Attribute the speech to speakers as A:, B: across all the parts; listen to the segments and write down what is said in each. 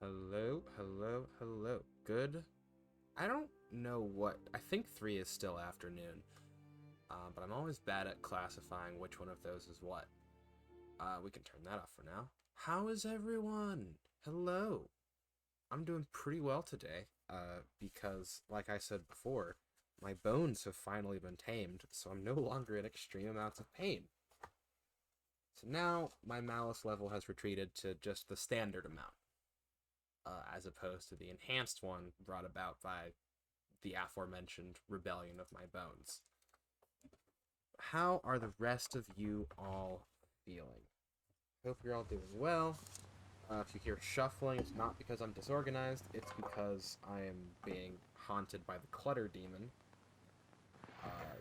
A: Hello, hello, hello. Good. I don't know what. I think 3 is still afternoon, but I'm always bad at classifying which one of those is what. We can turn that off for now. How is everyone? Hello. I'm doing pretty well today, because, like I said before, my bones have finally been tamed, so I'm no longer in extreme amounts of pain. So now my malice level has retreated to just the standard amount. As opposed to the enhanced one brought about by the aforementioned rebellion of my bones. How are the rest of you all feeling? Hope you're all doing well. If you hear shuffling, it's not because I'm disorganized, it's because I am being haunted by the clutter demon,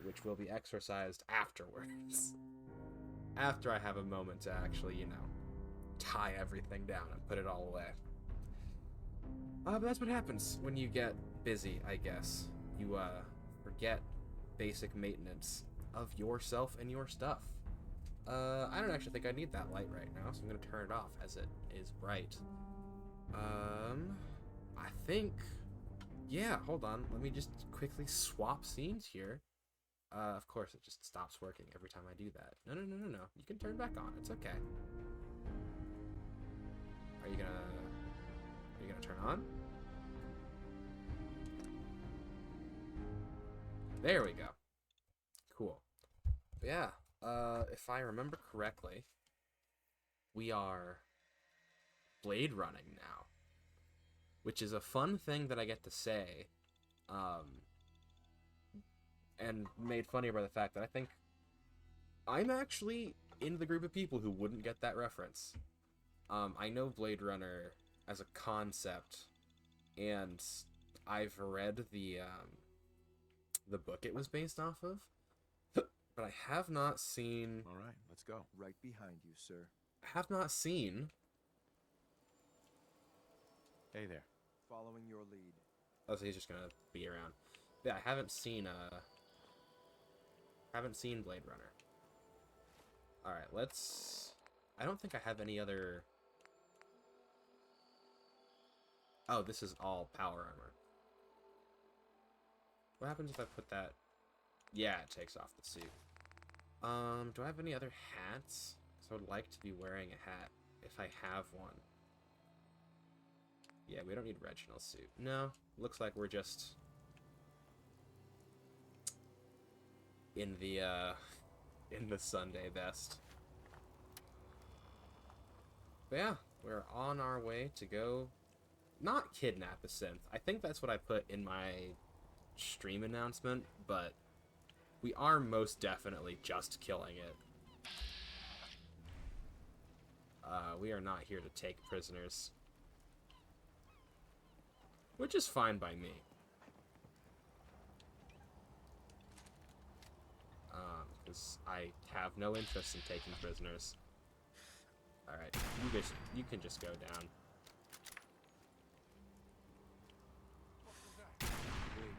A: which will be exorcised afterwards. After I have a moment to actually, tie everything down and put it all away. But that's what happens when you get busy, I guess. You, forget basic maintenance of yourself and your stuff. I don't actually think I need that light right now, so I'm gonna turn it off as it is bright. I think... Yeah, hold on. Let me just quickly swap scenes here. Of course, it just stops working every time I do that. No. You can turn back on. It's okay. Are you gonna turn on? There we go. Cool. But yeah, if I remember correctly, we are blade running now, which is a fun thing that I get to say, and made funnier by the fact that I think I'm actually in the group of people who wouldn't get that reference. I know Blade Runner as a concept, and I've read the book it was based off of, but I have not seen...
B: All right, let's go.
C: Right behind you, sir.
A: I have not seen...
B: Hey there.
C: Following your lead.
A: Oh, so he's just gonna be around. Yeah, I haven't seen Blade Runner. Alright, let's... I don't think I have any other... Oh, this is all power armor. What happens if I put that... Yeah, it takes off the suit. Do I have any other hats? Because I would like to be wearing a hat, if I have one. Yeah, we don't need Reginald's suit. No, looks like we're just... in the Sunday best. But yeah, we're on our way to go... Not kidnap a synth. I think that's what I put in my stream announcement, but we are most definitely just killing it. We are not here to take prisoners. Which is fine by me. Because I have no interest in taking prisoners. Alright, you can just go down.
C: Wait.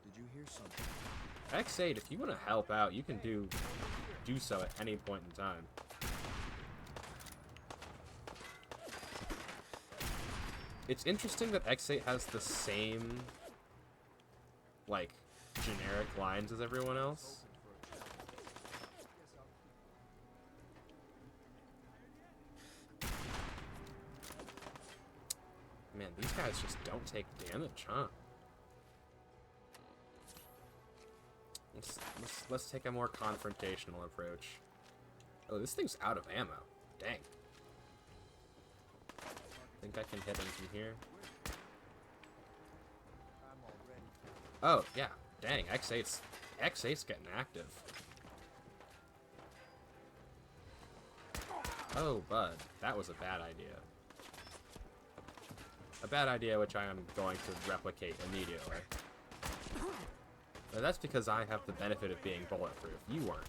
C: Did you hear something?
A: X8, if you want to help out, you can do so at any point in time. It's interesting that X8 has the same, like, generic lines as everyone else. Man, these guys just don't take damage, huh? Let's take a more confrontational approach. Oh, this thing's out of ammo. Dang. Think I can hit him from here? Oh, yeah. Dang, X8's getting active. Oh, bud. That was a bad idea. A bad idea which I am going to replicate immediately. But that's because I have the benefit of being bulletproof. You weren't.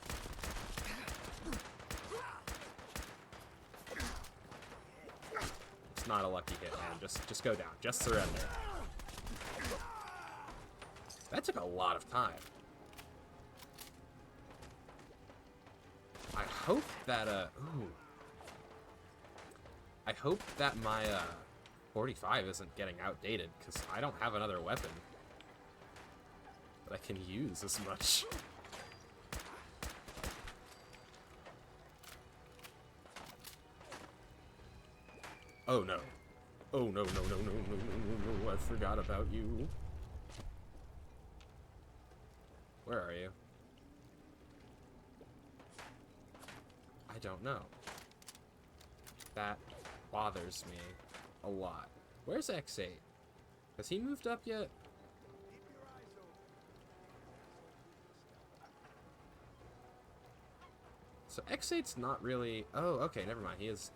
A: It's not a lucky hit, man. Just go down. Just surrender. That took a lot of time. I hope that, ooh. I hope that my, 45 isn't getting outdated, because I don't have another weapon that I can use as much. Oh no. Oh no, no, no, no, no, no, no, no, I forgot about you. Where are you? I don't know. That bothers me a lot. Where's X8? Has he moved up yet? So X8's not really... Oh, okay, never mind. He is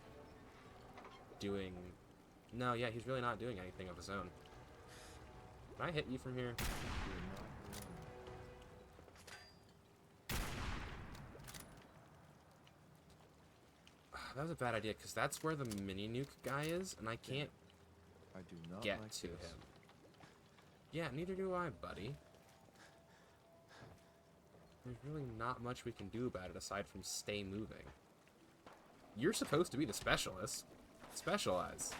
A: doing... No, yeah, he's really not doing anything of his own. Can I hit you from here? That was a bad idea, because that's where the mini nuke guy is, and I can't
C: I do not
A: get
C: like
A: to
C: this.
A: him. Yeah, neither do I, buddy. There's really not much we can do about it aside from stay moving. You're supposed to be the specialist. Specialize.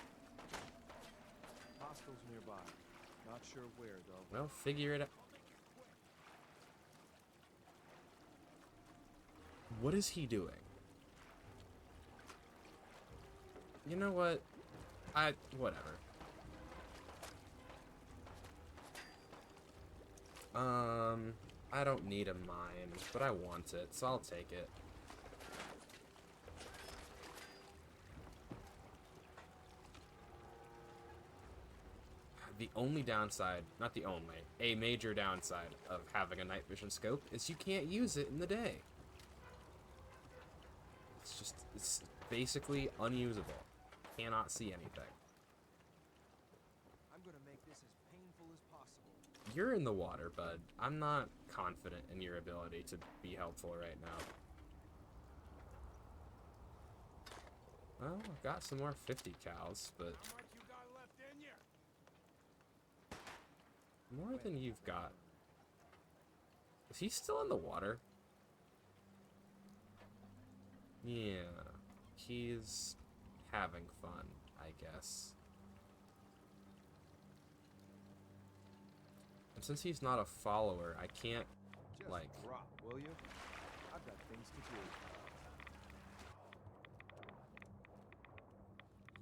C: Hostiles nearby. Not sure where though.
A: Well, figure it out. What is he doing? You know what? Whatever. I don't need a mine, but I want it, so I'll take it. The only downside, not the only, a major downside of having a night vision scope is you can't use it in the day. It's basically unusable. Cannot see anything.
C: I'm gonna make this as painful as possible.
A: You're in the water, bud. I'm not confident in your ability to be helpful right now. Well, I've got some more 50 cals, but more than you've got. Is he still in the water? Yeah, he's having fun, I guess. And since he's not a follower, I can't,
C: Just
A: like...
C: drop, will you? I've got things to do.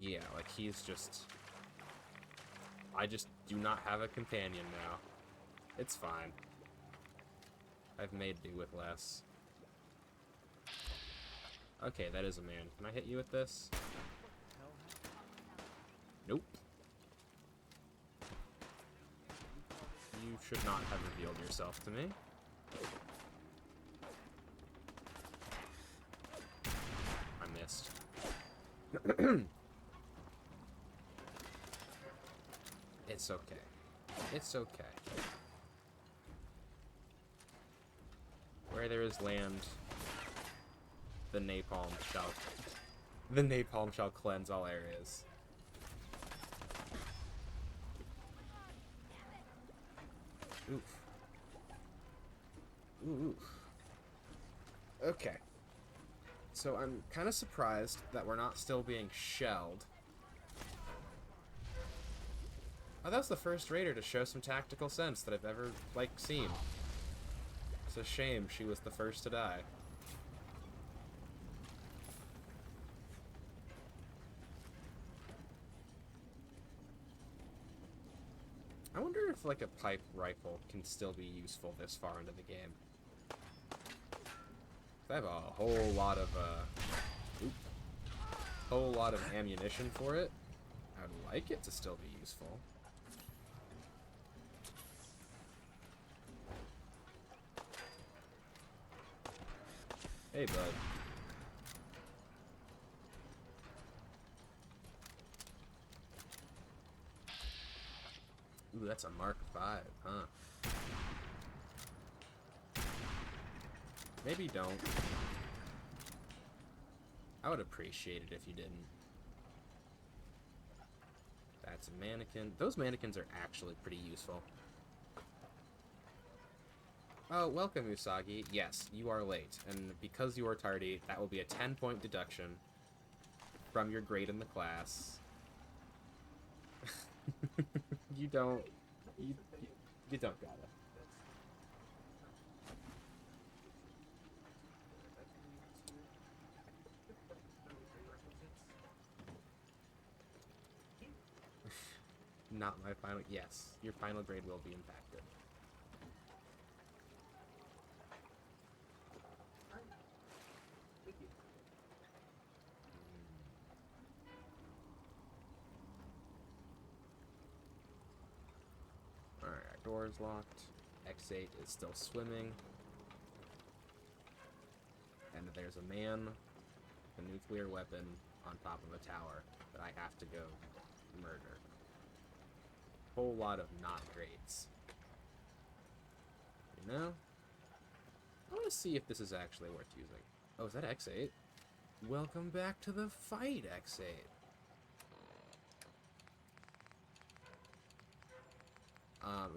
A: Yeah, like he's just... I just do not have a companion now. It's fine. I've made do with less. Okay, that is a man. Can I hit you with this? Nope. You should not have revealed yourself to me. I missed. It's okay. It's okay. Where there is land, the napalm shall cleanse all areas. Oof. Oof. Okay. So I'm kind of surprised that we're not still being shelled. Oh, that was the first raider to show some tactical sense that I've ever, like, seen. It's a shame she was the first to die. I wonder if, like, a pipe rifle can still be useful this far into the game. I have a whole lot of, whole lot of ammunition for it. I'd like it to still be useful. Hey, bud. Ooh, that's a Mark V, huh? Maybe don't. I would appreciate it if you didn't. That's a mannequin. Those mannequins are actually pretty useful. Oh, welcome, Usagi. Yes, you are late, and because you are tardy, that will be a 10-point deduction from your grade in the class. You don't. You don't gotta. Not my final. Yes, your final grade will be impacted. Alright, our door is locked. X8 is still swimming. And there's a man with a nuclear weapon on top of a tower that I have to go murder. Whole lot of not greats. You know? I want to see if this is actually worth using. Oh, is that X8? Welcome back to the fight, X8.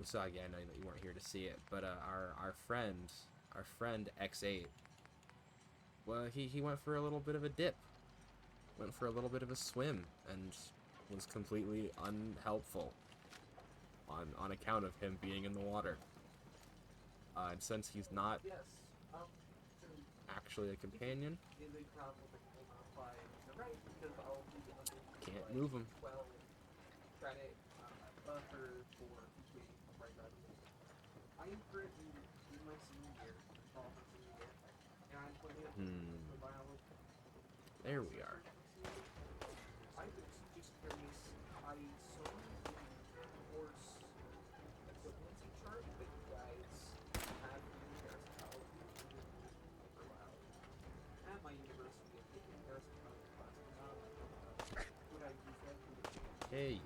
A: So again, I know that you weren't here to see it, but our friend X8, well, he went for a little bit of a dip, went for a little bit of a swim, and was completely unhelpful on account of him being in the water. And since he's not actually a companion, can't move him. There we are. Hey, you.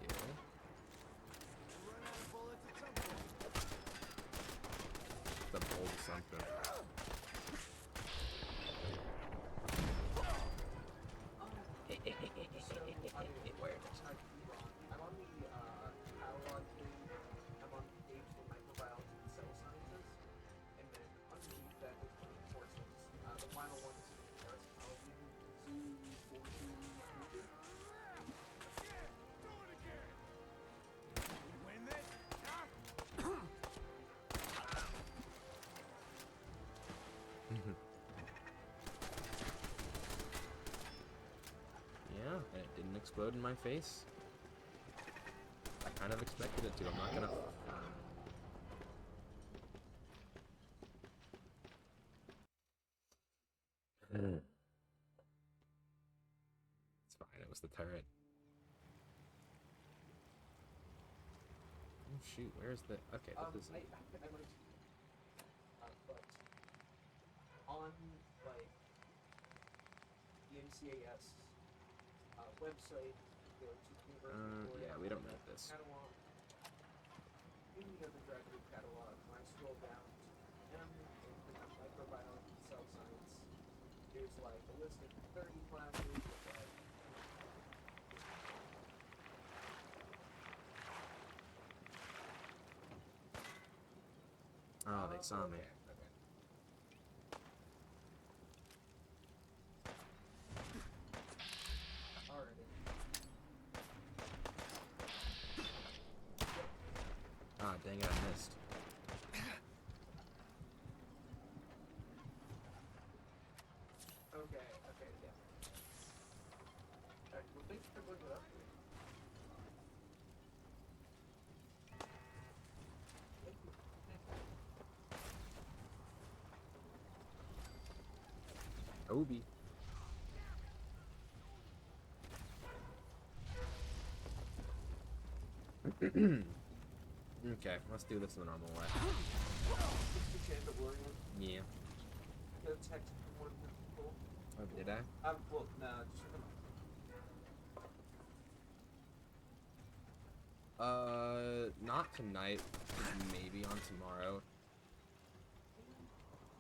A: The bold something. Yeah, and it didn't explode in my face. I kind of expected it to. I'm not gonna. It's fine. It was the turret. Oh shoot! Where's the? Okay, this is.
D: But on like the NCAS website, go to University
A: Yeah, we don't need this.
D: catalog. In the other graduate catalog, when I scroll down to M and click on microbiology and cell science, there's like a list of 30 classes with like
A: Oh, they saw me.
D: Okay. Alrighty.
A: Ah, dang it! I missed.
D: Okay, yeah. Alright, well, thanks for looking it up.
A: Obi. Okay, let's do this the normal way.
D: Mr. Chandler,
A: Yeah.
D: go text one of the people.
A: Oh, did I?
D: Well, no, just
A: Not tonight. Maybe on tomorrow.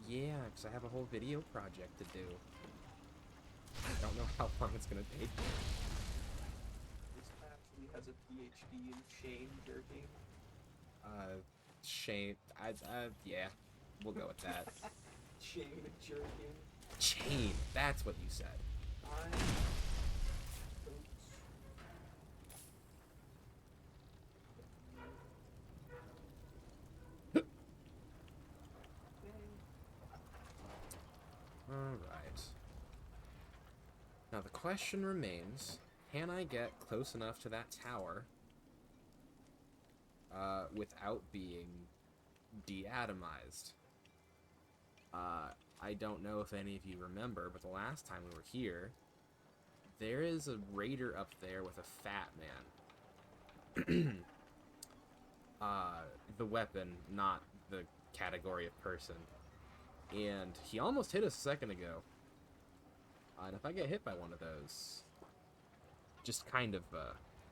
A: Yeah, because I have a whole video project to do. I don't know how long it's gonna take.
D: this actually has a PhD in chain jerking.
A: Shane. Yeah. We'll go with that.
D: Chain jerking.
A: Chain. That's what you said. question remains, can I get close enough to that tower without being de-atomized? I don't know if any of you remember, but the last time we were here, there is a raider up there with a fat man. The weapon, not the category of person. And he almost hit us a second ago. And if I get hit by one of those,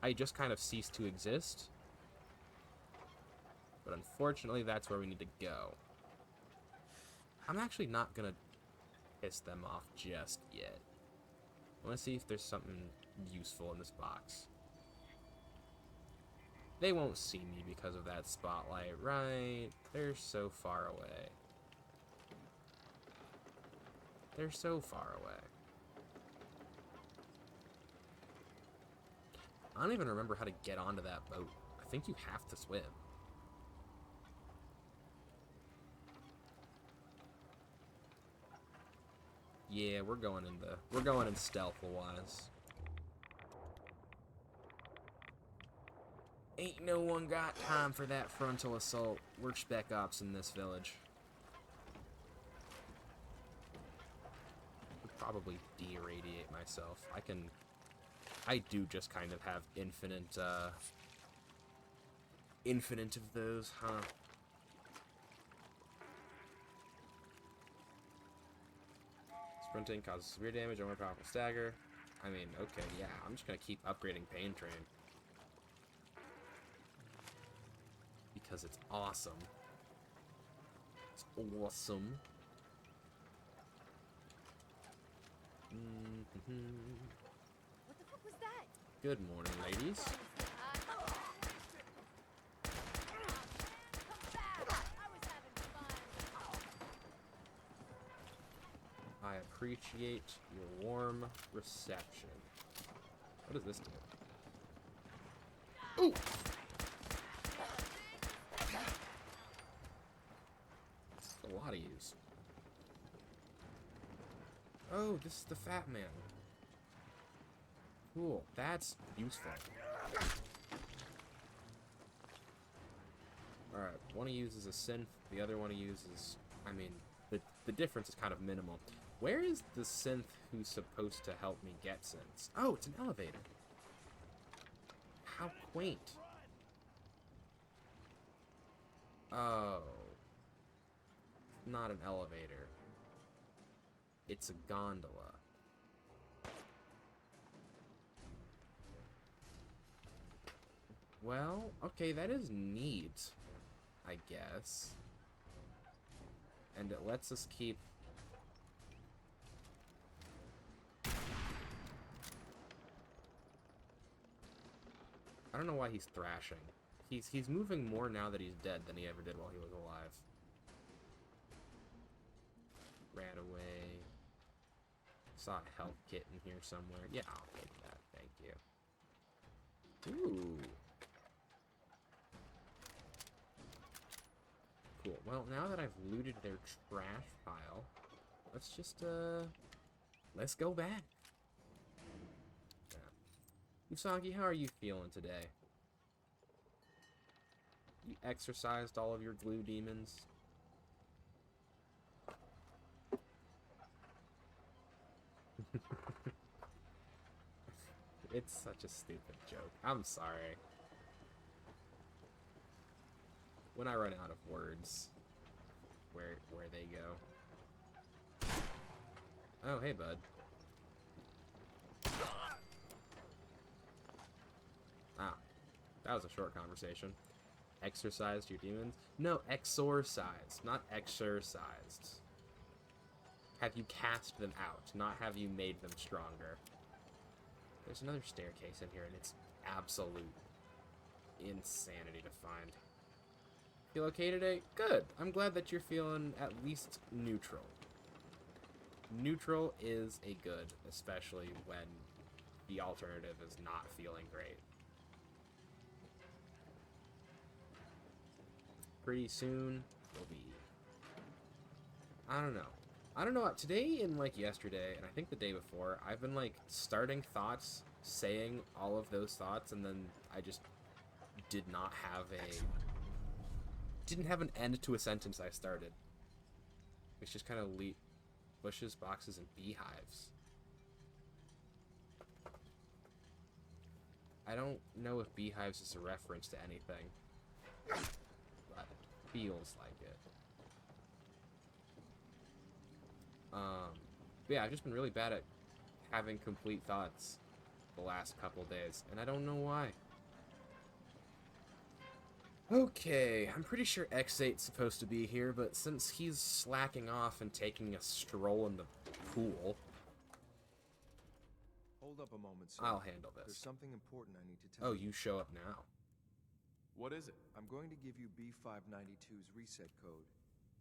A: I just kind of cease to exist. But unfortunately, that's where we need to go. I'm actually not gonna piss them off just yet. I want to see if there's something useful in this box. They won't see me because of that spotlight, right? They're so far away. They're so far away. I don't even remember how to get onto that boat. I think you have to swim. Yeah, we're going in stealth-wise. Ain't no one got time for that frontal assault. We're spec ops in this village. Would probably de-irradiate myself. I do just kind of have infinite of those, huh? Sprinting causes severe damage, more powerful stagger. I mean, okay, yeah, I'm just gonna keep upgrading Pain Train. Because it's awesome. It's awesome.
E: What the fuck was that?
A: Good morning, ladies. I appreciate your warm reception. What does this do? Ooh! A lot of use. Oh, this is the fat man. Cool. That's useful. Alright, one he uses a synth, the other one he uses... I mean, the difference is kind of minimal. Where is the synth who's supposed to help me get synths? Oh, it's an elevator. How quaint. Oh. Not an elevator. It's a gondola. Well, okay, that is neat, I guess. And it lets us keep... I don't know why he's thrashing. He's moving more now that he's dead than he ever did while he was alive. Ran away. Saw a health kit in here somewhere. Yeah, I'll take that. Thank you. Ooh. Cool. Well, now that I've looted their trash pile, let's just, let's go back. Yeah. Usagi, how are you feeling today? You exorcised all of your glue demons? It's such a stupid joke. I'm sorry. When I run out of words, where they go. Oh, hey, bud. Ah, that was a short conversation. Exorcised your demons? No, exorcised, not exercised. Have you cast them out, not have you made them stronger. There's another staircase in here, and it's absolute insanity to find. Feel okay today? Good. I'm glad that you're feeling at least neutral. Neutral is a good, especially when the alternative is not feeling great. Pretty soon, we'll be... I don't know. I don't know, today and like yesterday, and I think the day before, I've been like starting thoughts, saying all of those thoughts, and then I just didn't have an end to a sentence I started. It's just kind of bushes, boxes, and beehives. I don't know if beehives is a reference to anything, but it feels like it. But yeah, I've just been really bad at having complete thoughts the last couple days, and I don't know why. Okay, I'm pretty sure X8's supposed to be here, but since he's slacking off and taking a stroll in the pool,
C: Hold up a moment, sir.
A: I'll handle
C: There's
A: this.
C: something important I need to tell
A: Oh,
C: you.
A: you show up now.
B: What is it?
C: I'm going to give you B592's reset code.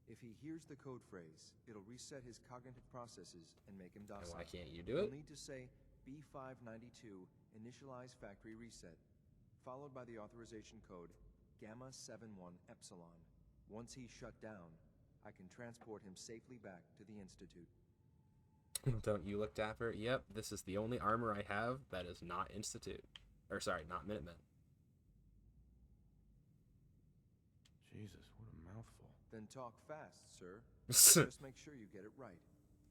C: If he hears the code phrase, it'll reset his cognitive processes and make him
A: And
C: docile.
A: why can't you do
C: You'll
A: it?
C: need to say B592 initialize factory reset, followed by the authorization code Gamma 71 Epsilon. Once he's shut down, I can transport him safely back to the Institute.
A: Don't you look dapper? Yep, this is the only armor I have that is not Institute. Or sorry, not Minutemen.
B: Jesus, what a mouthful.
C: Then talk fast, sir.
A: I
C: Just make sure you get it right.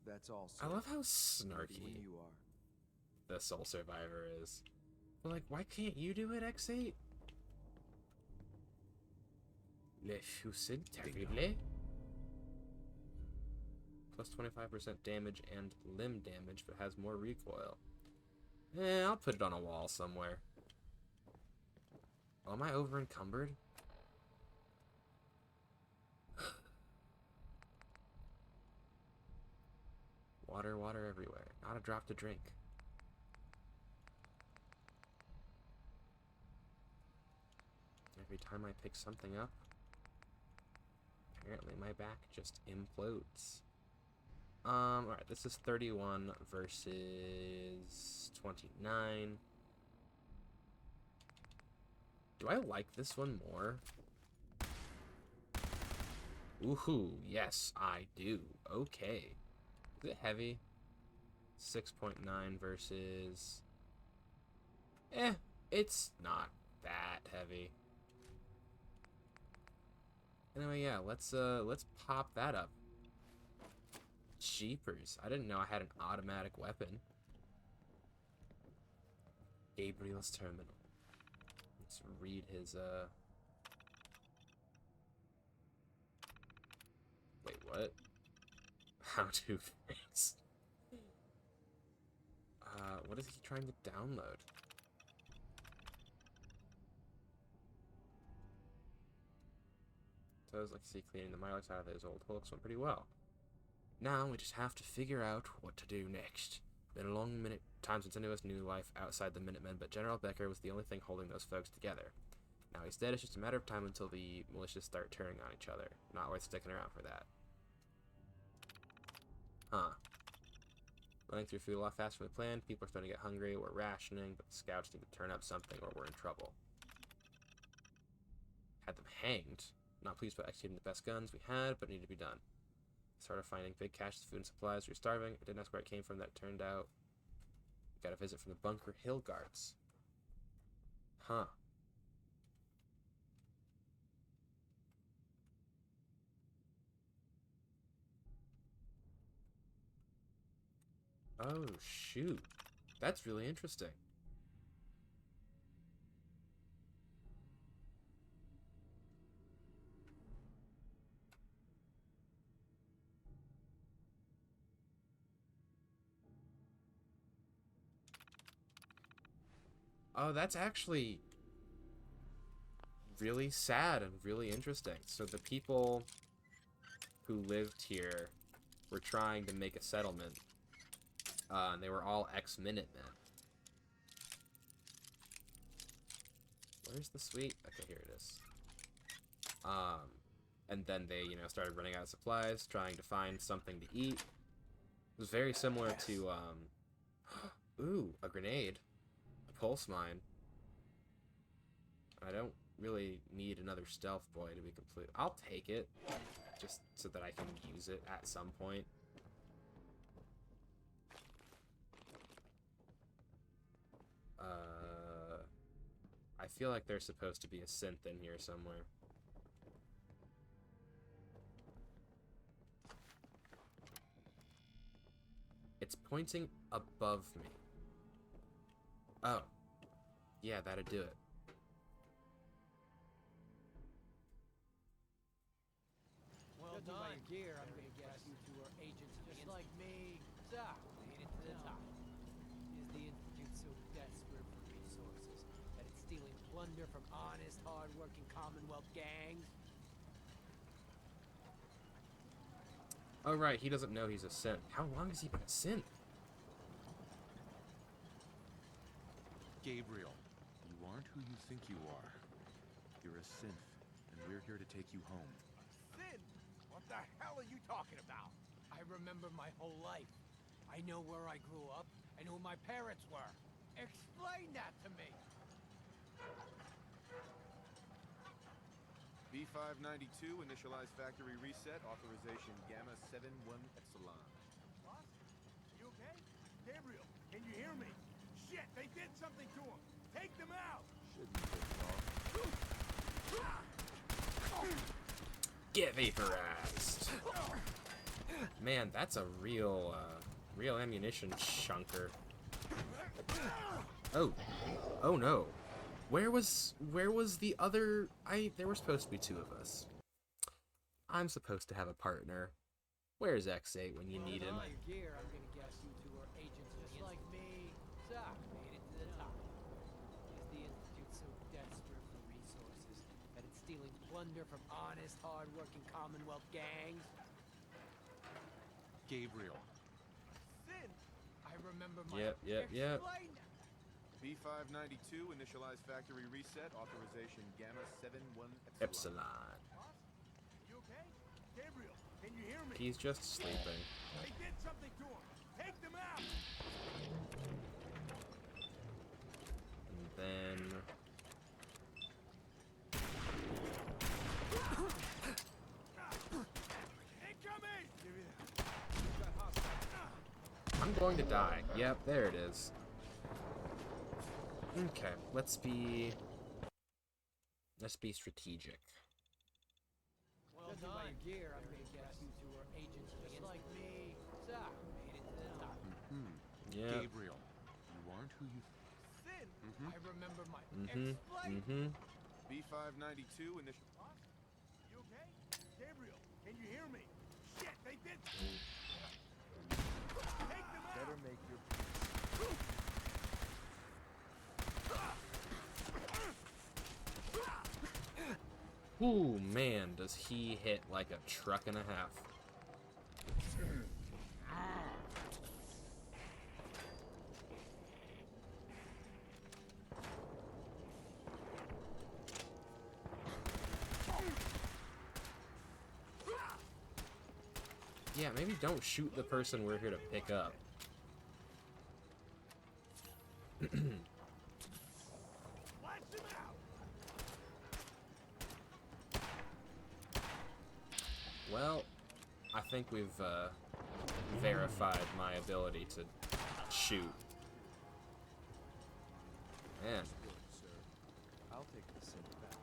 C: That's all, sir.
A: love how
C: Ready when
A: snarky
C: you are.
A: the Soul Survivor is. But like, why can't you do it, X8? Le fusil terrible. Plus 25% damage and limb damage, but has more recoil. I'll put it on a wall somewhere. Oh, am I over encumbered? Water, water everywhere. Not a drop to drink. Every time I pick something up, apparently my back just implodes. Alright, this is 31 versus 29. Do I like this one more? Woohoo, yes, I do. Okay. Is it heavy? 6.9 versus... it's not that heavy. Anyway, yeah, let's pop that up. Jeepers, I didn't know I had an automatic weapon. Gabriel's terminal. Let's read his, Wait, what? How to fix? What is he trying to download? So I was like, see, cleaning the Milex out of those old hooks went pretty well. Now we just have to figure out what to do next. Been a long time since any of us knew life outside the Minutemen, but General Becker was the only thing holding those folks together. Now he's dead, it's just a matter of time until the militias start turning on each other. Not worth sticking around for that. Huh. Running through food a lot faster than we planned. People are starting to get hungry. We're rationing, but the scouts need to turn up something or we're in trouble. Had them hanged. Not pleased about executing the best guns we had, but needed to be done. Started finding big caches of food and supplies. We were starving. I didn't ask where it came from. That turned out. We got a visit from the Bunker Hill Guards. Huh. Oh, shoot. That's really interesting. Oh, that's actually really sad and really interesting. So the people who lived here were trying to make a settlement. And they were all ex-Minutemen. Where's the sweet? Okay, here it is. And then they, started running out of supplies, trying to find something to eat. It was very similar to, ooh, a grenade. A pulse mine. I don't really need another stealth boy to be complete. I'll take it, just so that I can use it at some point. feel like there's supposed to be a synth in here somewhere. It's pointing above me. Oh. Yeah, that'd do it.
F: Well done. By your gear, I'm gonna guess you two are agents just like me. So, made it to the top. Is the Institute so desperate for resources that it's stealing plunder from honest, hard-working Commonwealth gangs?
A: Oh, right, he doesn't know he's a synth. How long has he been a synth?
B: Gabriel, you aren't who you think you are. You're a synth, and we're here to take you home.
F: Sin? What the hell are you talking about? I remember my whole life. I know where I grew up and who my parents were. Explain that to me.
B: B592, initialize factory reset, authorization Gamma 71 Epsilon.
G: Boss? You okay? Gabriel, can you hear me? Shit, they did something to him! Take them out!
A: Get vaporized! Man, that's a real, real ammunition chunker. Oh. Oh no. Where was the other... There were supposed to be two of us. I'm supposed to have a partner. Where's X8 when you need him?
F: By your gear, I'm gonna guess you two are agents just like me. So, made it to the top. Is the Institute so desperate for resources that it's stealing plunder from honest, hard-working Commonwealth gangs?
B: Gabriel.
F: Sin? I remember my...
A: Yep.
F: Explain that.
B: B592, initialize factory reset, authorization Gamma 71
A: Epsilon.
G: Boss? You okay? Gabriel, can you hear me?
A: He's just sleeping.
G: They did something to him! Take them out!
A: And then...
G: Incoming!
A: I'm going to die. Yep, there it is. Okay, let's be strategic.
F: Well done. By your gear, I'm gonna guess you two are agents just like me. So, made it to the top.
A: Yeah.
B: Gabriel, you aren't who you...
F: Sin? I remember my...
A: Mm-hmm.
B: B592, initial...
G: Boss? You okay? Gabriel, can you hear me? Shit, they did... Take them out!
C: Better make your peace.
A: Ooh, man, does he hit like a truck and a half. Yeah, maybe don't shoot the person we're here to pick up.
G: Blast them out!
A: Well, I think we've verified my ability to shoot. Man,
C: Good, sir. I'll take the synth back.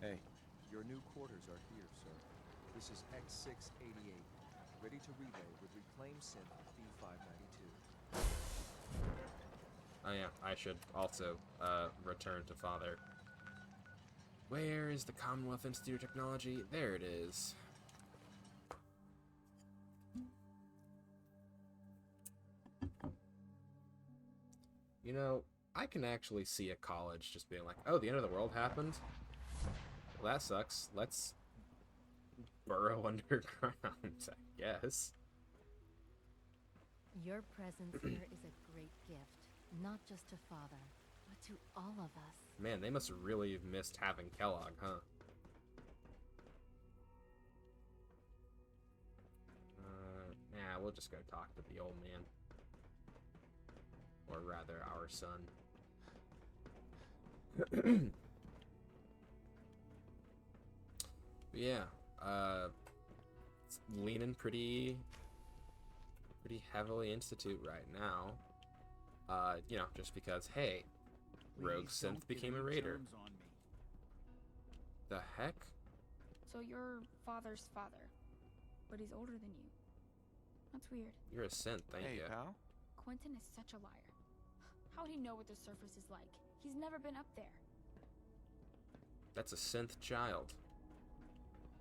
B: Hey,
C: Your new quarters are here, sir. This is X688, ready to relay with reclaimed synth B592.
A: oh yeah, I should also return to Father. Where is the Commonwealth Institute of Technology? There it is. You know, I can actually see a college just being like, oh, the end of the world happened? Well, that sucks. Let's burrow underground, I guess.
E: Your presence here is a great gift, not just to Father, but to all of us.
A: Man, they must really have missed having Kellogg, huh? Nah, we'll just go talk to the old man. Or rather, our son. Yeah, it's leaning pretty pretty heavily Institute right now. You know, just because, hey, Rogue
H: Please
A: Synth
H: don't get
A: became a
H: any
A: raider.
H: germs on me.
A: The heck?
I: So you're father's father, but he's older than you. That's weird.
A: You're a synth, thank
B: Hey,
A: you.
B: pal.
I: Quentin is such a liar. How'd he know what the surface is like? He's never been up there.
A: That's a synth child.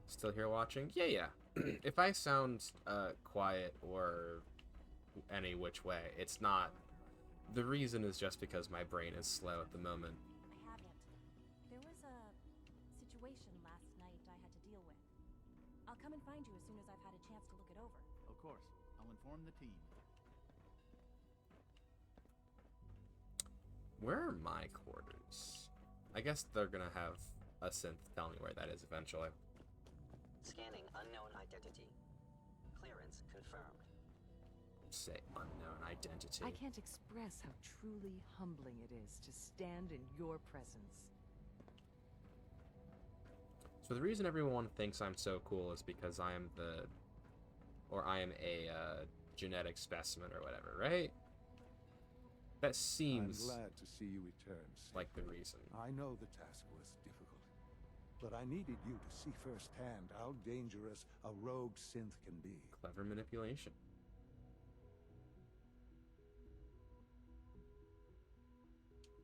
A: Still here watching? Yeah, yeah. If I sound quiet or any which way, it's not. The reason is just because my brain is slow at the moment.
J: I haven't. There was a situation last night I had to deal with. I'll come and find you as soon as I've had a chance to look it over.
H: Of course. I'll inform the team.
A: Where are my quarters? I guess they're gonna have a synth tell me where that is eventually.
K: Scanning unknown identity. Clearance confirmed.
A: Say unknown identity.
L: I can't express how truly humbling it is to stand in your presence.
A: So the reason everyone thinks I'm so cool is because I am a genetic specimen or whatever, right? That seems
M: I'm glad to see you return, Synth.
A: like the reason.
M: I know the task was difficult, but I needed you to see firsthand how dangerous a rogue synth can be.
A: Clever manipulation.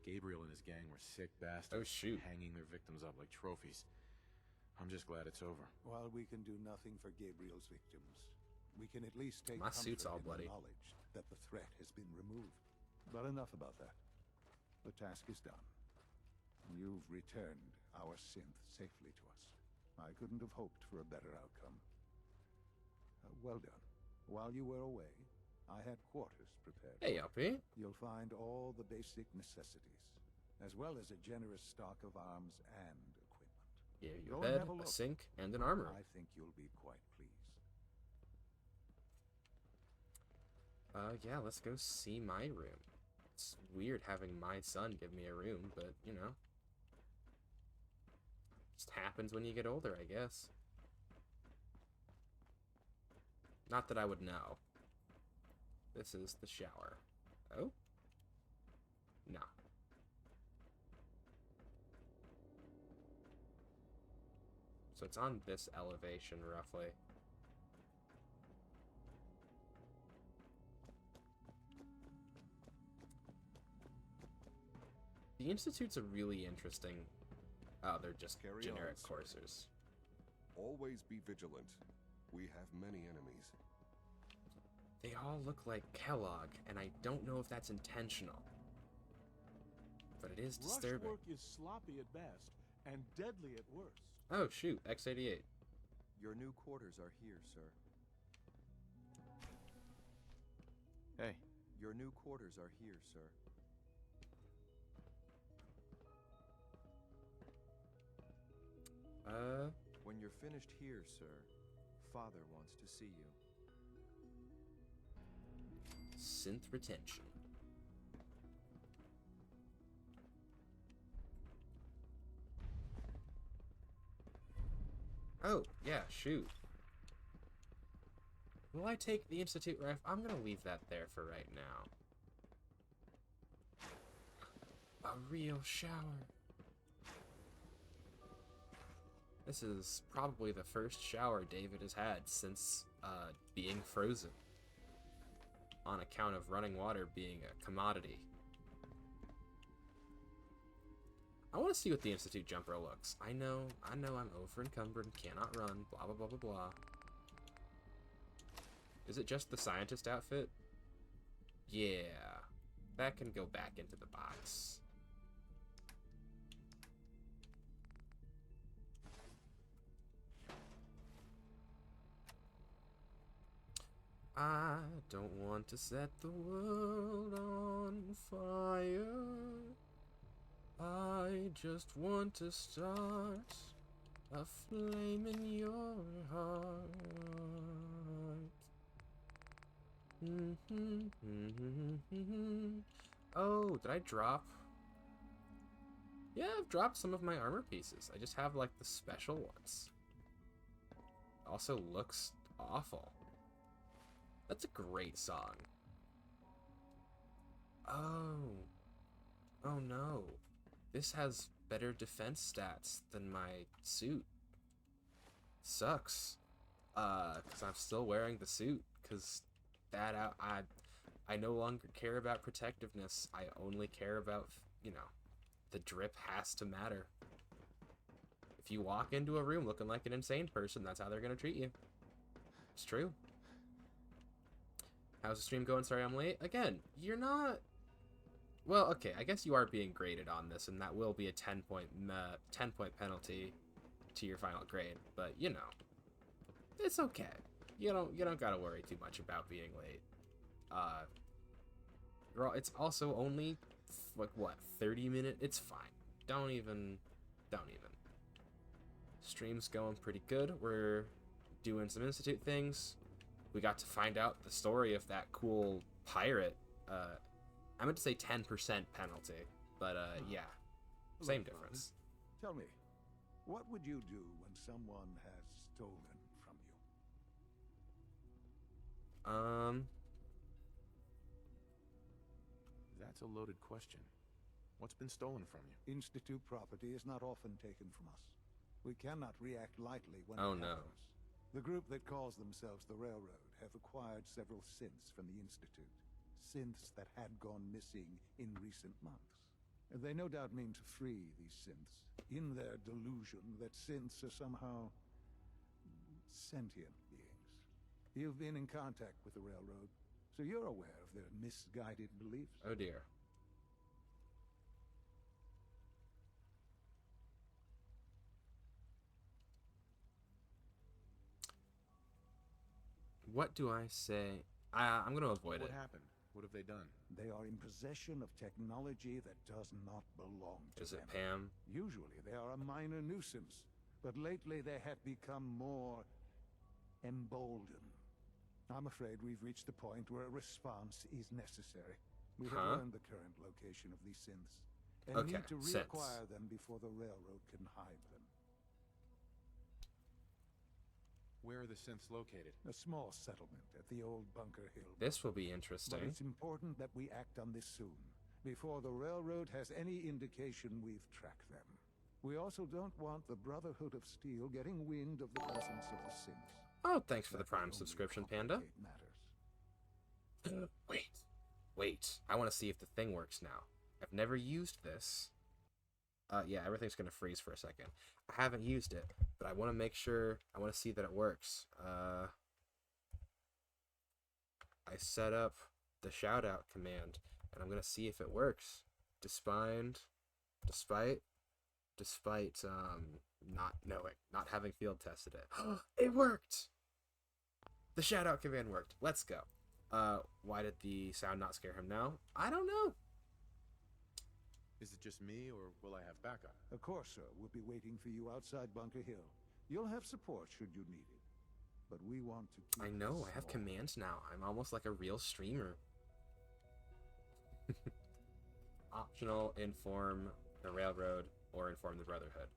B: Gabriel and his gang were sick bastards.
A: Oh, shoot.
B: Hanging their victims up like trophies. I'm just glad it's over.
M: While we can do nothing for Gabriel's victims, we can at least take
A: My suit's all
M: comfort in
A: bloody.
M: the knowledge that the threat has been removed. But enough about that. The task is done. You've returned our synth safely to us. I couldn't have hoped for a better outcome. Well done. While you were away, I had quarters prepared.
A: Hey, LP.
M: You'll find all the basic necessities, as well as a generous stock of arms and equipment.
A: Yeah,
M: Go
A: your
M: and
A: bed,
M: have a
A: a
M: look.
A: sink, and an armor.
M: I think you'll be quite pleased.
A: Yeah, let's go see my room. It's weird having my son give me a room, but, you know. Just happens when you get older, I guess. Not that I would know. This is the shower. Oh? No. So it's on this elevation, roughly. The Institute's a really interesting... Oh, they're just
N: Carry
A: generic
N: on, sir.
A: coursers.
N: Always be vigilant. We have many enemies.
A: They all look like Kellogg, and I don't know if that's intentional. But it is disturbing.
G: Rush work is sloppy at best and deadly at worst.
A: Oh, shoot, X-88.
C: Your new quarters are here, sir.
B: Hey.
C: Your new quarters are here, sir. When you're finished here, sir, Father wants to see you.
A: Synth retention. Oh, yeah, shoot. Will I take the Institute rifle? I'm gonna leave that there for right now. A real shower. This is probably the first shower David has had since being frozen. On account of running water being a commodity. I want to see what the Institute jumper looks. I know I'm over encumbered and cannot run, blah blah blah blah blah. Is it just the scientist outfit? Yeah. That can go back into the box. I don't want to set the world on fire. I just want to start a flame in your heart. Oh, did I drop? Yeah, I've dropped some of my armor pieces. I just have like the special ones. Also looks awful. That's a great song. Oh. Oh no. This has better defense stats than my suit. Sucks. Cause I'm still wearing the suit. Cause I no longer care about protectiveness. I only care about, you know, the drip has to matter. If you walk into a room looking like an insane person, that's how they're gonna treat you. It's true. How's the stream going? Sorry I'm late. Again, you're not... Well, okay, I guess you are being graded on this, and that will be a 10-point penalty to your final grade. But, you know, it's okay. You don't gotta worry too much about being late. It's also only, like, what, 30 minutes? It's fine. Don't even. Stream's going pretty good. We're doing some Institute things. We got to find out the story of that cool pirate. I meant to say 10% penalty, but yeah, same difference.
M: Tell me, what would you do when someone has stolen from you?
B: That's a loaded question. What's been stolen from you?
M: Institute property is not often taken from us. We cannot react lightly when
A: Oh
M: it
A: no.
M: happens. The group that calls themselves the Railroad have acquired several synths from the Institute. Synths that had gone missing in recent months. And they no doubt mean to free these synths, in their delusion that synths are somehow sentient beings. You've been in contact with the Railroad, so you're aware of their misguided beliefs.
A: Oh dear. What do I say? I'm going to avoid it.
B: What happened? What have they done?
M: They are in possession of technology that does not belong to them.
A: Is it Pam?
M: Usually they are a minor nuisance, but lately they have become more emboldened. I'm afraid we've reached the point where a response is necessary. We have learned the current location of these synths, and need to reacquire them before the Railroad can hide them.
B: Where are the synths located?
M: A small settlement at the old Bunker Hill.
A: This will be interesting.
M: But it's important that we act on this soon, before the Railroad has any indication we've tracked them. We also don't want the Brotherhood of Steel getting wind of the presence of the synths.
A: Oh, thanks for the Prime subscription, Panda. Wait. I want to see if the thing works now. I've never used this. Yeah, everything's going to freeze for a second. I haven't used it, but I want to make sure, I want to see that it works. I set up the shoutout command, and I'm going to see if it works. Despite not knowing, not having field tested it. It worked! The shoutout command worked. Let's go. Why did the sound not scare him now? I don't know.
B: Is it just me, or will I have backup?
M: Of course, sir. We'll be waiting for you outside Bunker Hill. You'll have support should you need it. But we want to keep
A: I know, I have commands now. I'm almost like a real streamer. Optional, inform the Railroad, or inform the Brotherhood.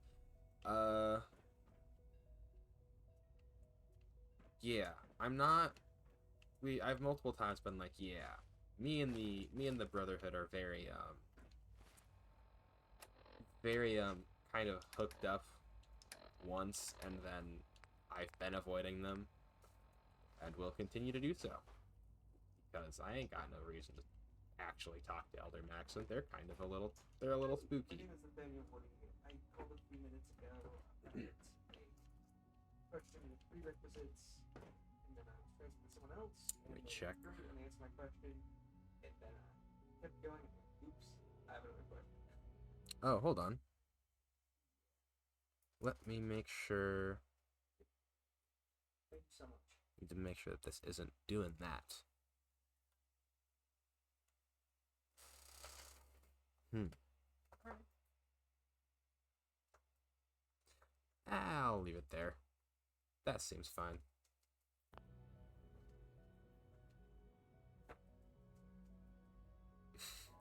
A: Yeah, I'm not... I've multiple times been like, yeah, me and the Brotherhood are very kind of hooked up once, and then I've been avoiding them, and will continue to do so, because I ain't got no reason to actually talk to Elder Maxon. They're kind of a little spooky.
D: I think that's the thing of what I called a few minutes ago. It's a question of prerequisites, and then I was transferred to someone else.
A: Let me check.
D: And answer my question, and then I kept going. Oops, I have another question.
A: Oh, hold on. Let me make sure.
D: Thank you so much.
A: Need to make sure that this isn't doing that. I'll leave it there. That seems fine.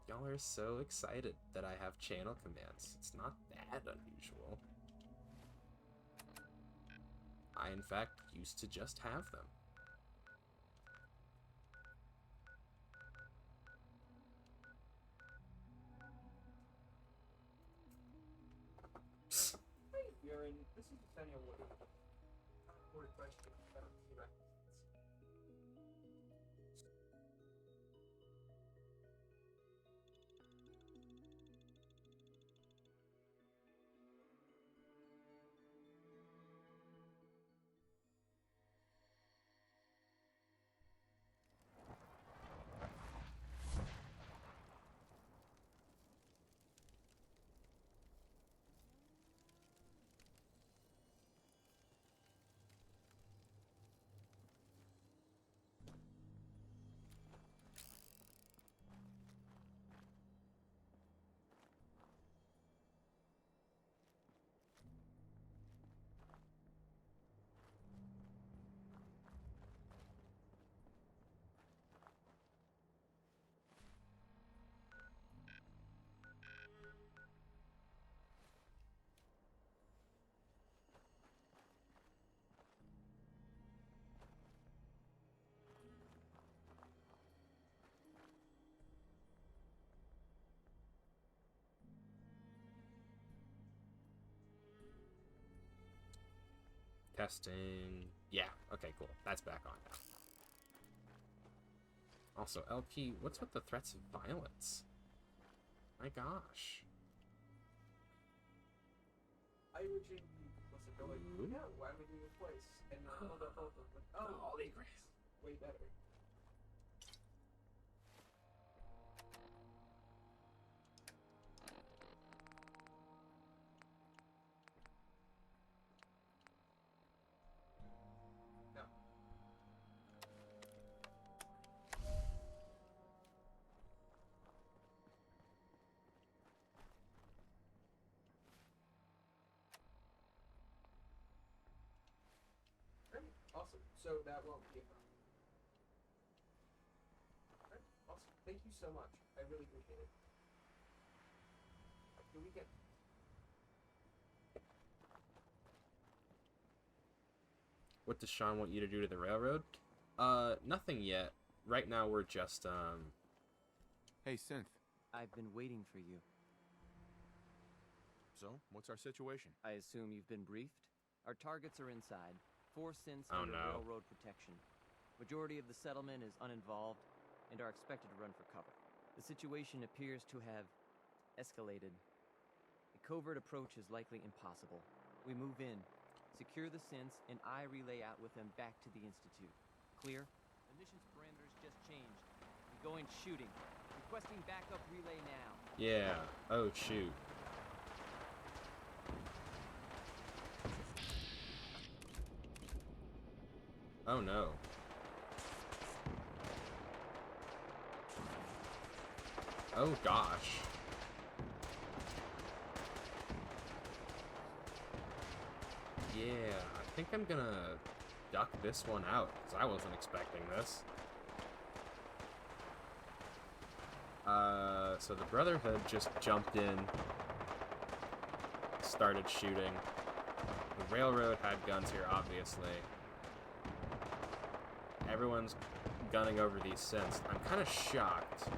A: Y'all are so excited that I have channel commands. It's not that unusual. I, in fact, used to just have them.
D: see if anyone would have question about T-Rex.
A: Testing. Yeah, okay, cool. That's back on now. Also, LP, what's with the threats of violence? My gosh.
D: I originally was annoyed. Yeah, why would you replace and not hold up both of them? Oh, all the grace. Way better. Awesome. So that won't be a problem. Alright, awesome. Thank you so much. I really appreciate it. Do we get...
A: What does Sean want you to do to the railroad? Nothing yet. Right now we're just,
B: Hey, Synth.
O: I've been waiting for you.
B: So, what's our situation?
O: I assume you've been briefed? Our targets are inside. 4 synths
A: Oh,
O: under
A: no.
O: railroad protection. Majority of the settlement is uninvolved and are expected to run for cover. The situation appears to have escalated. A covert approach is likely impossible. We move in, secure the synths, and I relay out with them back to the Institute. Clear? The mission's parameters just changed. I'm going shooting. Requesting backup relay now.
A: yeah. Oh, shoot. Oh, no. Oh, gosh. Yeah, I think I'm gonna duck this one out, because I wasn't expecting this. So the Brotherhood just jumped in, started shooting. The Railroad had guns here, obviously. Everyone's gunning over these synths. I'm kind of shocked.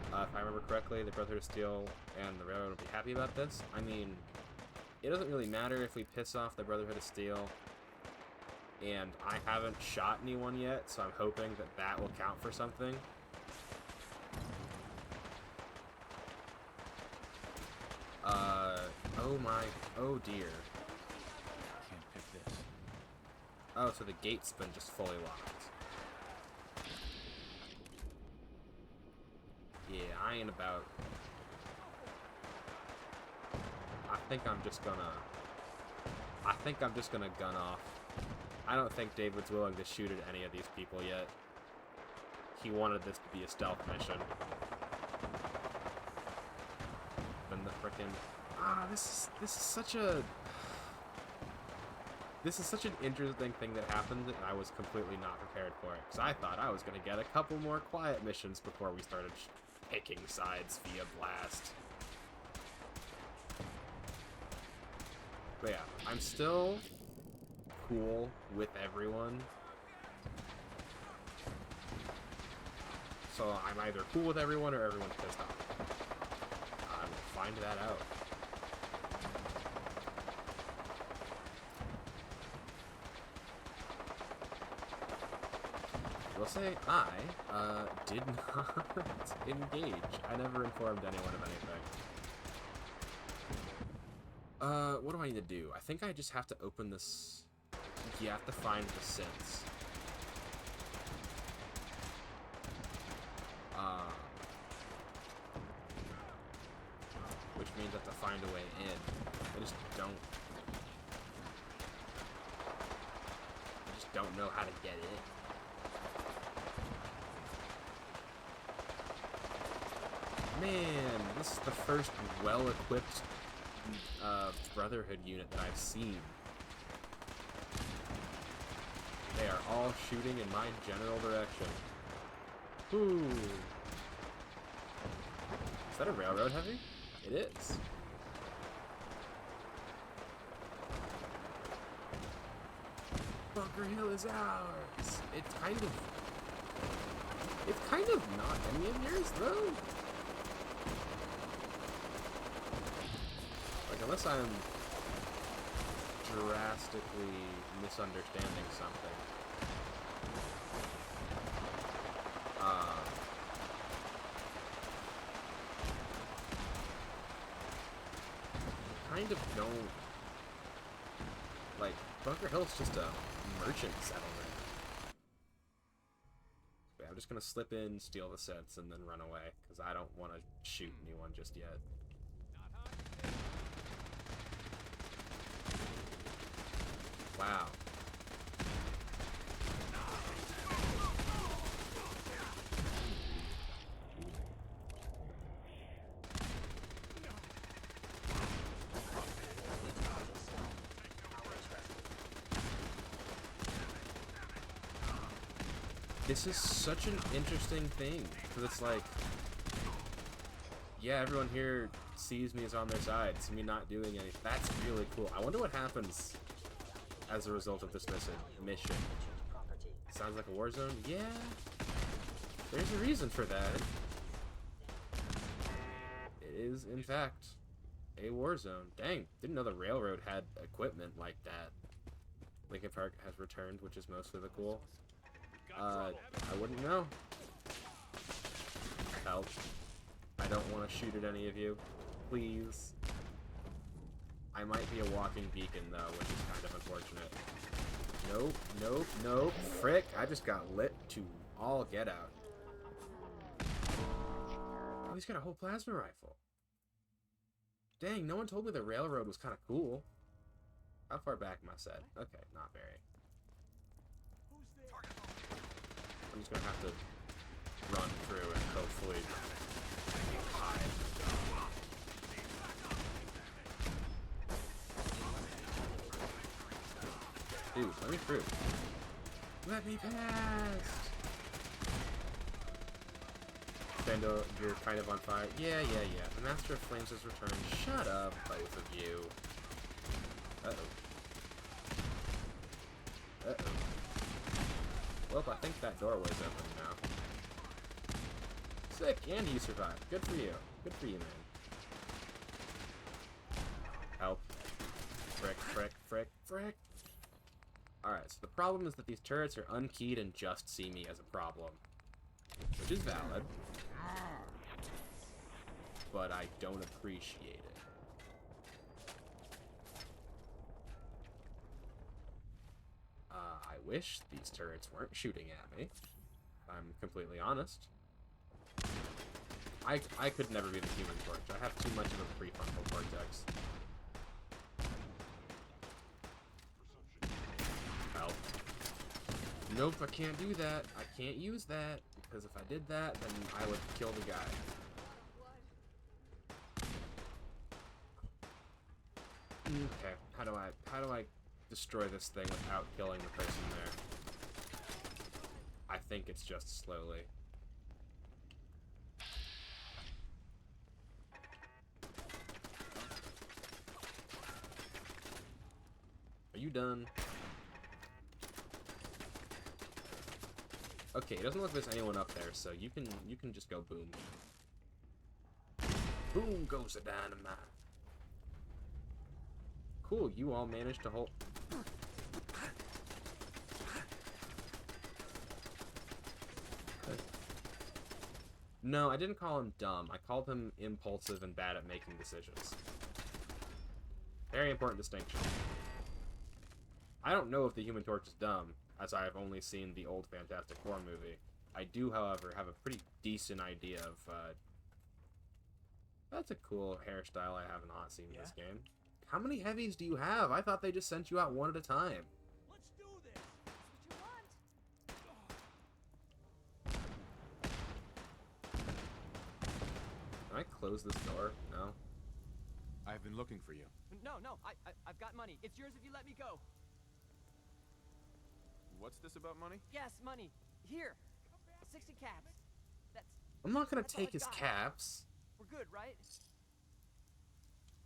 A: If I remember correctly, the Brotherhood of Steel and the Railroad will be happy about this. I mean, it doesn't really matter if we piss off the Brotherhood of Steel, and I haven't shot anyone yet, so I'm hoping that that will count for something. Oh my, oh dear.
B: Can't pick this.
A: Oh, so the gate's been just fully locked. Yeah, I ain't about... I think I'm just gonna gun off. I don't think David's willing to shoot at any of these people yet. He wanted this to be a stealth mission. Then the frickin'... this is such a... This is such an interesting thing that happened, and I was completely not prepared for it. Because I thought I was going to get a couple more quiet missions before we started picking sides via blast. But yeah, I'm still cool with everyone. So I'm either cool with everyone or everyone's pissed off. I will find that out. I will say I did not engage. I never informed anyone of anything. What do I need to do? I think I just have to open this. You have to find the synths. Which means I have to find a way in. I just don't know how to get in. Man, this is the first well-equipped Brotherhood unit that I've seen. They are all shooting in my general direction. Ooh. Is that a railroad heavy? It is. Bunker Hill is ours. It's kind of not any of yours though. Like, unless I'm drastically misunderstanding something. Kind of don't... Like, Bunker Hill's just a merchant settlement. But I'm just gonna slip in, steal the sets, and then run away, because I don't want to shoot anyone just yet. Wow. This is such an interesting thing, because it's like, yeah, everyone here sees me as on their side, so me not doing anything. That's really cool. I wonder what happens as a result of this mission. Sounds like a war zone? Yeah, there's a reason for that. It is, in fact, a war zone. Dang, didn't know the railroad had equipment like that. Lincoln Park has returned, which is mostly the cool. I wouldn't know. Help. I don't want to shoot at any of you. Please. I might be a walking beacon, though, which is kind of unfortunate. Nope, nope, nope. Frick, I just got lit to all get out. Oh, he's got a whole plasma rifle. Dang, no one told me the railroad was kind of cool. How far back am I set? Okay, not very. I'm just gonna have to run through and hopefully hide. Dude, let me through. Let me past! Fendo, you're kind of on fire. Yeah. The Master of Flames has returned. Shut up, both of you. Uh-oh. Well, I think that doorway's open now. Sick, and you survived. Good for you. Good for you, man. Help. Frick. Alright, so the problem is that these turrets are unkeyed and just see me as a problem. Which is valid. But I don't appreciate it. I wish these turrets weren't shooting at me. If I'm completely honest. I could never be the Human Torch. I have too much of a prefrontal cortex. Help. Nope, I can't do that. I can't use that, because if I did that, then I would kill the guy. Okay, how do I destroy this thing without killing the person there? I think it's just slowly. Are you done? Okay, it doesn't look like there's anyone up there, so you can just go boom. Boom goes the dynamite. Cool, you all managed to hold... No, I didn't call him dumb. I called him impulsive and bad at making decisions. Very important distinction. I don't know if the Human Torch is dumb, as I have only seen the old Fantastic Four movie. I do, however, have a pretty decent idea of, that's a cool hairstyle I have not seen in this game. How many heavies do you have? I thought they just sent you out one at a time.
F: Let's do this. That's what you want.
A: Can I close this door? No.
B: I've been looking for you.
O: No, I've got money. It's yours if you let me go.
B: What's this about money?
O: Yes, money. Here. 60 caps.
A: I'm not gonna
O: that's all
A: take
O: I
A: his
O: got.
A: caps.
O: We're good, right?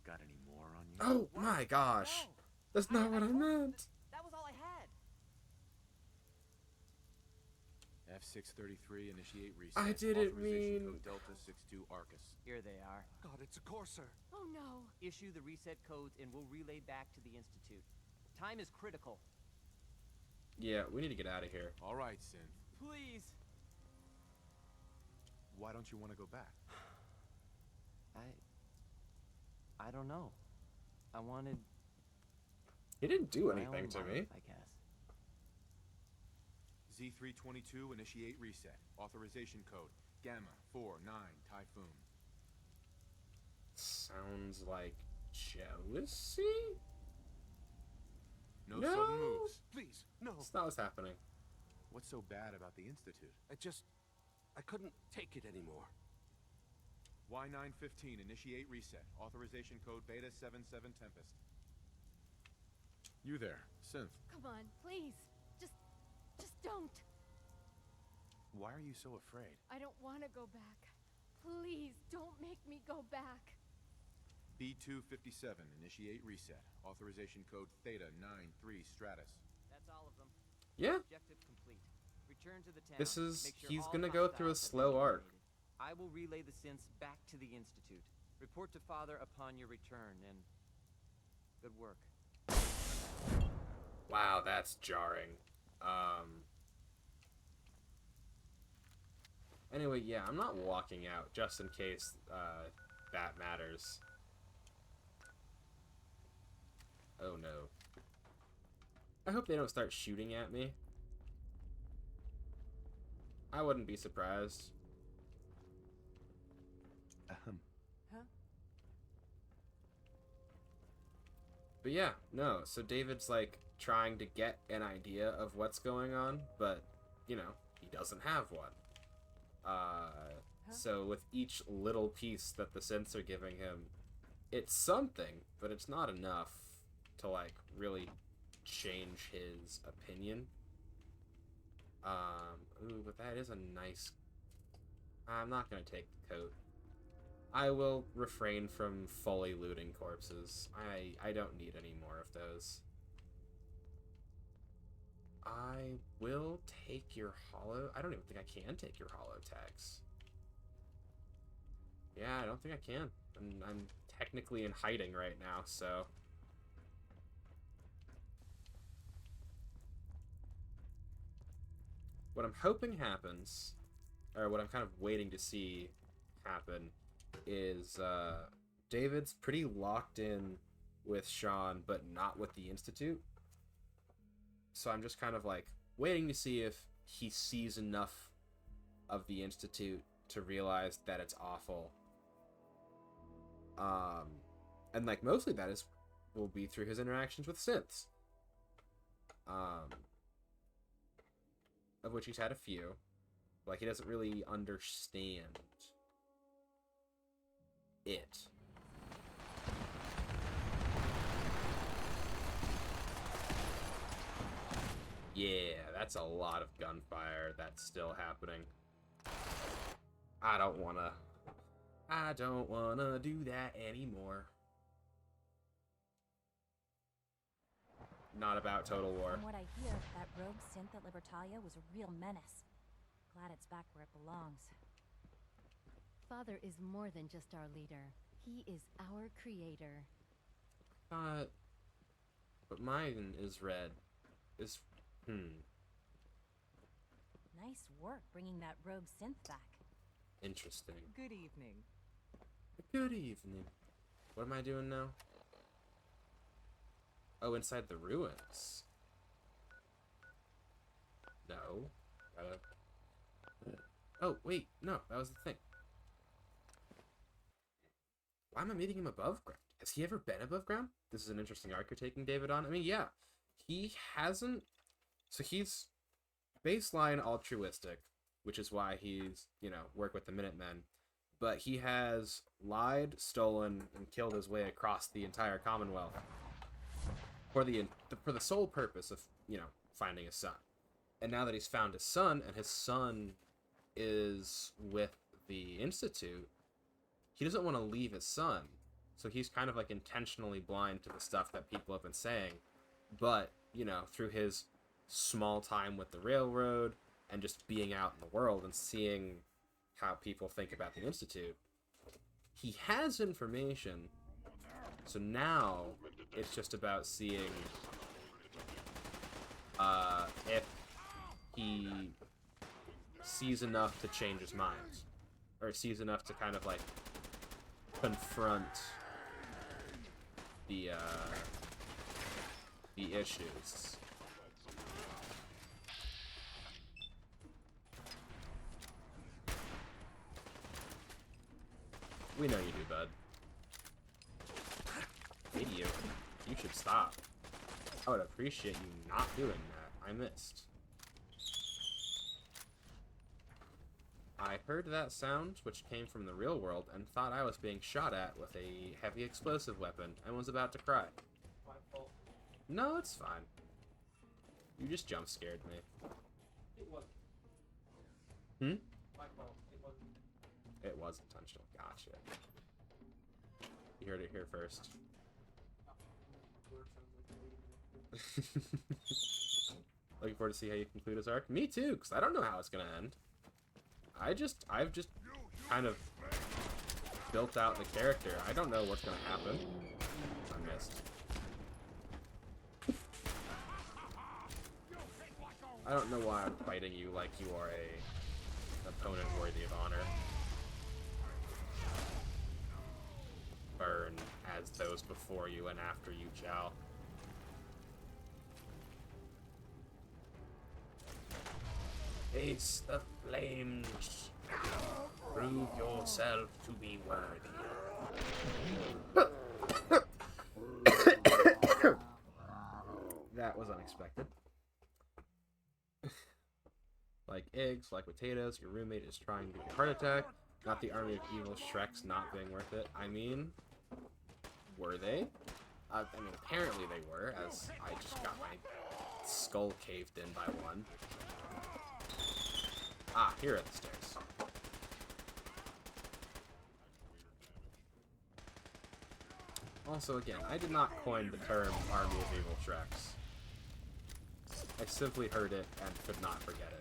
B: Got any more on you?
A: Oh my gosh.
O: No.
A: That's not what I meant.
O: That was all I had.
B: F633, initiate reset.
A: I didn't
B: Authorization
A: mean...
B: code Delta 62 Arcus.
O: Here they are.
C: God, it's a Corsair.
E: Oh no.
O: Issue the reset codes and we'll relay back to the Institute. Time is critical.
A: Yeah, we need to get out of here.
B: All right, Synth.
O: Please.
B: Why don't you want to go back?
O: I don't know. I wanted...
A: He didn't do
O: my
A: anything
O: own
A: to
O: life,
A: me.
O: I guess.
B: Z322, initiate reset. Authorization code Gamma 49 Typhoon.
A: Sounds like jealousy?
B: No sudden moves.
C: Please, no.
A: That's not what's happening.
B: What's so bad about the Institute?
C: I couldn't take it anymore.
B: Y915, initiate reset. Authorization code Beta 77 Tempest. You there, Synth.
E: Come on, please. Just don't.
B: Why are you so afraid?
E: I don't want to go back. Please, don't make me go back.
B: B257, initiate reset. Authorization code Theta 93 Stratus.
O: That's all of them.
A: Yeah.
O: Objective complete. Return to the town.
A: This is...
O: Make sure
A: he's
O: all
A: gonna go through a
O: hostiles have
A: slow
O: been
A: arc.
O: eliminated. I will relay the synths back to the Institute. Report to Father upon your return, and good work.
A: Wow, that's jarring. Anyway, yeah, I'm not walking out, just in case, that matters. Oh no. I hope they don't start shooting at me. I wouldn't be surprised.
C: Ahem.
O: Huh?
A: But yeah, no, so David's like trying to get an idea of what's going on, but, you know, he doesn't have one. So with each little piece that the synths are giving him, it's something, but it's not enough to like really change his opinion. Ooh, but that is a nice... I'm not gonna take the coat. I will refrain from fully looting corpses. I don't need any more of those. I will take your hollow... I don't even think I can take your hollow tags. Yeah, I don't think I can. I'm technically in hiding right now, so... What I'm hoping happens, or what I'm kind of waiting to see happen, is David's pretty locked in with Sean, but not with the Institute. So I'm just kind of like waiting to see if he sees enough of the Institute to realize that it's awful. And like mostly that will be through his interactions with synths. Of which he's had a few. Like he doesn't really understand it. Yeah, that's a lot of gunfire that's still happening. I don't wanna do that anymore. Not about Total War.
J: From what I hear, that rogue synth at Libertalia was a real menace. Glad it's back where it belongs.
E: father is more than just our leader. He is our creator.
A: But mine is red.
J: Nice work bringing that rogue synth back.
A: Interesting.
L: Good evening.
A: Good evening. What am I doing now? Oh, inside the ruins. No. Oh, wait. No, that was the thing. Why am I meeting him above ground? Has he ever been above ground? This is an interesting arc you're taking David on. I mean, yeah. He hasn't... So he's baseline altruistic, which is why he's, work with the Minutemen. But he has lied, stolen, and killed his way across the entire Commonwealth for the sole purpose of, finding his son. And now that he's found his son, and his son is with the Institute, he doesn't want to leave his son. So he's kind of like intentionally blind to the stuff that people have been saying. But, through his small time with the railroad and just being out in the world and seeing how people think about the Institute, he has information. So now it's just about seeing if he sees enough to change his mind, or sees enough to kind of like confront the issues. We know you do, bud. Idiot. You should stop. I would appreciate you not doing that. I missed. I heard that sound, which came from the real world, and thought I was being shot at with a heavy explosive weapon, and was about to cry.
D: My fault.
A: No, it's fine. You just jump scared me.
D: It wasn't. My fault. It wasn't.
A: It was intentional. Gotcha. You heard it here first. Looking forward to see how you conclude his arc. Me too, because I don't know how it's gonna end. I've just kind of built out the character. I don't know what's gonna happen. I missed. I don't know why I'm fighting you like you are an opponent worthy of honor. Burn as those before you and after you, Chow. Face the flames. Prove yourself to be worthy. That was unexpected. Like eggs, like potatoes, your roommate is trying to get your heart attack. Not the army of evil Shreks not being worth it. I mean, were they? I mean, apparently they were, as I just got my skull caved in by one. Ah, here are the stairs. Also, again, I did not coin the term Army of Evil Shreks. I simply heard it and could not forget it.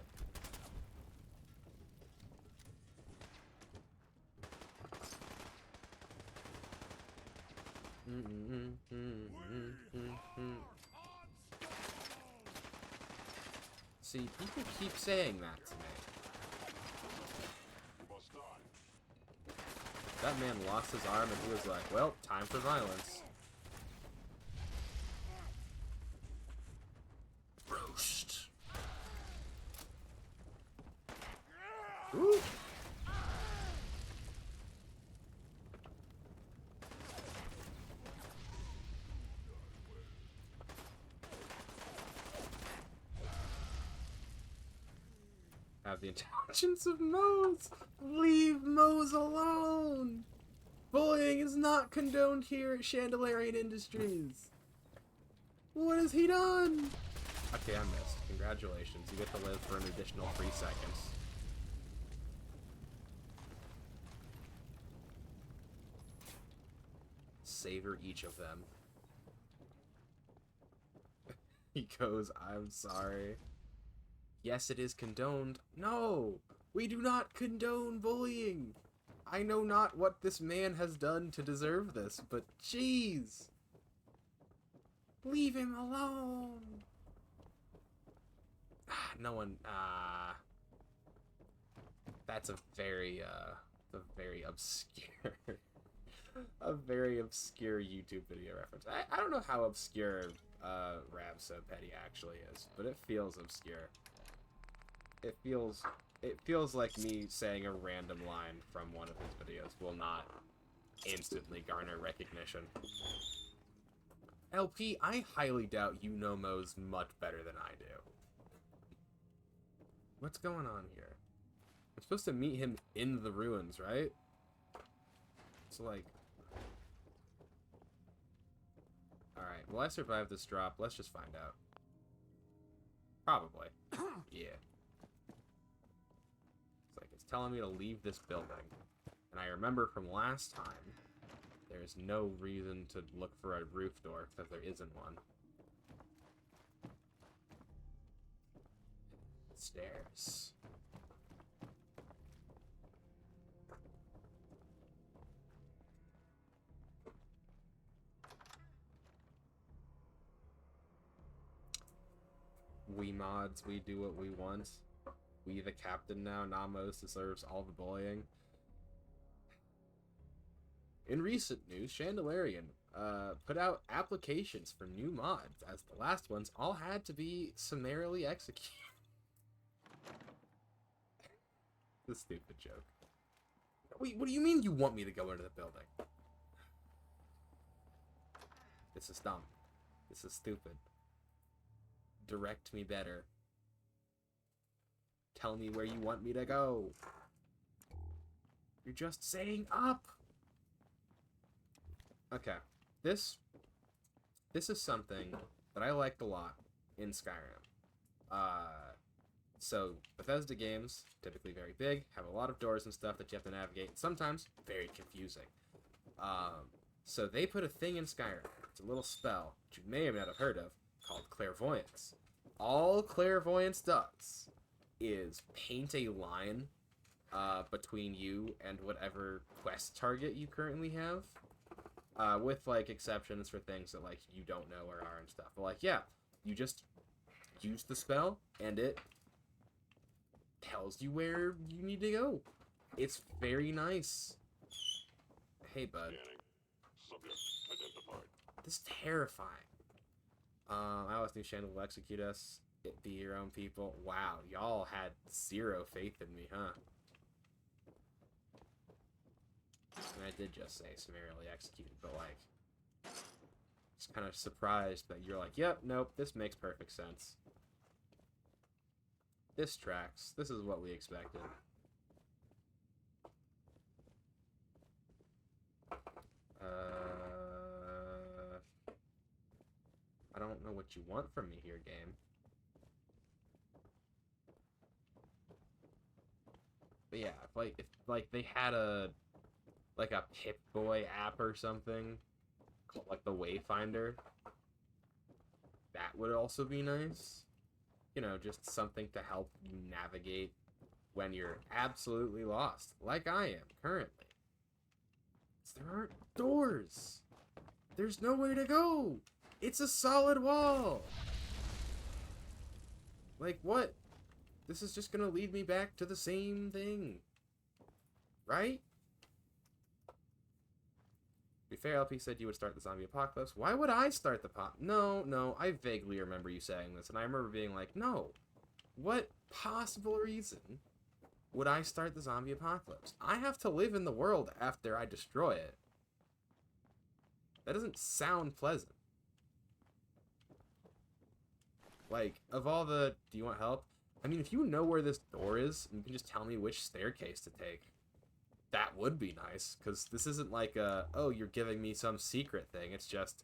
A: See, people keep saying that to me. That man lost his arm and he was like, well, time for violence. Roast. Ooh. Have the intelligence of Mose. Leave Mose alone. Bullying is not condoned here at Chandelarian Industries. What has he done? Okay, I missed. Congratulations. You get to live for an additional 3 seconds. Savor each of them. He goes, I'm sorry. Yes, it is condoned. No! We do not condone bullying! I know not what this man has done to deserve this, but jeez. Leave him alone. No one, that's a very obscure, a very obscure YouTube video reference. I don't know how obscure, Rab So Petty actually is, but it feels obscure. It feels like me saying a random line from one of his videos will not instantly garner recognition. LP, I highly doubt you know Moe's much better than I do. What's going on here? I'm supposed to meet him in the ruins, right? So, like... Alright, will I survive this drop? Let's just find out. Probably. Yeah. It's like, it's telling me to leave this building. And I remember from last time, there's no reason to look for a roof door, because there isn't one. Stairs. We mods, we do what we want. We the captain now, Namos deserves all the bullying. In recent news, Chandelarian put out applications for new mods, as the last ones all had to be summarily executed. The stupid joke. Wait, what do you mean you want me to go into the building? This is dumb. This is stupid. Direct me better. Tell me where you want me to go. You're just saying up. Okay. This is something that I liked a lot in Skyrim. So, Bethesda games, typically very big, have a lot of doors and stuff that you have to navigate, sometimes very confusing. So they put a thing in Skyrim, it's a little spell, which you may or may not have heard of, called Clairvoyance. All Clairvoyance does is paint a line between you and whatever quest target you currently have, with, like, exceptions for things that, like, you don't know or are and stuff. But, like, yeah, you just use the spell, and it tells you where you need to go. It's very nice. Hey, bud.
P: Subject identified.
A: This is terrifying. I always knew Shandel will execute us. It be your own people. Wow, y'all had zero faith in me, huh? And I did just say summarily executed, but, like, just kind of surprised that you're like, yep, nope, this makes perfect sense. This tracks. This is what we expected. I don't know what you want from me here, game. But yeah, if they had a Pip-Boy app or something called, like, the Wayfinder, that would also be nice. You know, just something to help you navigate when you're absolutely lost, like I am currently. There aren't doors. There's nowhere to go. It's a solid wall. Like, what? This is just gonna lead me back to the same thing. Right? To be fair, LP said you would start the zombie apocalypse. Why would I start the No, I vaguely remember you saying this, and I remember being like, no. What possible reason would I start the zombie apocalypse? I have to live in the world after I destroy it. That doesn't sound pleasant. Like, of all the, do you want help? I mean, if you know where this door is, you can just tell me which staircase to take. That would be nice, because this isn't like a, oh, you're giving me some secret thing. It's just,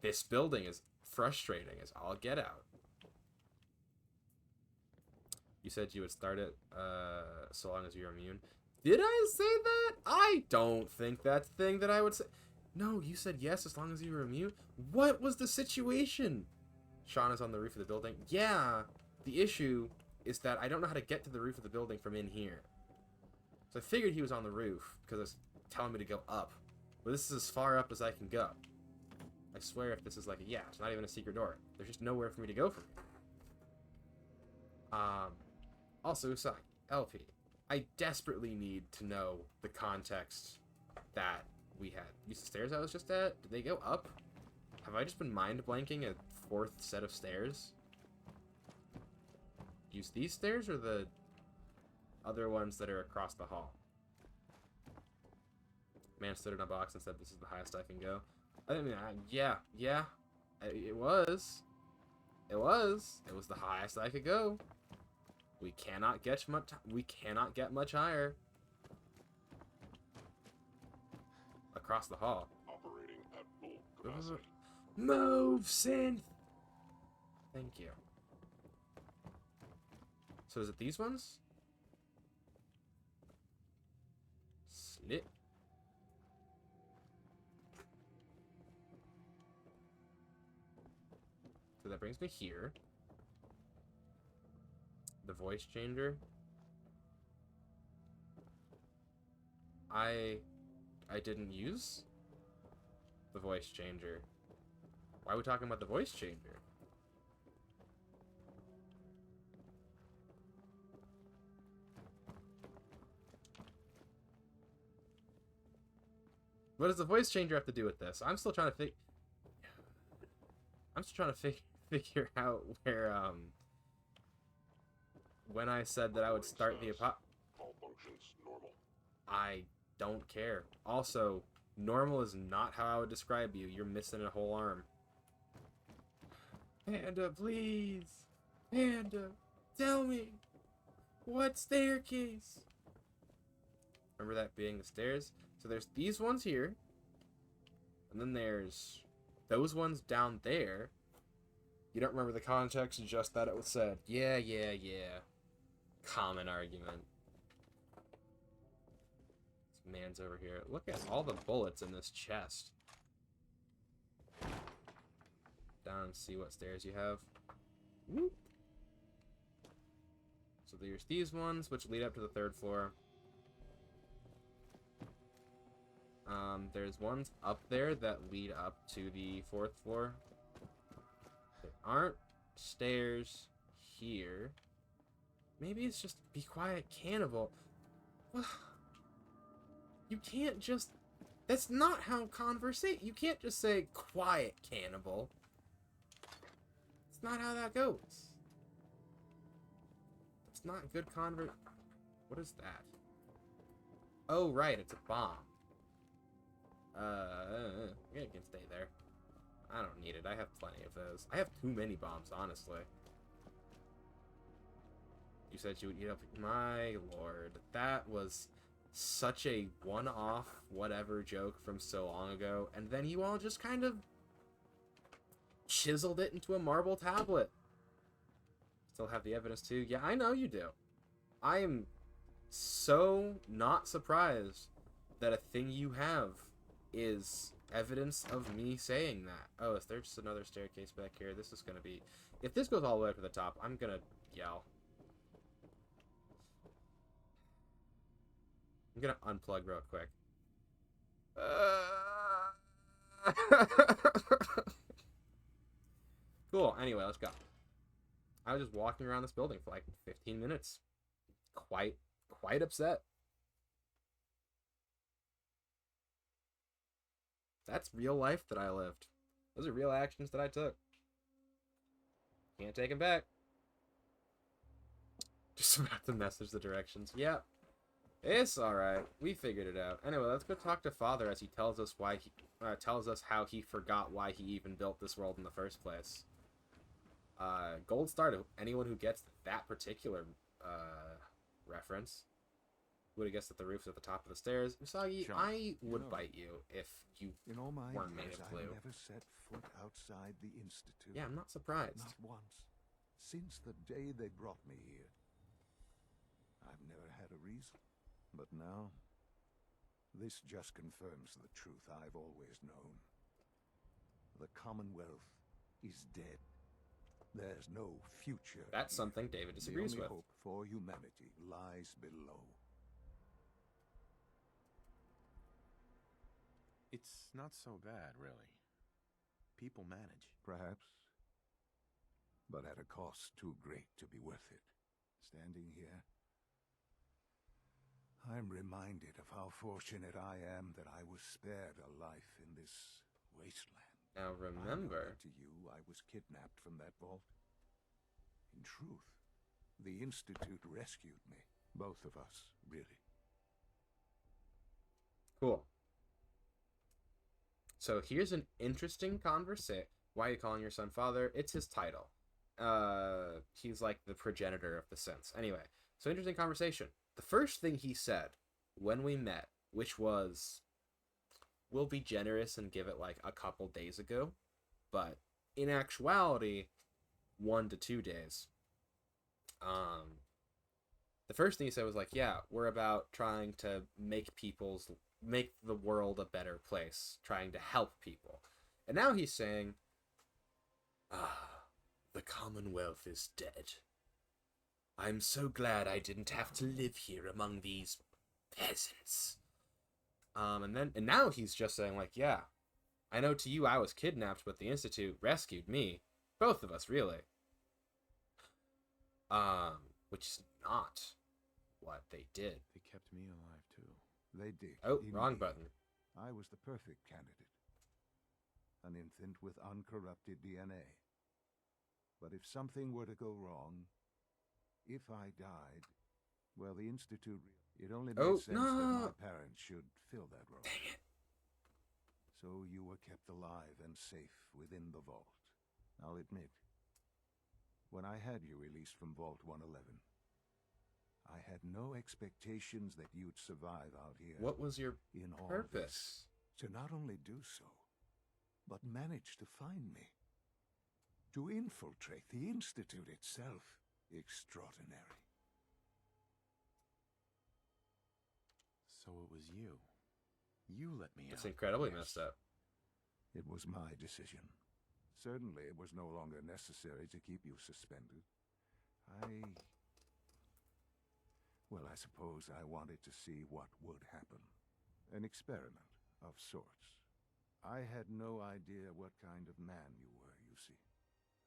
A: this building is frustrating as all get out. You said you would start it so long as you're immune. Did I say that? I don't think that's the thing that I would say. No, you said yes as long as you were immune. What was the situation? Sean is on the roof of the building. Yeah, the issue is that I don't know how to get to the roof of the building from in here. So I figured he was on the roof, because it's telling me to go up. But this is as far up as I can go. I swear if this is like, yeah, it's not even a secret door. There's just nowhere for me to go from here. Also, Usagi, LP, I desperately need to know the context that we had. These stairs I was just at, did they go up? Have I just been mind blanking a fourth set of stairs? Use these stairs or the other ones that are across the hall? Man stood in a box and said, "This is the highest I can go." I mean, yeah, it was. It was the highest I could go. We cannot get much. We cannot get much higher. Across the hall.
P: Operating at full capacity.
A: Move, synth. Thank you. So is it these ones? Snip. So that brings me here. The voice changer. I didn't use the voice changer. Why are we talking about the voice changer? What does the voice changer have to do with this? I'm still trying to figure out where when I said that I would start the
P: all functions normal.
A: I don't care. Also, normal is not how I would describe you. You're missing a whole arm. Panda, please. Panda, tell me. What staircase? Remember that being the stairs? So there's these ones here. And then there's those ones down there. You don't remember the context, just that it was said. Yeah. Common argument. This man's over here. Look at all the bullets in this chest. Down and see what stairs you have. Whoop. So there's these ones, which lead up to the 3rd floor. There's ones up there that lead up to the 4th floor. There aren't stairs here. Maybe it's just be quiet, cannibal. You can't just... That's not how conversation... You can't just say quiet, cannibal. It's not how that goes. It's not good What is that? Oh, right, it's a bomb. You can stay there. I don't need it. I have plenty of those. I have too many bombs, honestly. You said you would eat up... My lord. That was such a one-off whatever joke from so long ago. And then you all just kind of chiseled it into a marble tablet. Still have the evidence too? Yeah, I know you do. I am so not surprised that a thing you have is evidence of me saying that. Oh, is there just another staircase back here? This is gonna be... If this goes all the way up to the top, I'm gonna yell. I'm gonna unplug real quick. Cool, anyway, let's go. I was just walking around this building for like 15 minutes. Quite upset. That's real life that I lived. Those are real actions that I took. Can't take them back. Just about to message the directions. Yeah. It's alright. We figured it out. Anyway, let's go talk to Father as he tells us why he tells us how he forgot why he even built this world in the first place. Gold star to anyone who gets that particular reference. Would have guessed that the roof's at the top of the stairs. Usagi,
M: Sean,
A: I would bite you if you
M: in all my
A: weren't made
M: years,
A: of glue.
M: I never set foot outside the Institute.
A: Yeah, I'm not surprised.
M: Not once. Since the day they brought me here. I've never had a reason. But now, this just confirms the truth I've always known. The Commonwealth is dead. There's no future.
A: That's something David disagrees
M: the
A: with.
M: only hope for humanity lies below.
B: It's not so bad, really. People manage.
M: Perhaps. But at a cost too great to be worth it. Standing here, I'm reminded of how fortunate I am that I was spared a life in this wasteland.
A: Now remember,
M: To you, I was kidnapped from that vault. In truth, the Institute rescued me. Both of us, really.
A: cool. So here's an interesting conversation. Why are you calling your son father? It's his title. He's like the progenitor of the synths. Anyway, so interesting conversation. The first thing he said when we met, which was, we'll be generous and give it like a couple days ago, but in actuality, 1 to 2 days. The first thing he said was like, yeah, we're about trying to make the world a better place, trying to help people. And now he's saying, the Commonwealth is dead. I'm so glad I didn't have to live here among these peasants. And now he's just saying like, yeah, I know to you I was kidnapped, but the Institute rescued me. Both of us, really. Which is not what they did.
B: They kept me alive, too.
M: They did.
A: Oh, wrong
M: indeed.
A: button.
M: I was the perfect candidate. An infant with uncorrupted DNA. But if something were to go wrong, if I died, well, the Institute... It only made sense that my parents should fill that role.
A: Dang it.
M: So you were kept alive and safe within the vault. I'll admit, when I had you released from Vault 111, I had no expectations that you'd survive out here.
A: What was your
M: in all
A: purpose?
M: This, to not only do so, but manage to find me. To infiltrate the Institute itself. Extraordinary.
B: So it was you. You let me out.
A: It's incredibly messed up.
M: It was my decision. Certainly it was no longer necessary to keep you suspended. Well, I suppose I wanted to see what would happen. An experiment of sorts. I had no idea what kind of man you were, you see.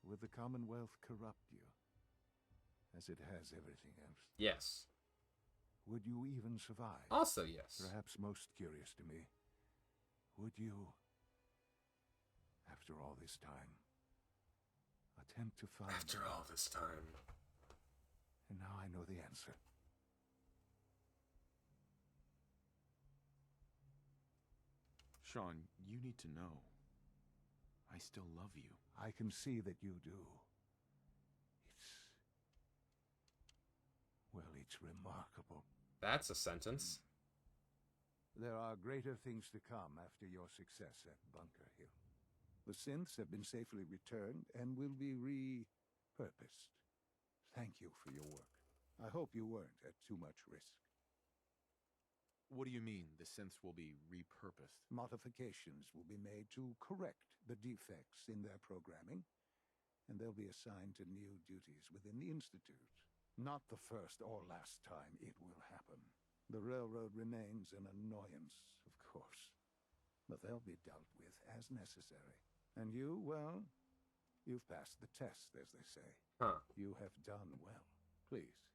M: Would the Commonwealth corrupt you? As it has everything else?
A: Yes.
M: Would you even survive?
A: Also yes.
M: Perhaps most curious to me, would you, after all this time, attempt to find...
A: After all this time.
M: And now I know the answer.
B: Sean, you need to know. I still love you.
M: I can see that you do. It's remarkable.
A: That's a sentence.
M: There are greater things to come after your success at Bunker Hill. The synths have been safely returned and will be repurposed. Thank you for your work. I hope you weren't at too much risk.
B: What do you mean, the synths will be repurposed?
M: Modifications will be made to correct the defects in their programming, and they'll be assigned to new duties within the Institute. Not the first or last time it will happen. The railroad remains an annoyance, of course, but they'll be dealt with as necessary. And you, well, you've passed the test, as they say.
A: Huh.
M: You have done well. Please,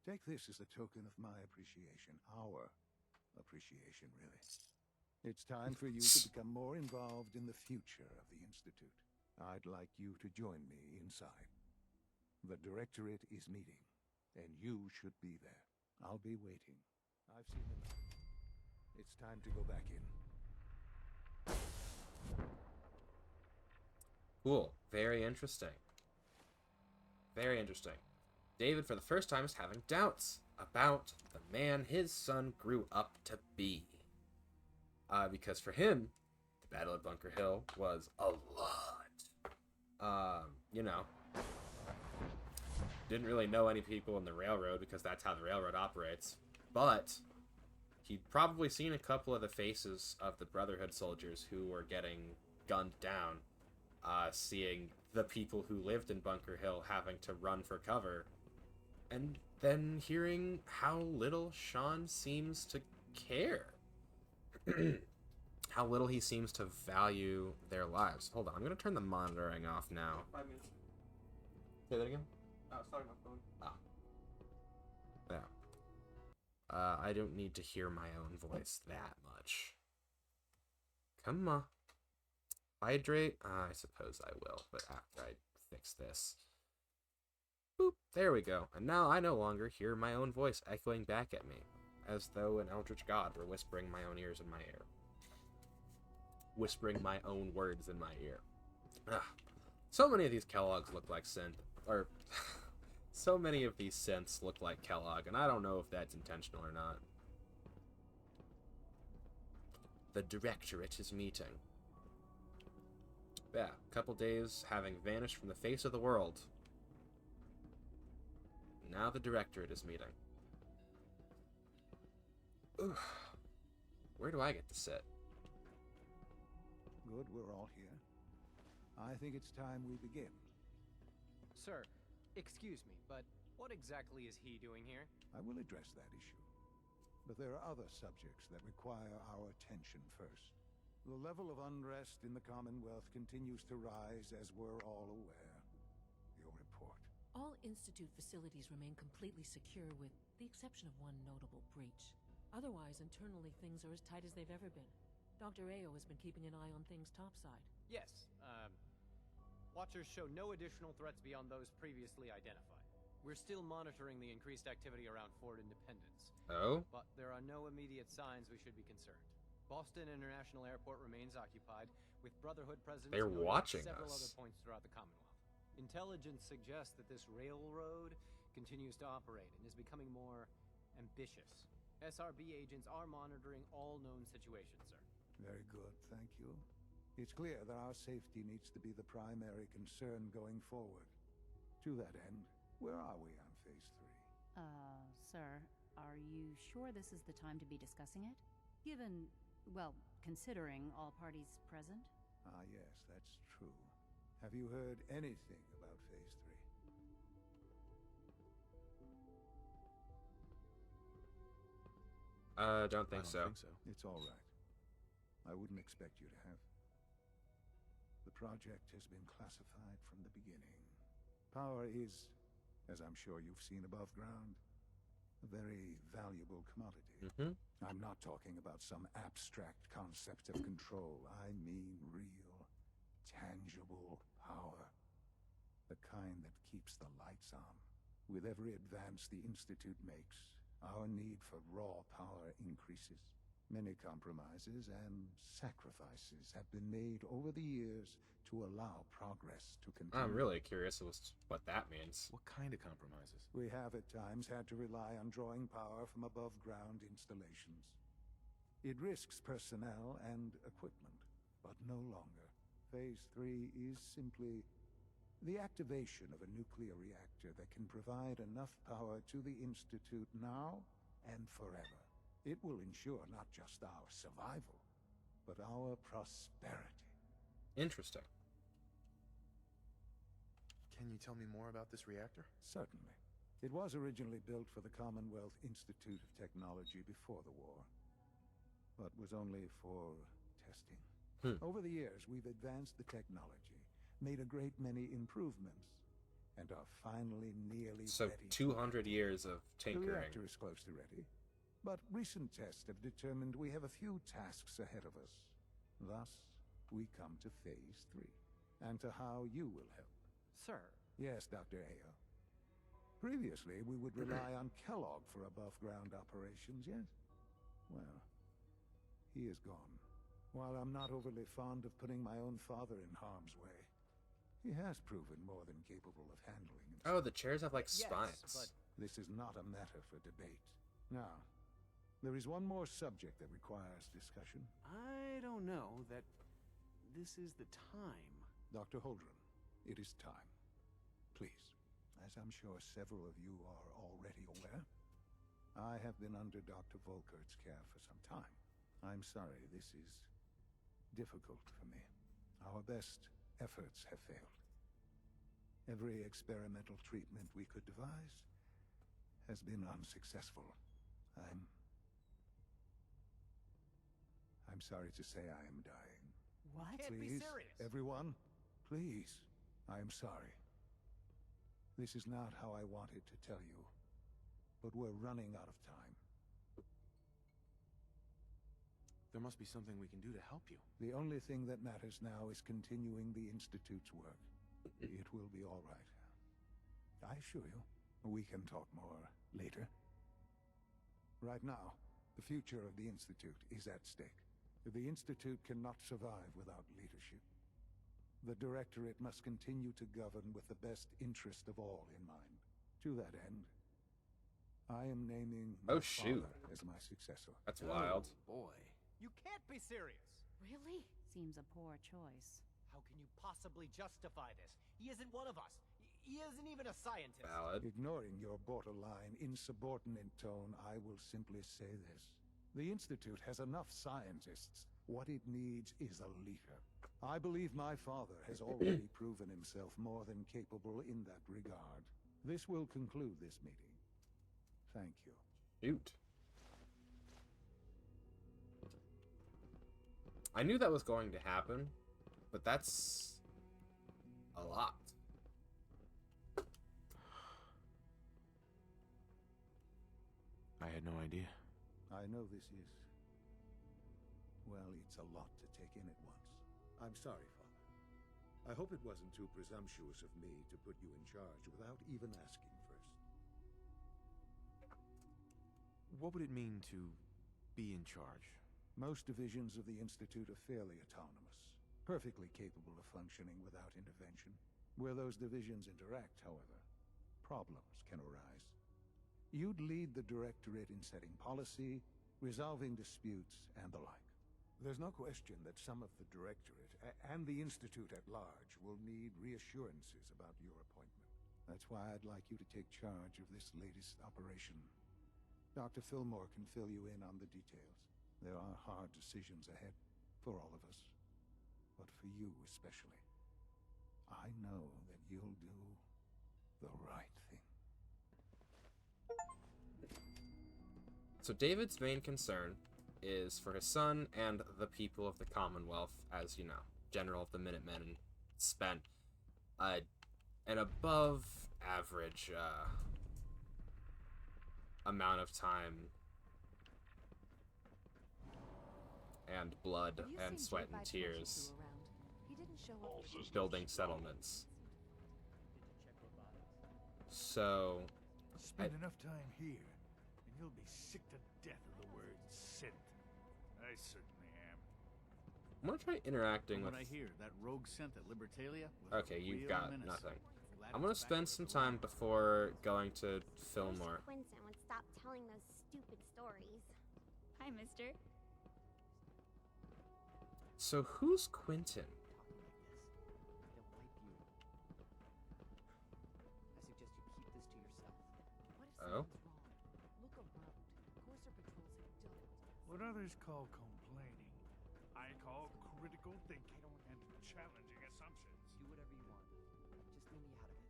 M: take this as a token of my appreciation. Our appreciation, really. It's time for you to become more involved in the future of the Institute. I'd like you to join me inside. The Directorate is meeting, and you should be there. I'll be waiting. I've seen enough. It's time to go back in.
A: Cool. Very interesting. Very interesting. David, for the first time, is having doubts about the man his son grew up to be. Because for him, the Battle of Bunker Hill was a lot. You know, didn't really know any people in the railroad because that's how the railroad operates. But he'd probably seen a couple of the faces of the Brotherhood soldiers who were getting gunned down, seeing the people who lived in Bunker Hill having to run for cover, and then hearing how little Sean seems to care. how little he seems to value their lives. Hold on, I'm gonna turn the monitoring off now.
D: 5 minutes.
A: Say that again?
D: I was talking on my phone.
A: Yeah. I don't need to hear my own voice that much. Come on. Hydrate? I suppose I will, but after I fix this. Boop, there we go. And now I no longer hear my own voice echoing back at me, as though an eldritch god were whispering my own ears in my ear. Whispering my own words in my ear. Ugh. So many of these Kellogg's look like synth, or so many of these synths look like Kellogg, and I don't know if that's intentional or not. The Directorate is meeting. Yeah, a couple days having vanished from the face of the world. Now the Directorate is meeting. Ooh. Where do I get to sit?
M: Good, we're all here. I think it's time we begin.
F: Sir, excuse me, but what exactly is he doing here?
M: I will address that issue. But there are other subjects that require our attention first. The level of unrest in the Commonwealth continues to rise, as we're all aware. Your report.
Q: All Institute facilities remain completely secure with the exception of one notable breach. Otherwise, internally, things are as tight as they've ever been. Dr. Ayo has been keeping an eye on things topside.
F: Yes, Watchers show no additional threats beyond those previously identified. We're still monitoring the increased activity around Fort Independence.
A: Oh?
F: But there are no immediate signs we should be concerned. Boston International Airport remains occupied, with Brotherhood presence
A: They're
F: noted
A: watching
F: at several
A: us.
F: other points throughout the Commonwealth. Intelligence suggests that this railroad continues to operate and is becoming more ambitious. SRB agents are monitoring all known situations, sir.
M: Very good, thank you. It's clear that our safety needs to be the primary concern going forward. To that end, where are we on Phase 3?
R: Sir, are you sure this is the time to be discussing it? Given, well, considering all parties present?
M: Ah, yes, that's true. Have you heard anything about Phase 3?
A: Don't think so.
M: It's all right. I wouldn't expect you to have. The project has been classified from the beginning. Power is, as I'm sure you've seen above ground, a very valuable commodity. I'm not talking about some abstract concept of control. I mean real, tangible power. The kind that keeps the lights on. With every advance the Institute makes, our need for raw power increases. Many compromises and sacrifices have been made over the years to allow progress to continue.
A: I'm really curious as to what that means.
B: What kind of compromises?
M: We have at times had to rely on drawing power from above-ground installations. It risks personnel and equipment, but no longer. Phase 3 is simply the activation of a nuclear reactor that can provide enough power to the Institute now and forever. It will ensure not just our survival, but our prosperity.
A: Interesting.
B: Can you tell me more about this reactor?
M: Certainly. It was originally built for the Commonwealth Institute of Technology before the war, but was only for testing. Over the years, we've advanced the technology, made a great many improvements, and are finally nearly
A: So
M: ready.
A: 200 years of
M: The
A: tinkering.
M: reactor is close to ready, but recent tests have determined we have a few tasks ahead of us. Thus, we come to Phase 3, and to how you will help.
F: Sir.
M: Yes, Dr. Ayo. Previously, we would rely on Kellogg for above-ground operations, yes? Well, he is gone. While I'm not overly fond of putting my own father in harm's way, he has proven more than capable of handling himself.
A: Oh, the chairs have like spines.
M: But this is not a matter for debate. Now, there is one more subject that requires discussion.
H: I don't know that this is the time.
M: Dr. Holdren, it is time. Please, as I'm sure several of you are already aware, I have been under Dr. Volkert's care for some time. I'm sorry, this is difficult for me. Our best efforts have failed. Every experimental treatment we could devise has been unsuccessful. I I'm sorry to say I am dying.
F: What?
M: Please,
F: Can't be serious.
M: everyone, please. I am sorry. This is not how I wanted to tell you, but we're running out of time.
B: There must be something we can do to help you.
M: The only thing that matters now is continuing the Institute's work. It will be all right. I assure you, we can talk more later. Right now, the future of the Institute is at stake. The Institute cannot survive without leadership. The Directorate must continue to govern with the best interest of all in mind. To that end, I am naming my father as my successor.
A: That's wild.
F: Boy. You can't be serious!
R: Really? Seems a poor choice.
F: How can you possibly justify this? He isn't one of us. He isn't even a scientist.
A: Valid.
M: Ignoring your borderline, insubordinate tone, I will simply say this. The Institute has enough scientists. What it needs is a leader. I believe my father has already proven himself more than capable in that regard. This will conclude this meeting. Thank you.
A: Shoot. I knew that was going to happen, but that's a lot.
B: I had no idea.
M: I know this is... well, it's a lot to take in at once.
S: I'm sorry, Father. I hope it wasn't too presumptuous of me to put you in charge without even asking first.
B: What would it mean to be in charge?
M: Most divisions of the Institute are fairly autonomous, perfectly capable of functioning without intervention. Where those divisions interact, however, problems can arise. You'd lead the Directorate in setting policy, resolving disputes, and the like.
S: There's no question that some of the Directorate and the Institute at large will need reassurances about your appointment.
M: That's why I'd like you to take charge of this latest operation. Dr. Fillmore can fill you in on the details. There are hard decisions ahead for all of us, but for you especially. I know that you'll do the right thing.
A: So David's main concern is for his son and the people of the Commonwealth, as you know, General of the Minutemen spent an above average amount of time and blood and sweat and tears building settlements. So
G: Spend enough time here, and you'll be sick to death of the word synth. I certainly am.
A: I'm gonna try interacting
H: From
A: with...
H: what I hear, that rogue synth at Libertalia was
A: Okay,
H: a
A: you've
H: real
A: got
H: menace.
A: nothing. I'm gonna spend some time before going to Fillmore.
T: Quinton would stop telling those stupid stories.
I: Hi, mister.
A: So who's Quentin? Oh?
G: What others call complaining, I call critical thinking and challenging assumptions.
F: Do whatever you want. Just leave me out of it.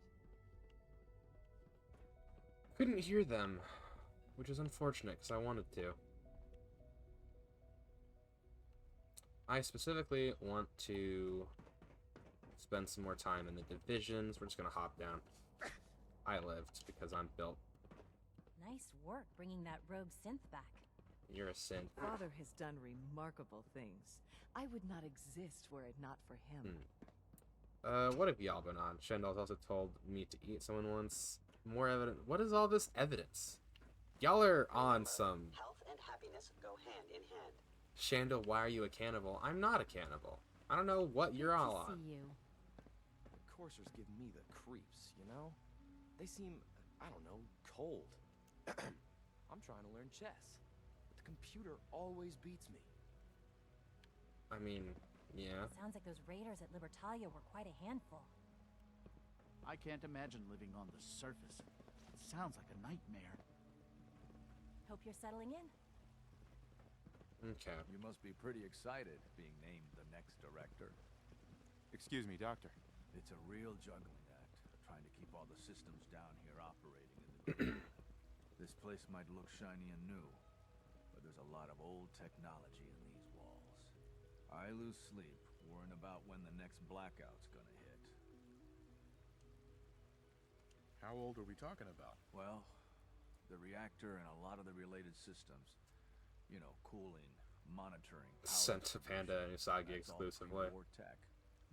A: Couldn't hear them, which is unfortunate because I wanted to. I specifically want to spend some more time in the divisions. We're just gonna hop down. I lived because I'm built.
J: Nice work bringing that rogue synth back.
A: You're a synth.
L: Father has done remarkable things. I would not exist were it not for him.
A: What have y'all been on? Shendal's also told me to eat someone once. More evidence. What is all this evidence? Y'all are on some...
K: Health and happiness go hand in hand.
A: Shandal, why are you a cannibal? I'm not a cannibal. I don't know what you're all on.
U: The coursers give me the creeps, you know? They seem, I don't know, cold. I'm trying to learn chess, but the computer always beats me.
A: I mean, yeah.
J: Sounds like those raiders at Libertalia were quite a handful.
H: I can't imagine living on the surface. It sounds like a nightmare.
J: Hope you're settling in.
A: Okay.
C: You must be pretty excited being named the next director.
B: Excuse me, Doctor.
C: It's a real juggling act, trying to keep all the systems down here operating in the new lab. This place might look shiny and new, but there's a lot of old technology in these walls.
N: I lose sleep worrying about when the next blackout's gonna hit.
B: How old are we talking about?
N: Well, the reactor and a lot of the related systems. You know, cooling, monitoring, power
A: Sent to Panda and Usagi
N: that's all
A: exclusively.
N: pre-war tech.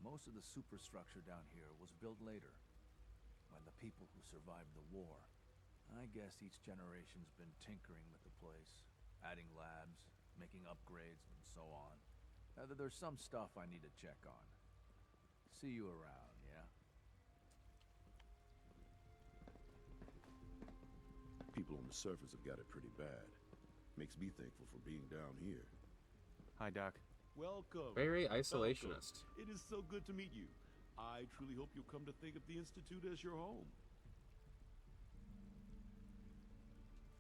N: Most of the superstructure down here was built later, by the people who survived the war. I guess each generation's been tinkering with the place, adding labs, making upgrades, and so on. There's some stuff I need to check on. See you around, yeah?
P: People on the surface have got it pretty bad. Makes me thankful for being down here.
B: Hi, Doc.
V: Welcome.
A: Very isolationist.
V: Welcome. It is so good to meet you. I truly hope you'll come to think of the Institute as your home.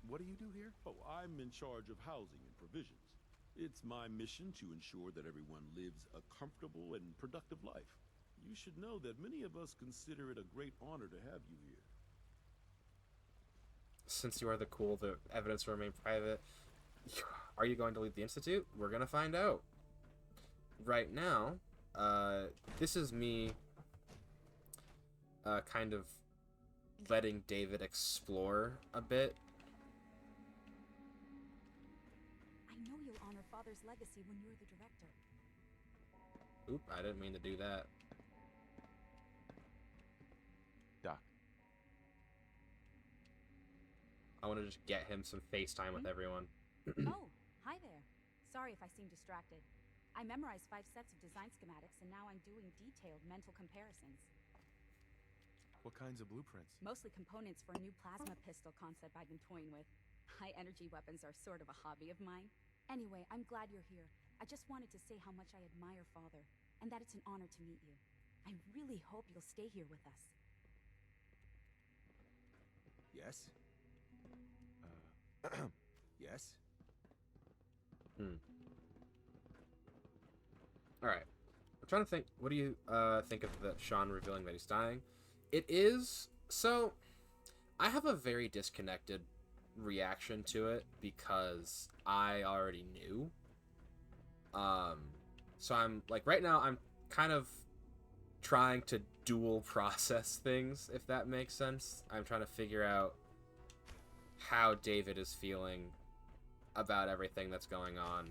B: What do you do here?
V: Oh, I'm in charge of housing and provisions. It's my mission to ensure that everyone lives a comfortable and productive life. You should know that many of us consider it a great honor to have you here.
A: Since you are the evidence will remain private. Are you going to lead the Institute? We're gonna find out. Right now, this is me kind of letting David explore a bit.
J: I know you'll honor Father's legacy when you're the director.
A: Oop, I didn't mean to do that.
B: Doc.
A: I want to just get him some FaceTime with everyone.
J: Oh, hi there. Sorry if I seem distracted. I memorized 5 sets of design schematics, and now I'm doing detailed mental comparisons.
B: What kinds of blueprints?
J: Mostly components for a new plasma pistol concept I've been toying with. High-energy weapons are sort of a hobby of mine. Anyway, I'm glad you're here. I just wanted to say how much I admire Father, and that it's an honor to meet you. I really hope you'll stay here with us.
C: Yes? Yes?
A: Alright. I'm trying to think. What do you think of the Sean revealing that he's dying? It is... So, I have a very disconnected reaction to it because I already knew. So I'm, like, right now I'm kind of trying to dual process things, if that makes sense. I'm trying to figure out how David is feeling about everything that's going on.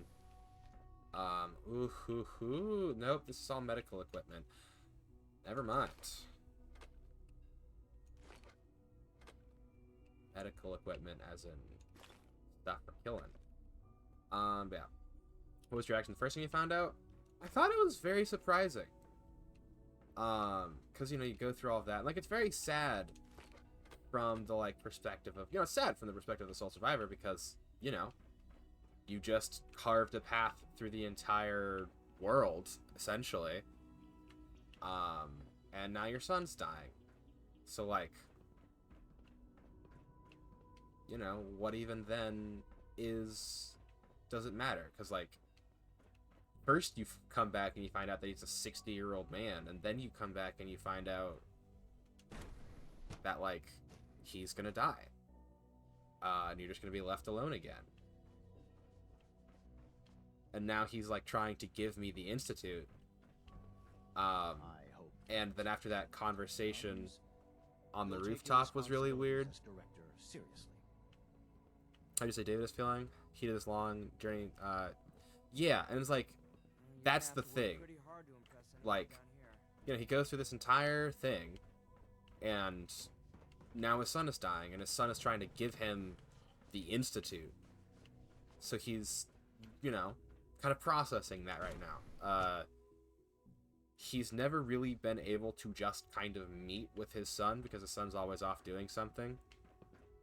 A: Nope, this is all medical equipment. Never mind. Medical equipment as in stuff for killing. Yeah. What was your reaction the first thing you found out? I thought it was very surprising. Because, you know, you go through all of that. Like, it's very sad from the, like, perspective of... You know, it's sad from the perspective of the sole survivor because, you know, you just carved a path through the entire world, essentially. And now your son's dying. So, like... You know, what even then doesn't matter. Because, like, first you come back and you find out that he's a 60-year-old man, and then you come back and you find out that, like, he's gonna die. And you're just gonna be left alone again. And now he's, like, trying to give me the Institute. And then after that conversation on the rooftop was really weird.
C: Seriously.
A: How do you say David is feeling? He did this long journey. Yeah, and it's like, that's the thing. Like, you know, he goes through this entire thing, and now his son is dying, and his son is trying to give him the Institute. So he's, you know, kind of processing that right now. He's never really been able to just kind of meet with his son, because his son's always off doing something.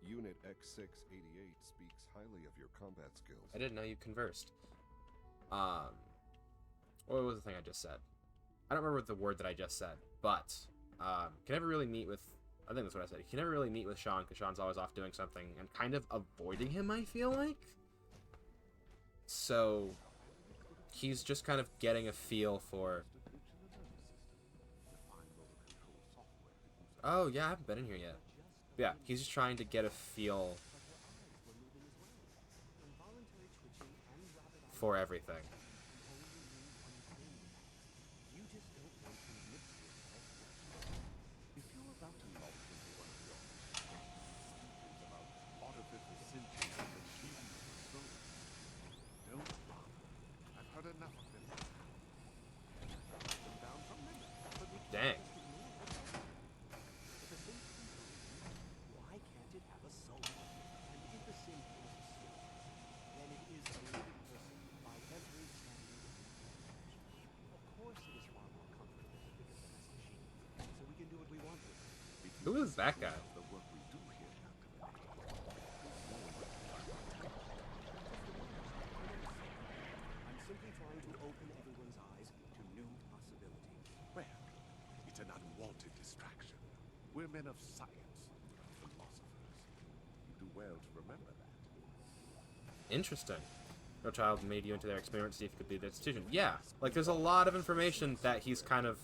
P: Unit X688 speaks highly of your combat skills.
A: I didn't know you conversed. What was the thing I just said? I don't remember the word that I just said, but can never really meet with... I think that's what I said. You can never really meet with Sean because Sean's always off doing something and kind of avoiding him, I feel like. So he's just kind of getting a feel for... Oh, yeah, I haven't been in here yet. Yeah, he's just trying to get a feel for everything. Who's that guy?
B: The work we do here, Dr.
E: I'm simply trying to open everyone's eyes to new possibilities.
S: Well, it's an unwanted distraction. We're men of science, not philosophers. You do well to remember that.
A: Interesting. No child made you into their experiment to see if you could lead the institution. Yeah, like there's a lot of information that he's kind of...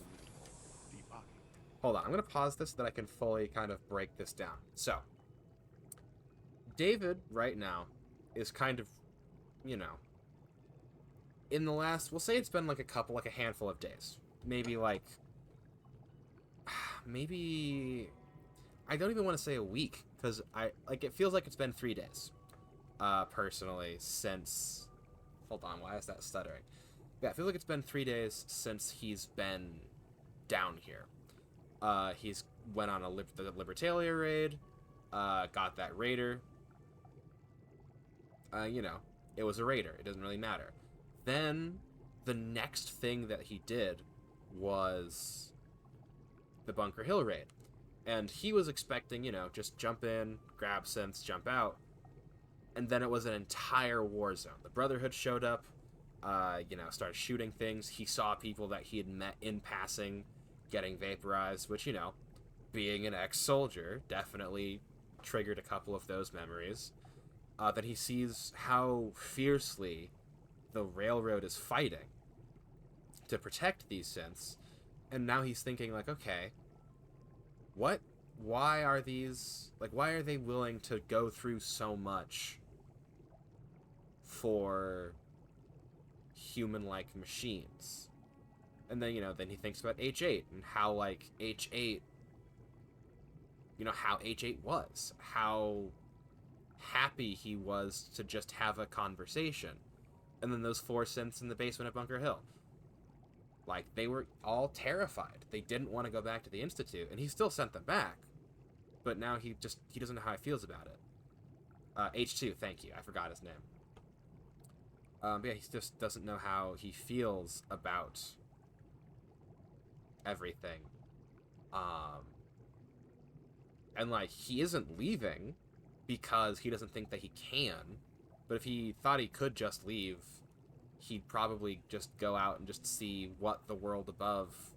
A: Hold on, I'm going to pause this so that I can fully kind of break this down. So, David, right now, is kind of, you know, in the last, we'll say it's been like a handful of days. Maybe like, maybe, I don't even want to say a week, because it feels like it's been 3 days, personally, since, hold on, why is that stuttering? Yeah, I feel like it's been 3 days since he's been down here. He's went on the Libertalia raid, got that raider. You know, it was a raider. It doesn't really matter. Then, the next thing that he did was the Bunker Hill raid. And he was expecting, you know, just jump in, grab synths, jump out. And then it was an entire war zone. The Brotherhood showed up, you know, started shooting things. He saw people that he had met in passing getting vaporized, which, you know, being an ex-soldier, definitely triggered a couple of those memories. Then he sees how fiercely the Railroad is fighting to protect these synths, and now he's thinking, like, okay, why are they willing to go through so much for human-like machines? And then, you know, then he thinks about H8 and how, like, H8, you know, how H8 was. How happy he was to just have a conversation. And then those 4 synths in the basement at Bunker Hill. Like, they were all terrified. They didn't want to go back to the Institute, and he still sent them back. But now he doesn't know how he feels about it. H2, thank you. I forgot his name. But yeah, he just doesn't know how he feels about everything. And like, he isn't leaving because he doesn't think that he can, but if he thought he could just leave, he'd probably just go out and just see what the world above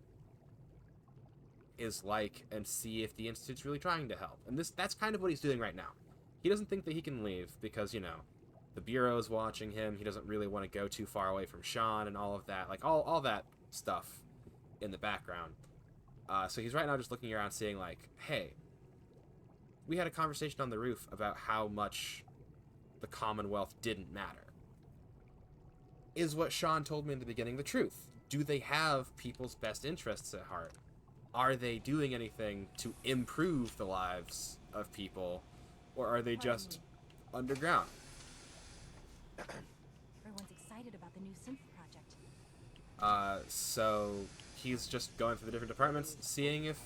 A: is like and see if the Institute's really trying to help. And that's kind of what he's doing right now. He doesn't think that he can leave because, you know, the Bureau is watching him. He doesn't really want to go too far away from Sean and all of that, like all that stuff in the background. So he's right now just looking around seeing, like, hey, we had a conversation on the roof about how much the Commonwealth didn't matter. Is what Sean told me in the beginning the truth? Do they have people's best interests at heart? Are they doing anything to improve the lives of people, or are they just underground?
J: Everyone's excited about the new synth project.
A: So he's just going through the different departments, seeing if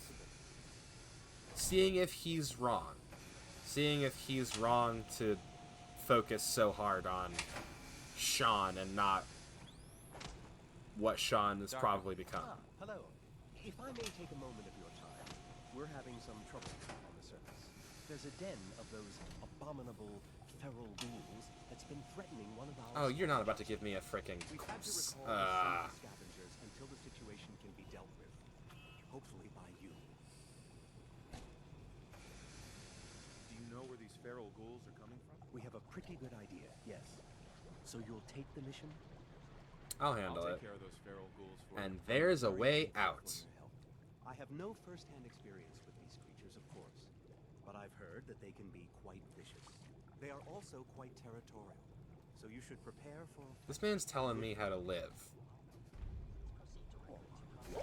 A: he's wrong. Seeing if he's wrong to focus so hard on Sean and not what Sean has probably become.
E: Hello. If I may take a moment of your time, we're having some trouble on the surface. There's a den of those abominable feral ghouls that's been threatening one of our...
A: Oh, you're not about to give me a frickin'
E: We've had to recall the scavengers until the situation can be dealt with. Hopefully by you.
B: Do you know where these feral ghouls are coming from?
E: We have a pretty good idea, yes. So you'll take the mission?
A: I'll handle
B: I'll
A: it.
B: take care of those feral ghouls for
A: And
B: you.
A: there's a way out.
E: I have no first-hand experience with these creatures, of course, but I've heard that they can be quite vicious. They are also quite territorial, so you should prepare for...
A: This man's telling me how to live.
S: I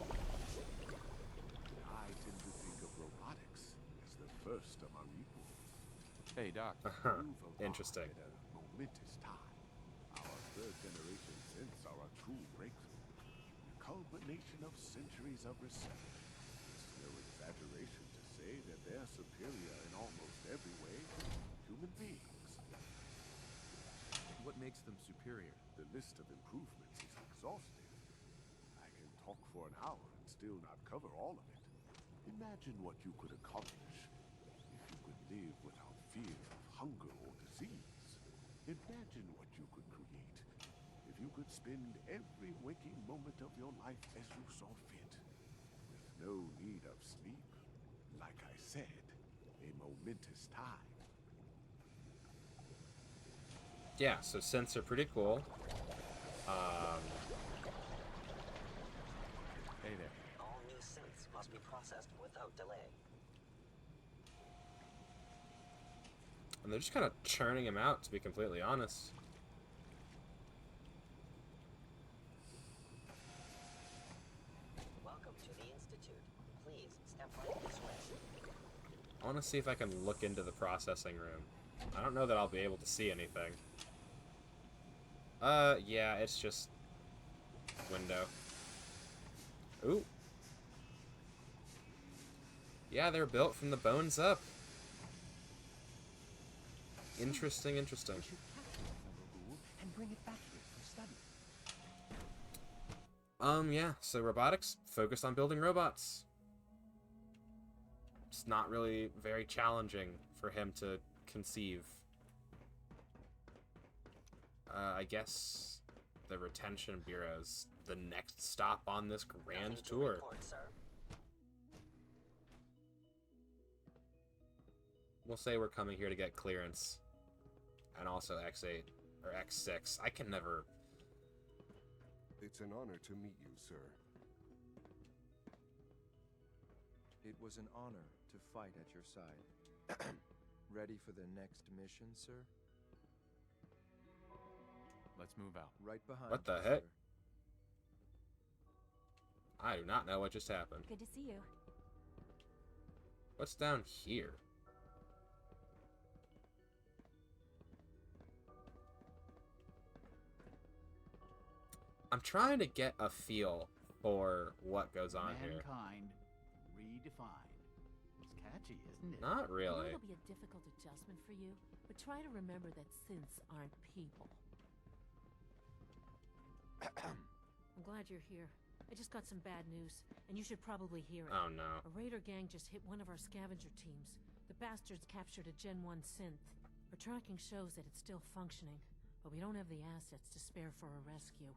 S: tend to think of robotics as the first among equals.
B: Hey, Doc.
A: Interesting.
S: At a momentous time. Our third-generation synths are a true breakthrough. The culmination of centuries of research. It's no exaggeration to say that they're superior in almost every way to human beings.
B: What makes them superior?
S: The list of improvements is exhaustive. I can talk for an hour and still not cover all of it. Imagine what you could accomplish if you could live without fear of hunger or disease. Imagine what you could create if you could spend every waking moment of your life as you saw fit, with no need of sleep. Like I said, a momentous time.
A: Yeah, so synths are pretty cool.
B: Hey there.
K: All new synths must be processed without delay.
A: And they're just kind of churning them out, to be completely honest.
K: Welcome to the Institute. Please step right this way.
A: I want to see if I can look into the processing room. I don't know that I'll be able to see anything. Yeah, it's just window. Ooh. Yeah, they're built from the bones up. Interesting, interesting.
E: And bring it back here for study.
A: Yeah, so robotics focused on building robots. It's not really very challenging for him to conceive. I guess the Retention Bureau's the next stop on this grand tour.
K: Report, sir.
A: We'll say we're coming here to get clearance. And also X8 or X6. I can never.
C: It's an honor to meet you, sir. It was an honor to fight at your side. Ready for the next mission, sir?
B: Let's move out.
C: Right behind
A: What the
C: you,
A: heck?
C: sir.
A: I do not know what just happened.
J: Good to see you.
A: What's down here? I'm trying to get a feel for what goes on here.
H: Mankind redefined. It's catchy, isn't it?
A: Not
Q: I know
A: really.
Q: it'll be a difficult adjustment for you, but try to remember that synths aren't people. I'm glad you're here. I just got some bad news, and you should probably hear it.
A: Oh no.
Q: A raider gang just hit one of our scavenger teams. The bastards captured a Gen 1 synth. Our tracking shows that it's still functioning, but we don't have the assets to spare for a rescue.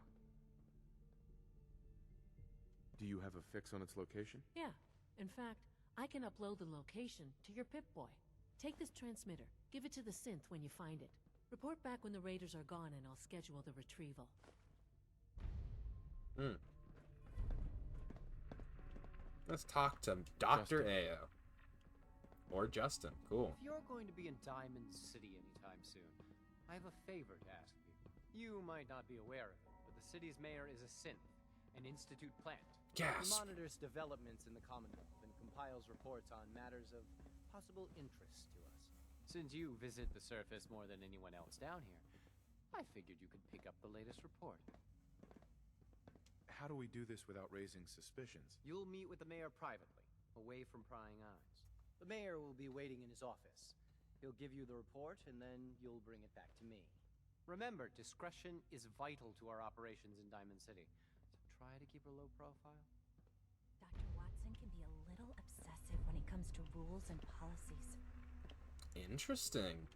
B: Do you have a fix on its location?
Q: Yeah. In fact, I can upload the location to your Pip-Boy. Take this transmitter. Give it to the synth when you find it. Report back when the raiders are gone and I'll schedule the retrieval.
A: Let's talk to Dr. Ao. Or Justin. Cool.
F: If you're going to be in Diamond City anytime soon, I have a favor to ask you. You might not be aware of it, but the city's mayor is a synth, an Institute plant.
A: Gasp.
F: He monitors developments in the Commonwealth and compiles reports on matters of possible interest to us. Since you visit the surface more than anyone else down here, I figured you could pick up the latest report.
B: How do we do this without raising suspicions?
F: You'll meet with the mayor privately, away from prying eyes. The mayor will be waiting in his office. He'll give you the report, and then you'll bring it back to me. Remember, discretion is vital to our operations in Diamond City, so try to keep a low profile.
J: Dr. Watson can be a little obsessive when it comes to rules and policies.
A: Interesting.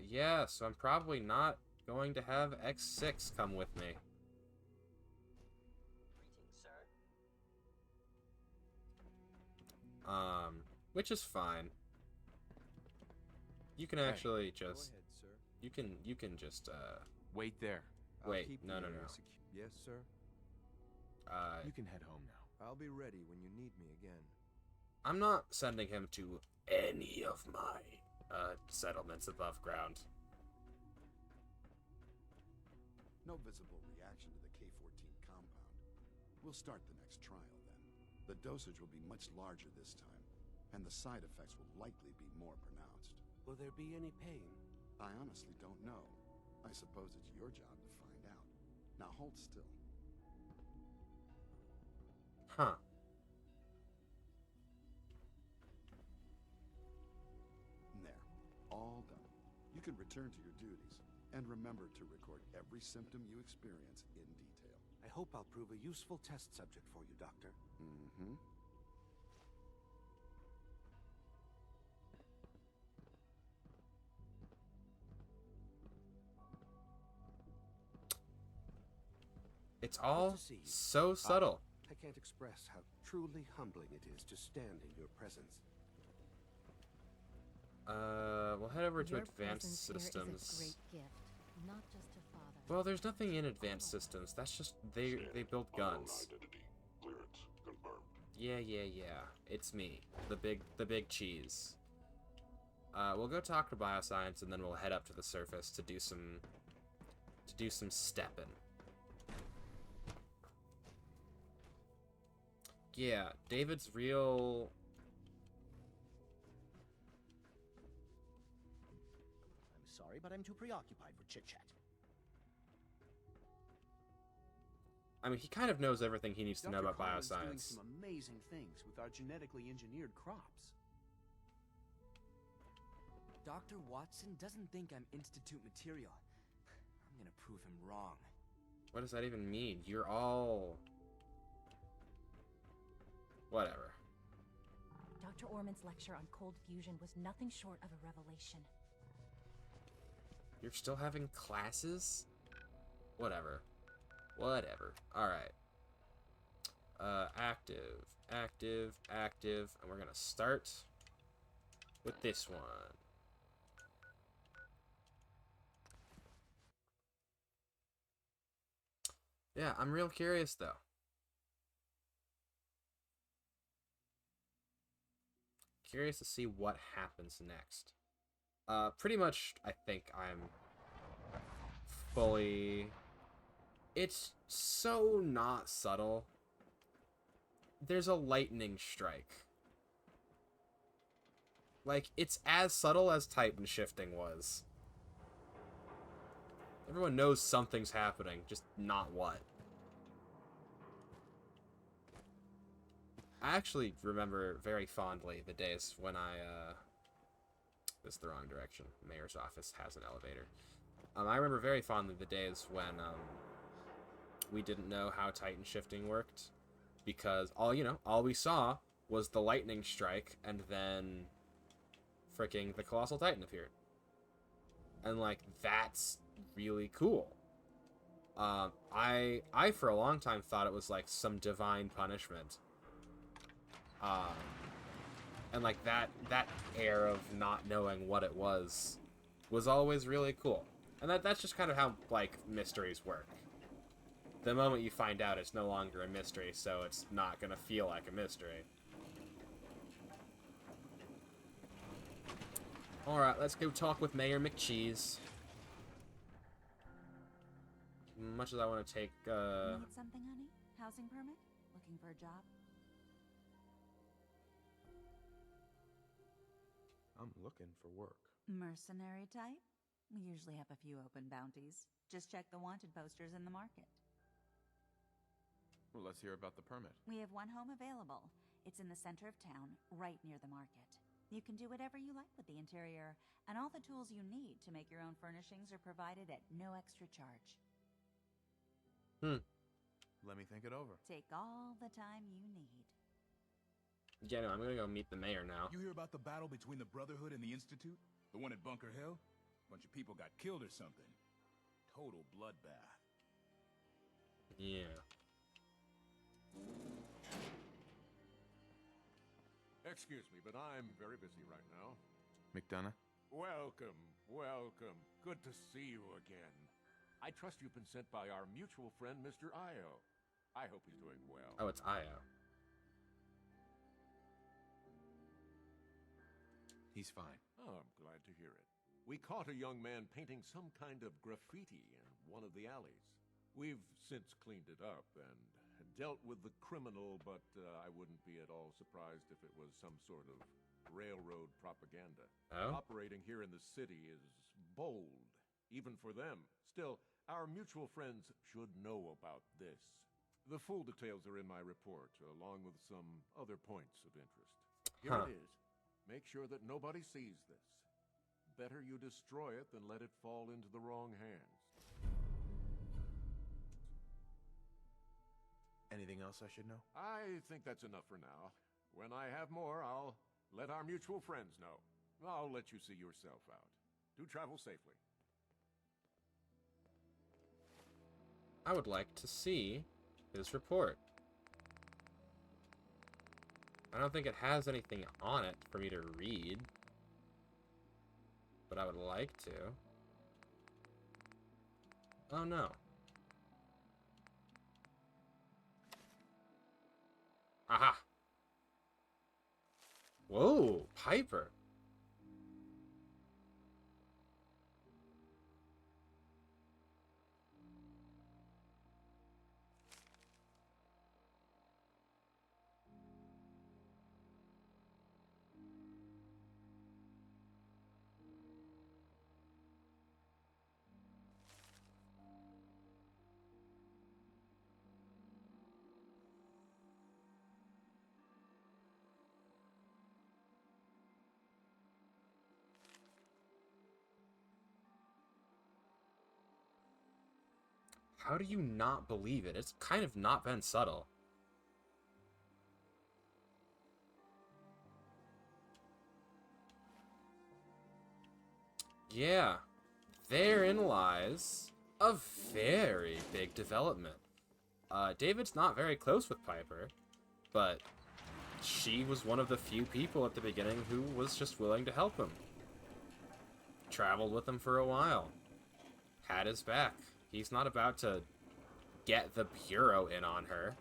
A: Yeah, so I'm probably not going to have X6 come with me.
K: Greetings, sir.
A: Which is fine. You can actually
C: Go
A: just
C: ahead, sir.
A: you can just
B: Wait there.
C: I'll
A: wait,
C: keep
A: no.
C: the area Yes, sir.
B: You can head home now.
C: I'll be ready when you need me again.
A: I'm not sending him to any of my settlements above ground.
P: No visible reaction to the K-14 compound. We'll start the next trial then. The dosage will be much larger this time, and the side effects will likely be more pronounced.
S: Will there be any pain?
P: I honestly don't know. I suppose it's your job to find out. Now hold still.
A: Huh.
P: There. All done. You can return to your duties. And remember to record every symptom you experience in detail.
D: I hope I'll prove a useful test subject for you, Doctor.
P: Mm-hmm.
A: It's all so subtle.
D: I can't express how truly humbling it is to stand in your presence.
A: We'll head over to
Q: Your
A: advanced
Q: presence here is
A: systems.
Q: a great gift, not just to Father.
A: Well, there's nothing in advanced systems. That's just they build guns.
S: Clearance confirmed.
A: Yeah. It's me, the big cheese. We'll go talk to Bioscience and then we'll head up to the surface to do some stepping. Yeah, David's real.
E: I'm sorry, but I'm too preoccupied for chit-chat.
A: I mean, he kind of knows everything he needs to know about
O: Carlin's doing
A: bioscience.
O: some amazing things with our genetically engineered crops.
W: Dr. Watson doesn't think I'm Institute material. I'm gonna prove him wrong.
A: What does that even mean? You're all... Whatever.
X: Dr. Orman's lecture on cold fusion was nothing short of a revelation.
A: You're still having classes? Whatever. Alright. Active. And we're gonna start with this one. Yeah, I'm real curious though. Curious to see what happens next. Pretty much, I think I'm fully... It's so not subtle. There's a lightning strike. Like, it's as subtle as Titan shifting was. Everyone knows something's happening, just not what. I actually remember very fondly the days when this is the wrong direction. Mayor's office has an elevator. I remember very fondly the days when, we didn't know how Titan shifting worked. Because all we saw was the lightning strike, and then freaking the Colossal Titan appeared. And, like, that's really cool. I for a long time thought it was, like, some divine punishment. And like that air of not knowing what it was always really cool. And that's just kind of how, like, mysteries work. The moment you find out, it's no longer a mystery, so it's not gonna feel like a mystery. Alright, let's go talk with Mayor McCheese. Much as I want to take,
X: Need something, honey? Housing permit? Looking for a job?
C: I'm looking for work.
X: Mercenary type? We usually have a few open bounties. Just check the wanted posters in the market.
B: Well, let's hear about the permit.
X: We have one home available. It's in the center of town, right near the market. You can do whatever you like with the interior, and all the tools you need to make your own furnishings are provided at no extra charge.
B: Let me think it over.
X: Take all the time you need.
A: Yeah, no, I'm gonna go meet the mayor now.
Y: You hear about the battle between the Brotherhood and the Institute? The one at Bunker Hill? Bunch of people got killed or something. Total bloodbath.
A: Yeah.
Z: Excuse me, but I'm very busy right now.
B: McDonough?
Z: Welcome. Good to see you again. I trust you've been sent by our mutual friend, Mr. Io. I hope he's doing well.
A: Oh, it's Io.
B: He's fine.
Z: Oh, I'm glad to hear it. We caught a young man painting some kind of graffiti in one of the alleys. We've since cleaned it up and dealt with the criminal, but I wouldn't be at all surprised if it was some sort of railroad propaganda.
A: Oh?
Z: Operating here in the city is bold, even for them. Still, our mutual friends should know about this. The full details are in my report, along with some other points of interest. Here it is. Make sure that nobody sees this. Better you destroy it than let it fall into the wrong hands.
B: Anything else I should know?
Z: I think that's enough for now. When I have more, I'll let our mutual friends know. I'll let you see yourself out. Do travel safely.
A: I would like to see his report. I don't think it has anything on it for me to read, but I would like to. Oh no. Aha! Whoa, Piper! How do you not believe it? It's kind of not been subtle. Yeah, therein lies a very big development. David's not very close with Piper, but she was one of the few people at the beginning who was just willing to help him. Traveled with him for a while. Had his back. He's not about to get the Bureau in on her.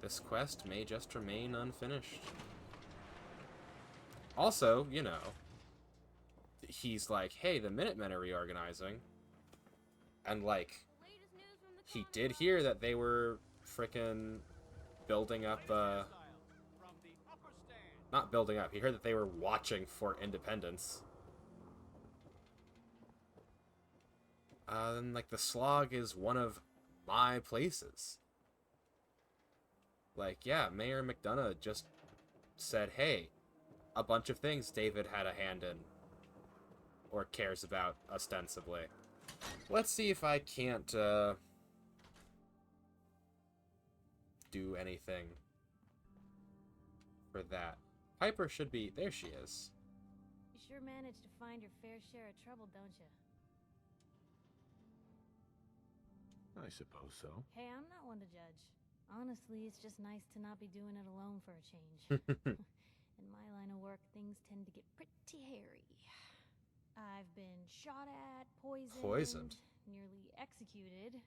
A: This quest may just remain unfinished. Also, you know, he's like, hey, the Minutemen are reorganizing. And, like, he did hear that they were frickin' building up, not building up. He heard that they were watching for independence. And, like, the Slog is one of my places. Like, yeah, Mayor McDonough just said, hey, a bunch of things David had a hand in. Or cares about, ostensibly. Let's see if I can't, do anything for that. Piper should be... There she is.
G: You sure manage to find your fair share of trouble, don't you?
V: I suppose so.
G: Hey, I'm not one to judge. Honestly, it's just nice to not be doing it alone for a change. In my line of work, things tend to get pretty hairy. I've been shot at, poisoned, nearly executed.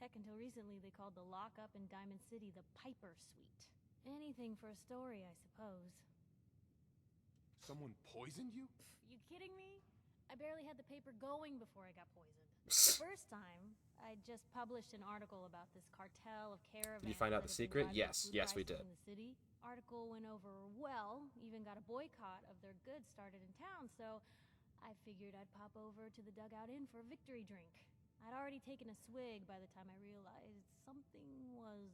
G: Heck, until recently they called the lockup in Diamond City the Piper Suite. Anything for a story, I suppose.
B: Someone poisoned you?
G: You kidding me? I barely had the paper going before I got poisoned. The first time, I just published an article about this cartel of caravans.
A: Did you find out the secret? Yes, yes, we did.
G: In the city. Article went over well, even got a boycott of their goods started in town, so I figured I'd pop over to the Dugout Inn for a victory drink. I'd already taken a swig by the time I realized something was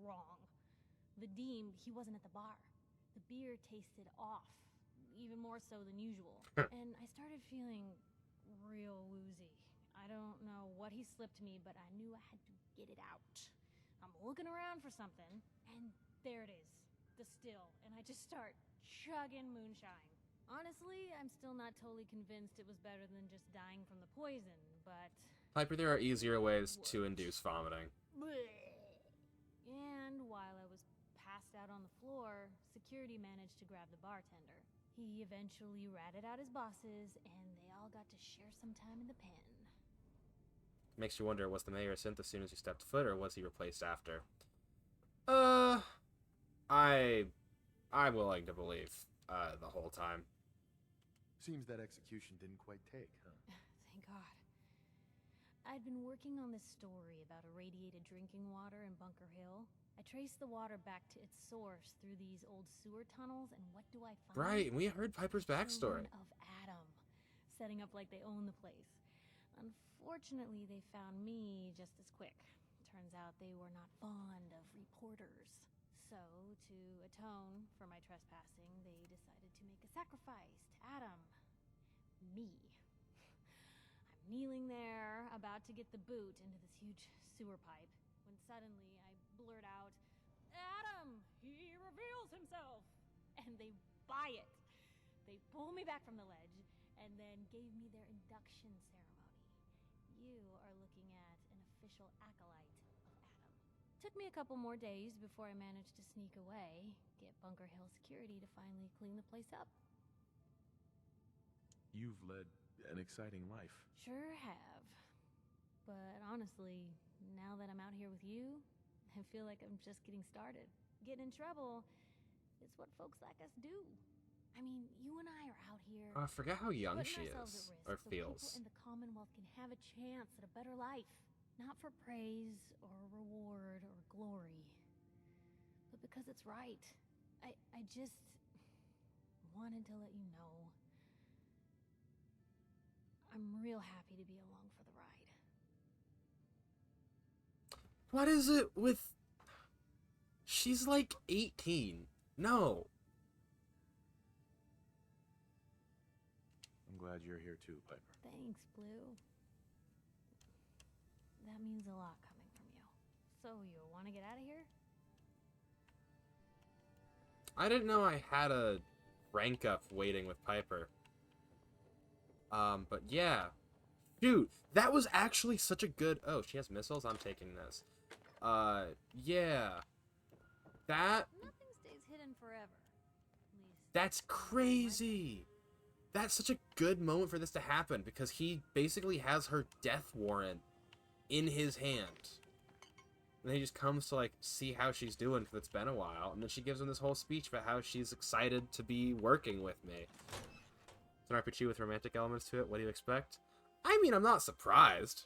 G: wrong. Vadim, he wasn't at the bar. The beer tasted off, even more so than usual. And I started feeling real woozy. I don't know what he slipped me, but I knew I had to get it out. I'm looking around for something, and there it is. The still. And I just start chugging moonshine. Honestly, I'm still not totally convinced it was better than just dying from the poison, but...
A: Piper, there are easier ways to induce vomiting.
G: And while I was passed out on the floor, security managed to grab the bartender. He eventually ratted out his bosses, and they all got to share some time in the pen.
A: Makes you wonder, was the mayor synth as soon as you stepped foot, or was he replaced after? I'm willing to believe, the whole time.
B: Seems that execution didn't quite take, huh?
G: Thank God. I'd been working on this story about irradiated drinking water in Bunker Hill. I traced the water back to its source through these old sewer tunnels, and what do I find?
A: Right, and we heard Piper's backstory.
G: Children of Adam, setting up like they own the place. Unfortunately, they found me just as quick. Turns out they were not fond of reporters. So, to atone for my trespassing, they decided to make a sacrifice to Adam. Me. kneeling there, about to get the boot into this huge sewer pipe, when suddenly I blurt out, "Adam! He reveals himself!" And they buy it. They pull me back from the ledge, and then gave me their induction ceremony. You are looking at an official acolyte of Adam. Took me a couple more days before I managed to sneak away, get Bunker Hill security to finally clean the place up.
B: You've led an exciting life.
G: Sure have. But honestly, now that I'm out here with you, I feel like I'm just getting started. Getting in trouble is what folks like us do. I mean, you and I are out here.
A: I forget how young
G: putting
A: she
G: ourselves
A: is,
G: at risk
A: or
G: so
A: feels.
G: people in the Commonwealth can have a chance at a better life. Not for praise or reward or glory, but because it's right. I just wanted to let you know I'm real happy to be along for the ride.
A: What is it with... She's like 18. No.
B: I'm glad you're here too, Piper.
G: Thanks, Blue. That means a lot coming from you. So, you want to get out of here?
A: I didn't know I had a rank up waiting with Piper. But yeah. Dude, that was actually such a good... Oh, she has missiles? I'm taking this. Yeah. That...
G: Nothing stays hidden forever. At least...
A: That's crazy! That's such a good moment for this to happen, because he basically has her death warrant in his hand. And then he just comes to, like, see how she's doing, because it's been a while, and then she gives him this whole speech about how she's excited to be working with me. It's an RPG with romantic elements to it. What do you expect? I mean, I'm not surprised.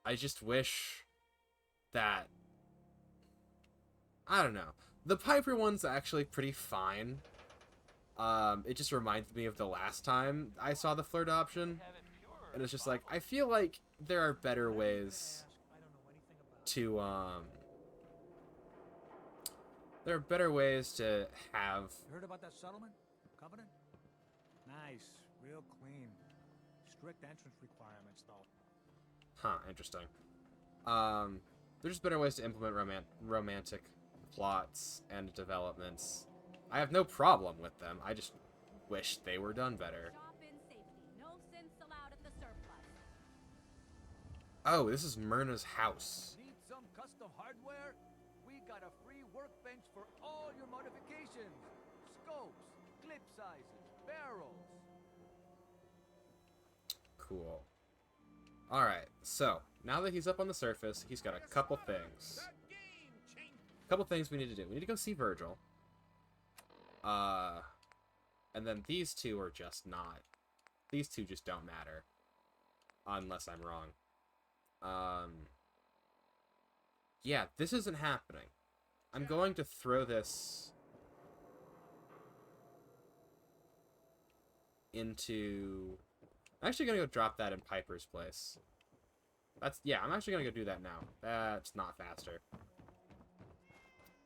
A: I just wish that... I don't know. The Piper one's actually pretty fine. It just reminded me of the last time I saw the flirt option. And it's just like, I feel like there are better ways to, there are better ways to have...
I: Heard about that settlement? Covenant? Nice. Real clean. Strict entrance requirements, though.
A: Huh, interesting. There's just better ways to implement romantic plots and developments. I have no problem with them. I just wish they were done better.
J: Shop in safety. No sins allowed at the surplus.
A: Oh, this is Myrna's house.
N: Need some custom hardware? We got a free workbench for all your modifications. Scopes, clip sizes, barrels.
A: Cool. Alright, so, now that he's up on the surface, he's got a couple things. Couple things we need to do. We need to go see Virgil. And then these two are just not. These two just don't matter. Unless I'm wrong. Yeah, this isn't happening. I'm going to throw this into... I'm actually going to go drop that in Piper's place. Yeah, I'm actually going to go do that now. That's not faster.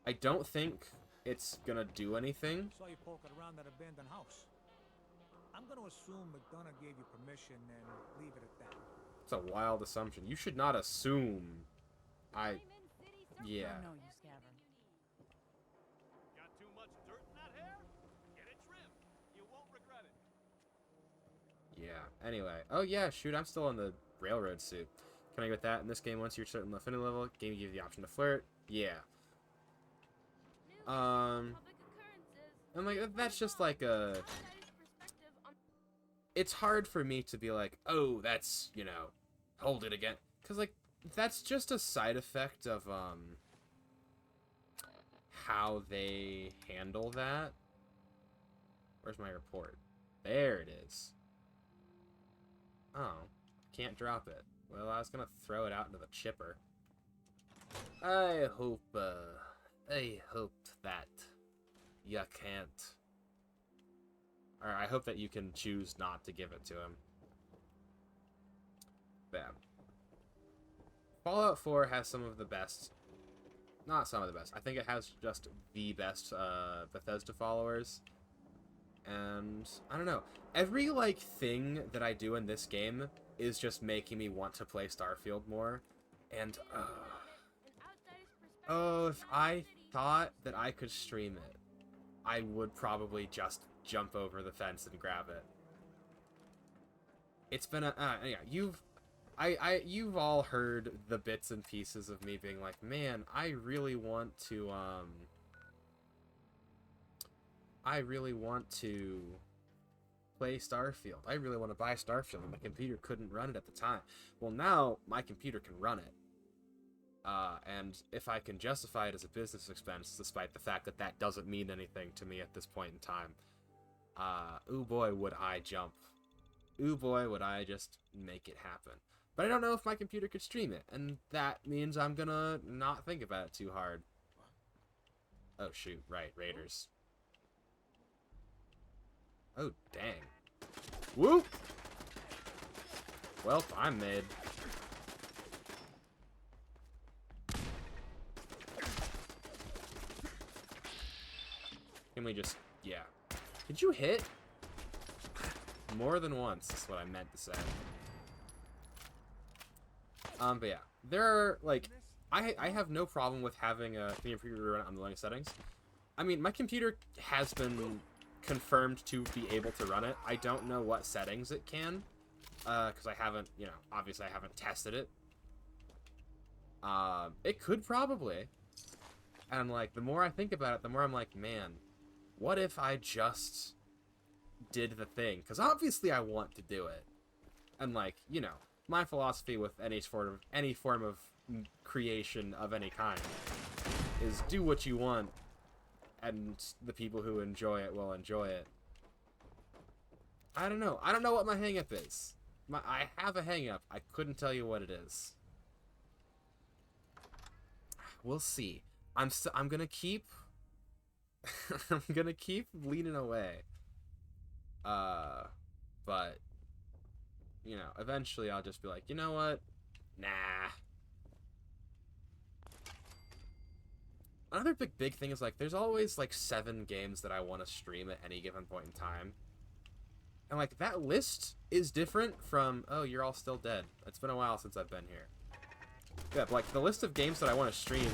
A: I don't think it's going to do anything.
I: Saw you poking around that abandoned house. I'm going to assume McDonough gave you permission and leave it at that.
A: It's a wild assumption. You should not assume. Yeah.
J: No, you Scavenger.
B: Got too much dirt in that hair? Get it trimmed. You won't regret it.
A: Yeah. Anyway. Oh, yeah. Shoot, I'm still in the railroad suit. Can I get that? In this game, once you're certain affinity level, game gives you the option to flirt. Yeah. And like, that's just like a... It's hard for me to be like, oh, that's, you know, hold it again. Because, like, that's just a side effect of, how they handle that. Where's my report? There it is. Oh, can't drop it. Well, I was gonna throw it out into the chipper. I hope that you can't. Or I hope that you can choose not to give it to him. Bam. Fallout 4 has some of the best... Not some of the best. I think it has just the best Bethesda followers. And I don't know. Every like thing that I do in this game is just making me want to play Starfield more. And oh, if I thought that I could stream it, I would probably just jump over the fence and grab it. It's been a yeah, you've all heard the bits and pieces of me being like, man, I really want to play Starfield. I really want to buy Starfield, and my computer couldn't run it at the time. Well, now my computer can run it. And if I can justify it as a business expense, despite the fact that that doesn't mean anything to me at this point in time, ooh boy, would I jump. Ooh boy, would I just make it happen. But I don't know if my computer could stream it, and that means I'm gonna not think about it too hard. Oh shoot, right, Raiders. Oh, dang. Whoop! Well, I'm mid. Can we just... yeah. Did you hit? More than once, is what I meant to say. But yeah. There are, like... I have no problem with having a computer run on the lowest settings. I mean, my computer has been confirmed to be able to run it. I don't know what settings it can. Because I haven't, you know, obviously I haven't tested it. It could probably. And, like, the more I think about it, the more I'm like, man... what if I just did the thing? Because obviously I want to do it. And, like, you know, my philosophy with any form of creation of any kind is do what you want, and the people who enjoy it will enjoy it. I don't know. I don't know what my hang-up is. I have a hang-up. I couldn't tell you what it is. We'll see. I'm gonna keep... I'm gonna keep leaning away. But, you know, eventually I'll just be like, you know what? Nah. Another big thing is, like, there's always, like, 7 games that I want to stream at any given point in time. And, like, that list is different from, oh, you're all still dead. It's been a while since I've been here. Yeah, but, like, the list of games that I want to stream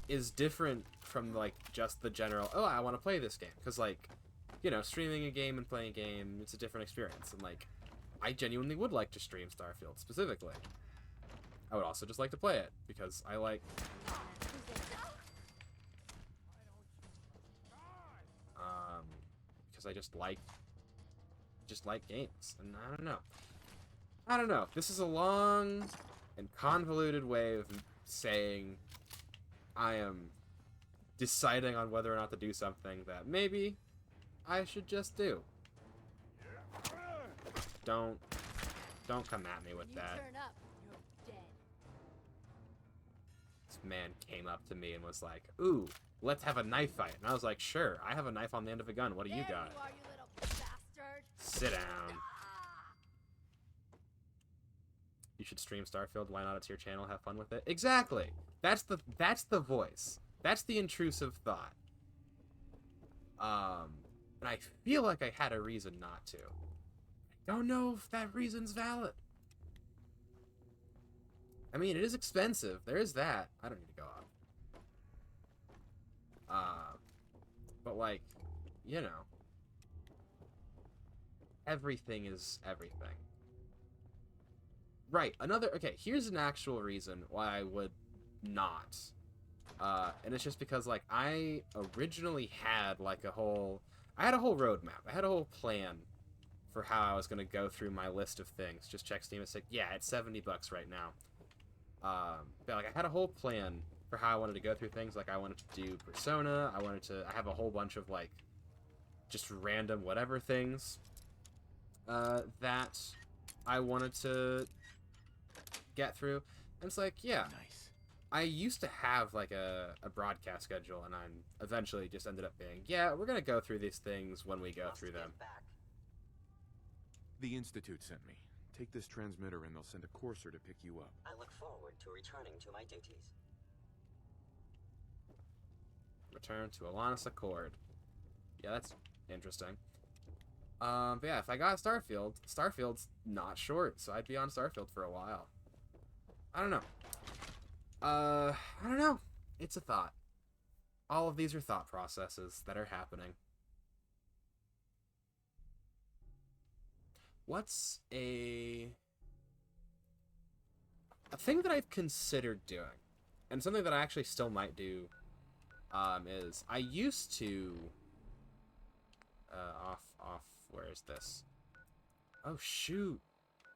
A: is different from, like, just the general, oh, I want to play this game. Because, like, you know, streaming a game and playing a game, it's a different experience. And, like, I genuinely would like to stream Starfield, specifically. I would also just like to play it, because I like... because I just like games. And I don't know. This is a long and convoluted way of saying I am deciding on whether or not to do something that maybe I should just do. Don't come at me with that.
G: Turn up, you're dead.
A: This man came up to me and was like, ooh, let's have a knife fight. And I was like, sure, I have a knife on the end of a gun. What do you got?
G: You are, you little bastard.
A: Sit down. You should stream Starfield. Why not? It's your channel. Have fun with it. Exactly. That's the voice. That's the intrusive thought. And I feel like I had a reason not to. I don't know if that reason's valid. I mean, it is expensive. There is that. I don't need to go up. But, like, you know. Everything is everything. Right, okay, here's an actual reason why I would not. And it's just because, like, I originally had, like, I had a whole roadmap. I had a whole plan for how I was going to go through my list of things. Just check Steam. It's like, yeah, it's $70 right now. But, like, I had a whole plan for how I wanted to go through things. Like, I wanted to do Persona. I have a whole bunch of, like, just random whatever things that I wanted to get through. And it's like, yeah.
O: Nice.
A: I used to have, like, a broadcast schedule, and I'm eventually just ended up being, yeah, we're going to go through these things when we go through them.
H: The Institute sent me. Take this transmitter and they'll send a courser to pick you up.
K: I look forward to returning to my duties.
A: Return to Alanis Accord. Yeah, that's interesting. But yeah, if I got Starfield, Starfield's not short, so I'd be on Starfield for a while. I don't know. I don't know. It's a thought. All of these are thought processes that are happening. What's a thing that I've considered doing, and something that I actually still might do, is I used to, where is this? Oh, shoot.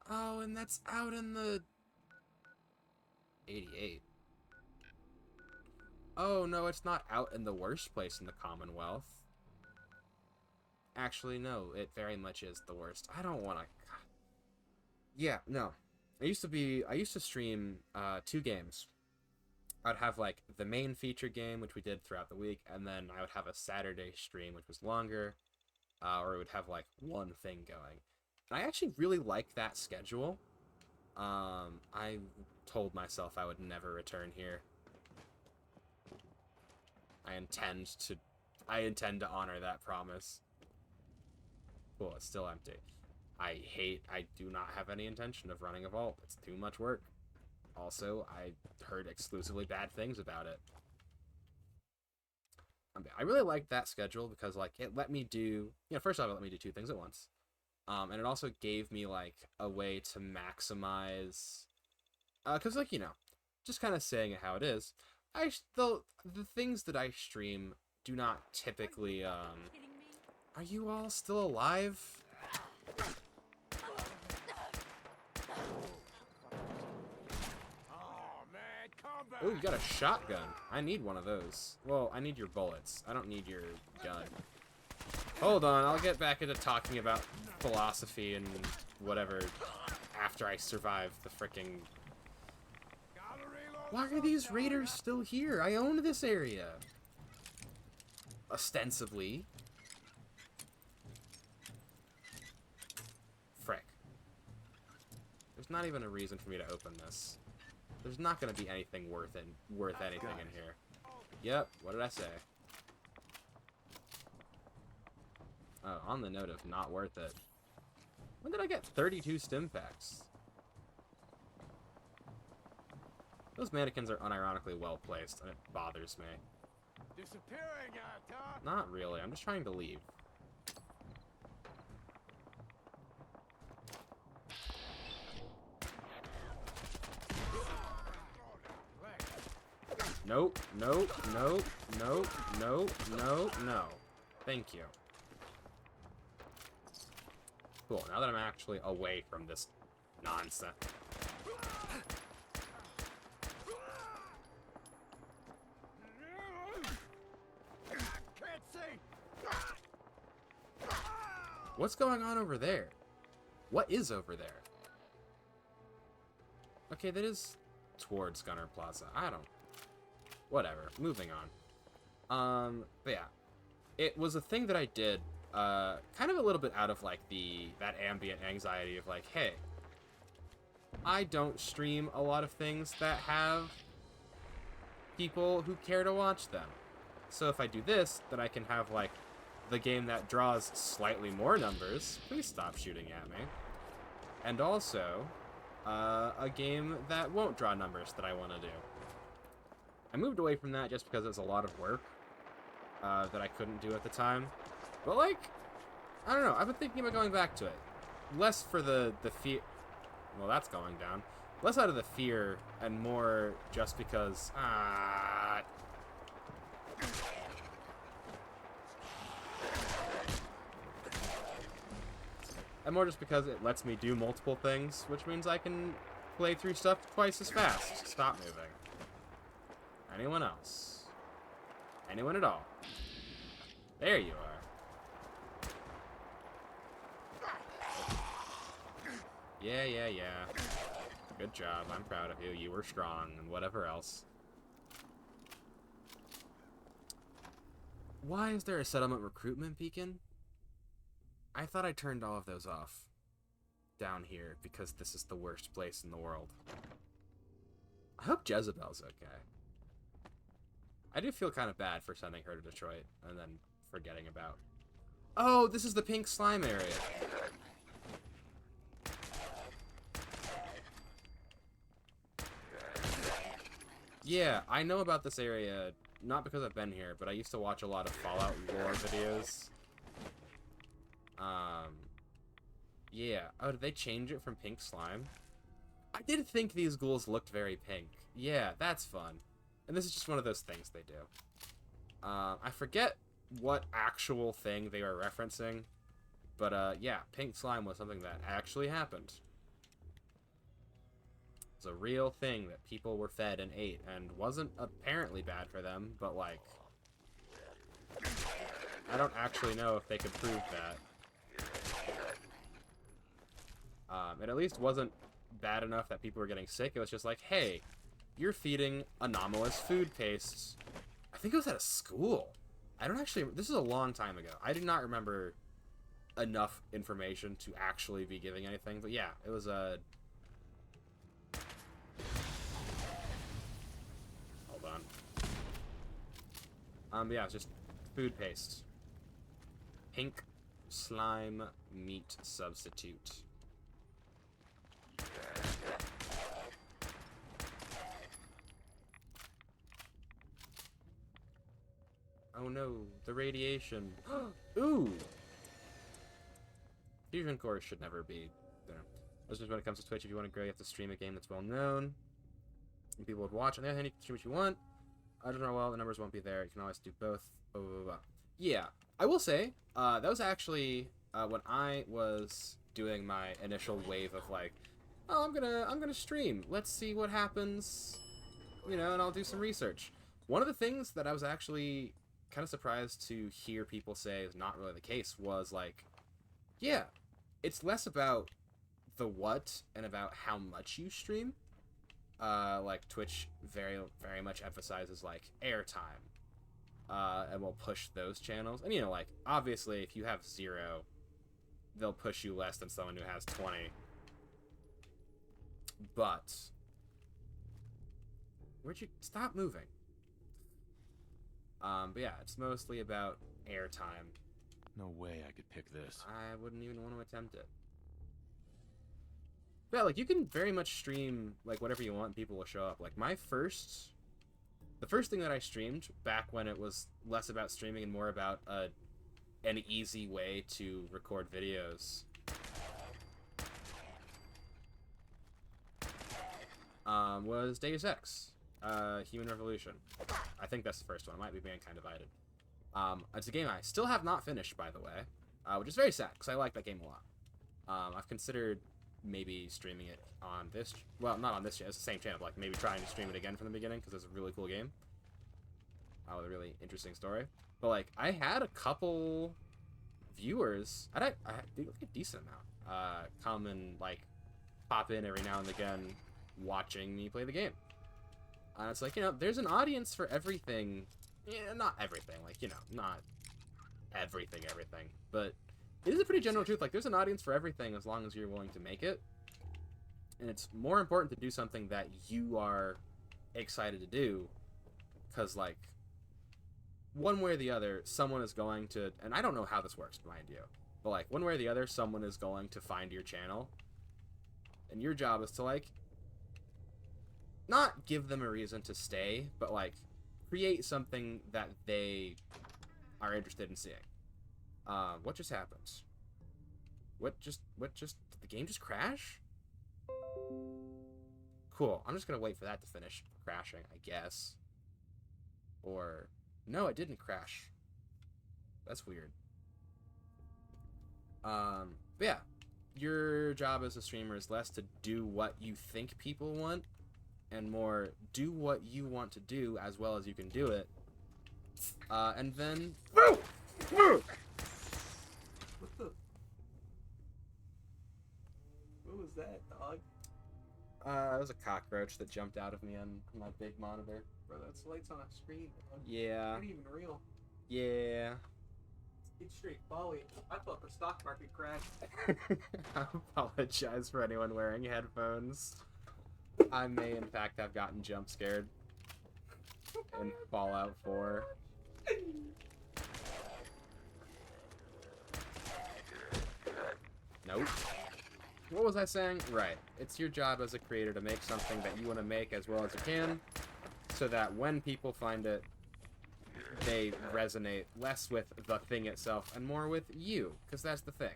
A: Oh, and that's out in the 88. Oh, no, it's not out in the worst place in the Commonwealth. Actually, no, it very much is the worst. I don't want to... Yeah, no. I used to stream 2 games. I'd have, like, the main feature game, which we did throughout the week, and then I would have a Saturday stream, which was longer, or it would have, like, one thing going. And I actually really liked that schedule. I told myself I would never return here. I intend to honor that promise. Cool, it's still empty. I do not have any intention of running a vault. It's too much work. Also, I heard exclusively bad things about it. I really liked that schedule because, like, it let me do... first off, it let me do 2 things at once. And it also gave me, like, a way to maximize... Because, like, just kind of saying it how it is, the things that I stream do not typically, Are you all still alive? Oh, you got a shotgun. I need one of those. Well, I need your bullets. I don't need your gun. Hold on, I'll get back into talking about philosophy and whatever after I survive the frickin'... Why are these raiders still here? I own this area. Ostensibly. Frick. There's not even a reason for me to open this. There's not going to be anything worth anything in here. Yep, what did I say? Oh, on the note of not worth it. When did I get 32 stim packs? Those mannequins are unironically well placed, and it bothers me.
S: Disappearing,
A: Not really, I'm just trying to leave. Nope, nope, nope, nope, nope, no, no. Thank you. Cool, now that I'm actually away from this nonsense. What's going on over there? What is over there? Okay, that is towards Gunner Plaza. I don't... Whatever. Moving on. But yeah. It was a thing that I did, kind of a little bit out of, like, that ambient anxiety of, like, hey, I don't stream a lot of things that have people who care to watch them. So if I do this, then I can have, like, the game that draws slightly more numbers. Please stop shooting at me. And also, a game that won't draw numbers that I want to do. I moved away from that just because it was a lot of work that I couldn't do at the time. But, like, I don't know. I've been thinking about going back to it. Less for the fear... Well, that's going down. Less out of the fear and more just because... And more just because it lets me do multiple things, which means I can play through stuff twice as fast. Stop moving. Anyone else? Anyone at all? There you are. Yeah. Good job. I'm proud of you. You were strong and whatever else. Why is there a settlement recruitment beacon? I thought I turned all of those off down here because this is the worst place in the world. I hope Jezebel's okay. I do feel kind of bad for sending her to Detroit and then forgetting about Oh, this is the pink slime area. Yeah, I know about this area, not because I've been here, but I used to watch a lot of Fallout lore videos. Yeah. Oh, did they change it from pink slime? I did think these ghouls looked very pink. Yeah, that's fun. And this is just one of those things they do. I forget what actual thing they were referencing, but yeah, pink slime was something that actually happened. It's a real thing that people were fed and ate, and wasn't apparently bad for them, but like, I don't actually know if they could prove that. It at least wasn't bad enough that people were getting sick. It was just like, hey, you're feeding anomalous food pastes. I think it was at a school. I don't actually, this is a long time ago. I do not remember enough information to actually be giving anything, but yeah, it was a... Hold on. Yeah, it's just food paste. Pink slime meat substitute. Oh no, the radiation. Ooh! Fusion cores should never be there. That's just when it comes to Twitch. If you want to grow, you have to stream a game that's well known. And people would watch. On the other hand, you can stream what you want. I don't know, well, the numbers won't be there. You can always do both. Blah, blah, blah. Yeah, I will say, that was actually when I was doing my initial wave of like, oh, I'm gonna stream. Let's see what happens, you know, and I'll do some research. One of the things that I was actually kind of surprised to hear people say is not really the case was like, yeah, it's less about the what and about how much you stream. Like Twitch very much emphasizes like airtime, and will push those channels. And you know, like obviously if you have 0, they'll push you less than someone who has 20. But where'd you stop moving? But yeah, it's mostly about airtime.
Z: No way I could pick this.
A: I wouldn't even want to attempt it. But yeah, like you can very much stream like whatever you want and people will show up. Like the first thing that I streamed back when it was less about streaming and more about an easy way to record videos. Was Deus Ex, Human Revolution. I think that's the first one. It might be Mankind Divided. It's a game I still have not finished, by the way, which is very sad, because I like that game a lot. I've considered maybe streaming it on this, well, not on this channel, it's the same channel, but like maybe trying to stream it again from the beginning, because it's a really cool game. With a really interesting story. But like, I had a couple viewers, I had like a decent amount, come and like pop in every now and again watching me play the game. And it's like, you know, there's an audience for everything. Yeah, not everything, like, you know, not everything, but it is a pretty general truth. Like, there's an audience for everything as long as you're willing to make it. And it's more important to do something that you are excited to do, because, like, one way or the other, someone is going to, and I don't know how this works, mind you, but, like, one way or the other, someone is going to find your channel, and your job is to, like, not give them a reason to stay, but, like, create something that they are interested in seeing. What just happened? What just, did the game just crash? Cool, I'm just gonna wait for that to finish crashing, I guess. Or, no, it didn't crash. That's weird. But yeah, your job as a streamer is less to do what you think people want, and more do what you want to do as well as you can do it. And then... What was that, dog? It was a cockroach that jumped out of me on my big monitor.
F: Bro, that's lights on a screen, dog.
A: Yeah.
F: Not even real.
A: Yeah.
F: It's straight folly. I thought the stock market crashed.
A: I apologize for anyone wearing headphones. I may, in fact, have gotten jump scared in Fallout 4. Nope. What was I saying? Right. It's your job as a creator to make something that you want to make as well as you can, so that when people find it, they resonate less with the thing itself and more with you, because that's the thing.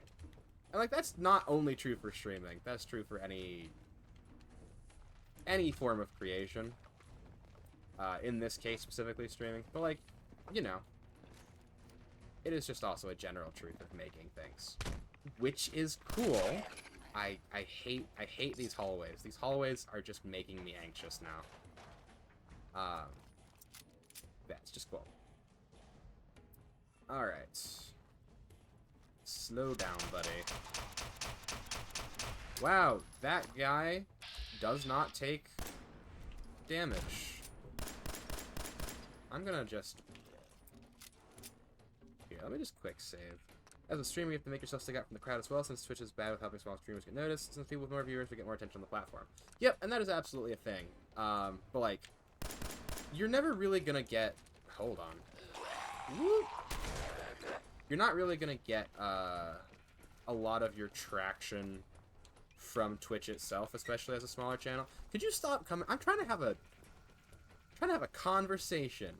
A: And, like, that's not only true for streaming. That's true for any form of creation. In this case, specifically streaming. But, like, you know, it is just also a general truth of making things, which is cool. I hate these hallways. These hallways are just making me anxious now. Yeah, it's just cool. Alright. Slow down, buddy. Wow, that guy does not take damage. I'm gonna just... Here, let me just quick save. As a streamer, you have to make yourself stick out from the crowd as well, since Twitch is bad with helping small streamers get noticed. Since people with more viewers will get more attention on the platform. Yep, and that is absolutely a thing. But, like, you're never really gonna get... Hold on. Woo! You're not really gonna get a lot of your traction from Twitch itself, especially as a smaller channel. Could you stop coming? I'm trying to have a conversation.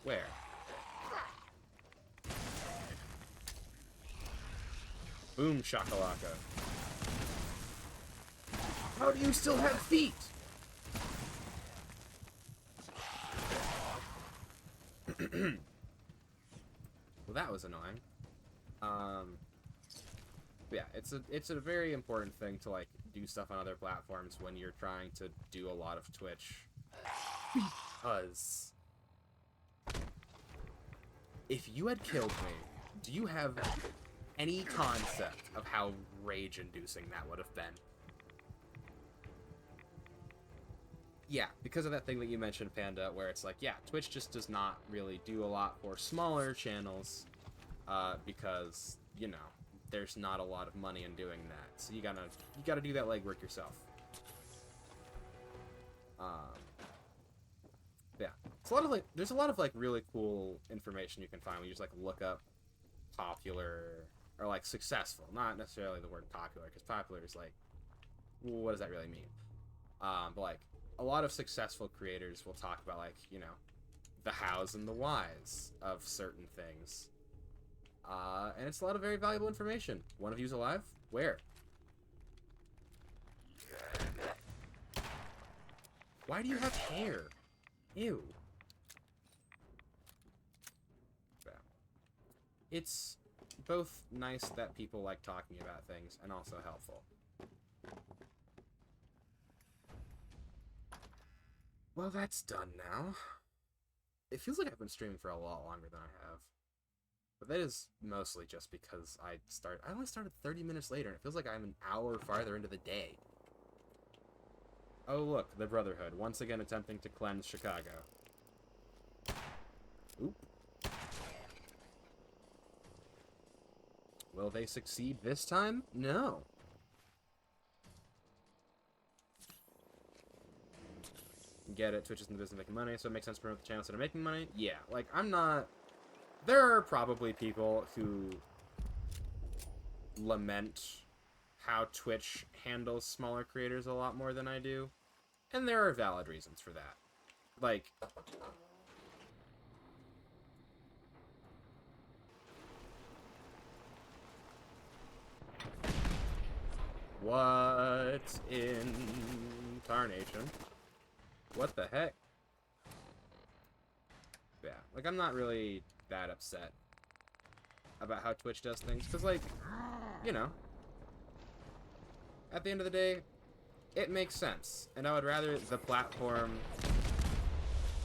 A: Where? Boom shakalaka. How do you still have feet? Well, that was annoying. Yeah, it's a very important thing to, like, do stuff on other platforms when you're trying to do a lot of Twitch. Because if you had killed me, do you have any concept of how rage-inducing that would have been? Yeah, because of that thing that you mentioned, Panda, where it's like, yeah, Twitch just does not really do a lot for smaller channels, because, you know, there's not a lot of money in doing that. So you gotta do that legwork yourself. Yeah, it's a lot of, like, there's a lot of, like, really cool information you can find when you just, like, look up popular, or, like, successful. Not necessarily the word popular, because popular is, like, what does that really mean? But, like, a lot of successful creators will talk about, like, you know, the hows and the whys of certain things. And it's a lot of very valuable information. One of you's alive? Where? Why do you have hair? Ew. Yeah. It's both nice that people like talking about things and also helpful. Well, that's done now. It feels like I've been streaming for a lot longer than I have. But that is mostly just because I only started 30 minutes later, and it feels like I'm an hour farther into the day. Oh look, the Brotherhood, once again attempting to cleanse Chicago. Oop. Will they succeed this time? No. Get it, Twitch is in the business of making money, so it makes sense to promote the channels that are making money. Yeah, like, I'm not... There are probably people who lament how Twitch handles smaller creators a lot more than I do, and there are valid reasons for that. Like... What in tarnation? What the heck? Yeah, like, I'm not really that upset about how Twitch does things, because, like, you know, at the end of the day, it makes sense, and I would rather the platform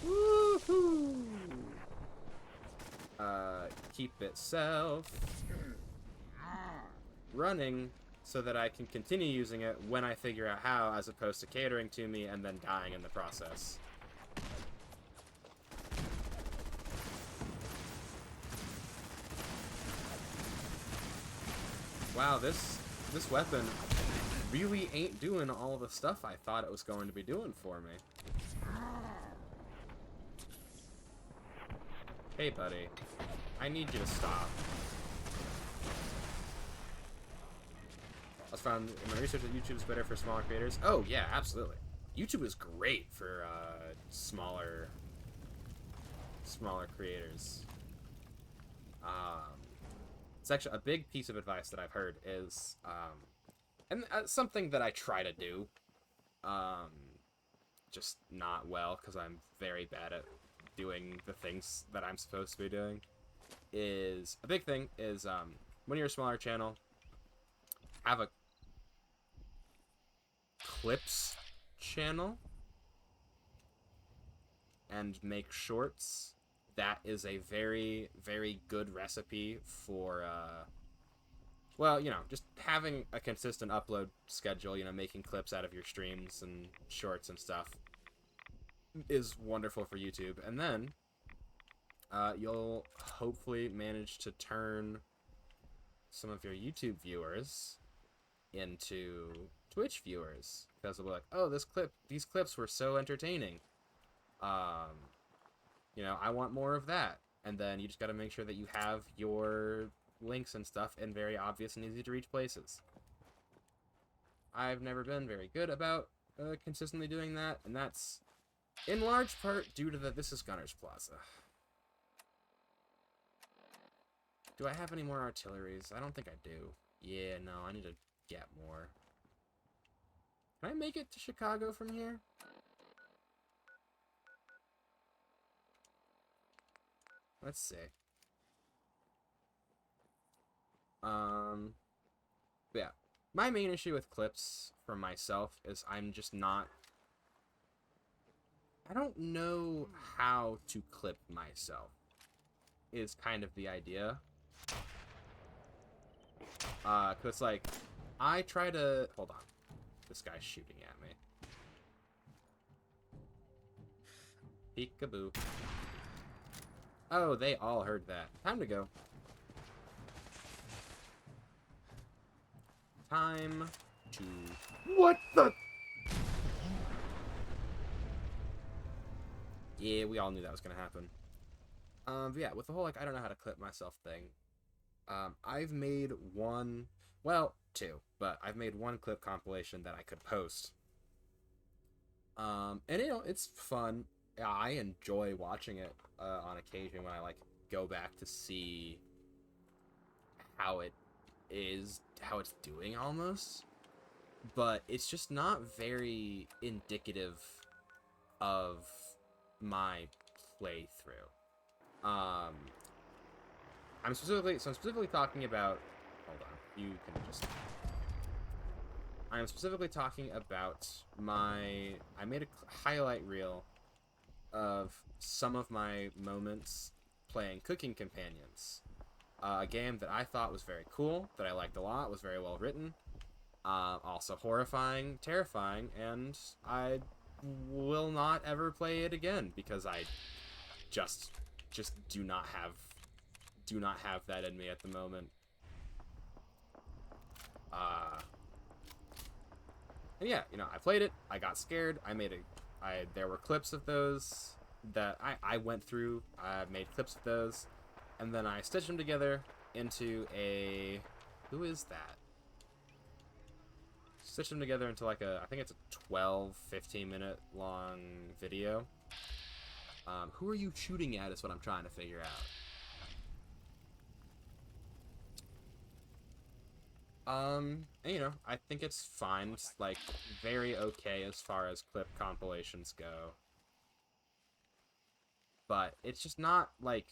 A: woohoo keep itself running so that I can continue using it when I figure out how, as opposed to catering to me and then dying in the process. Wow, this weapon really ain't doing all the stuff I thought it was going to be doing for me. Hey, buddy. I need you to stop. I found in my research that YouTube is better for smaller creators. Oh, yeah, absolutely. YouTube is great for smaller creators. It's actually a big piece of advice that I've heard is, and something that I try to do, just not well because I'm very bad at doing the things that I'm supposed to be doing, is a big thing is when you're a smaller channel, have a clips channel and make shorts. That is a very, very good recipe for, well, you know, just having a consistent upload schedule, you know, making clips out of your streams and shorts and stuff is wonderful for YouTube. And then you'll hopefully manage to turn some of your YouTube viewers into Twitch viewers, because they'll be like, oh, these clips were so entertaining. You know, I want more of that. And then you just got to make sure that you have your links and stuff in very obvious and easy to reach places. I've never been very good about consistently doing that, and that's in large part due to this is Gunner's Plaza. Do I have any more artilleries? I don't think I do. Yeah, no, I need to get more. Can I make it to Chicago from here? Let's see. Yeah. My main issue with clips for myself is I'm just not... I don't know how to clip myself, is kind of the idea. 'Cause, like, I try to... Hold on. This guy's shooting at me. Peekaboo. Oh, they all heard that. Time to go. Time to... What the... Yeah, we all knew that was gonna happen. But yeah, with the whole, like, I don't know how to clip myself thing, I've made one... Well, two, but I've made one clip compilation that I could post. And, you know, it's fun. I enjoy watching it on occasion when I, like, go back to see how it is, how it's doing almost. But it's just not very indicative of my playthrough. I'm specifically talking about... Hold on, you can just... I'm specifically talking about I made a highlight reel of some of my moments playing Cooking Companions. A game that I thought was very cool, that I liked a lot, was very well written. Also horrifying, terrifying, and I will not ever play it again because I just do not have that in me at the moment. And yeah, you know, I played it, I got scared, there were clips of those that I went through, I made clips of those, and then I stitched them together into a... Who is that? Stitched them together into like I think it's a 12-15 minute long video. Who are you shooting at is what I'm trying to figure out. And, you know, I think it's fine. It's, like, very okay as far as clip compilations go. But it's just not, like...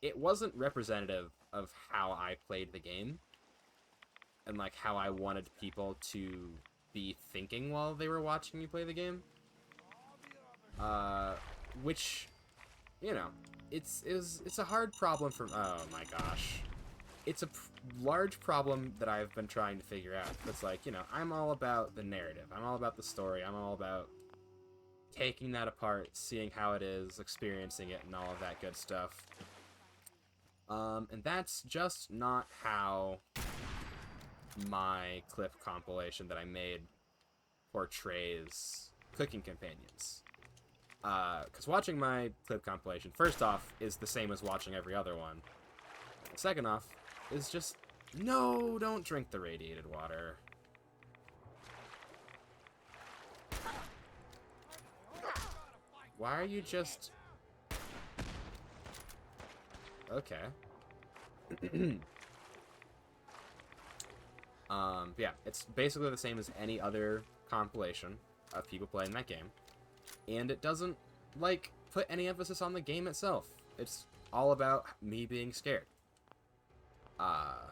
A: It wasn't representative of how I played the game. And, like, how I wanted people to be thinking while they were watching me play the game. Which, you know, it's a hard problem for... Oh, my gosh. It's a large problem that I've been trying to figure out. It's like, you know, I'm all about the narrative. I'm all about the story. I'm all about taking that apart, seeing how it is, experiencing it, and all of that good stuff. And that's just not how my clip compilation that I made portrays Cooking Companions. Because watching my clip compilation, first off, is the same as watching every other one. Second off, is just, no, don't drink the radiated water. Why are you just... Okay. Yeah, it's basically the same as any other compilation of people playing that game. And it doesn't, like, put any emphasis on the game itself. It's all about me being scared. And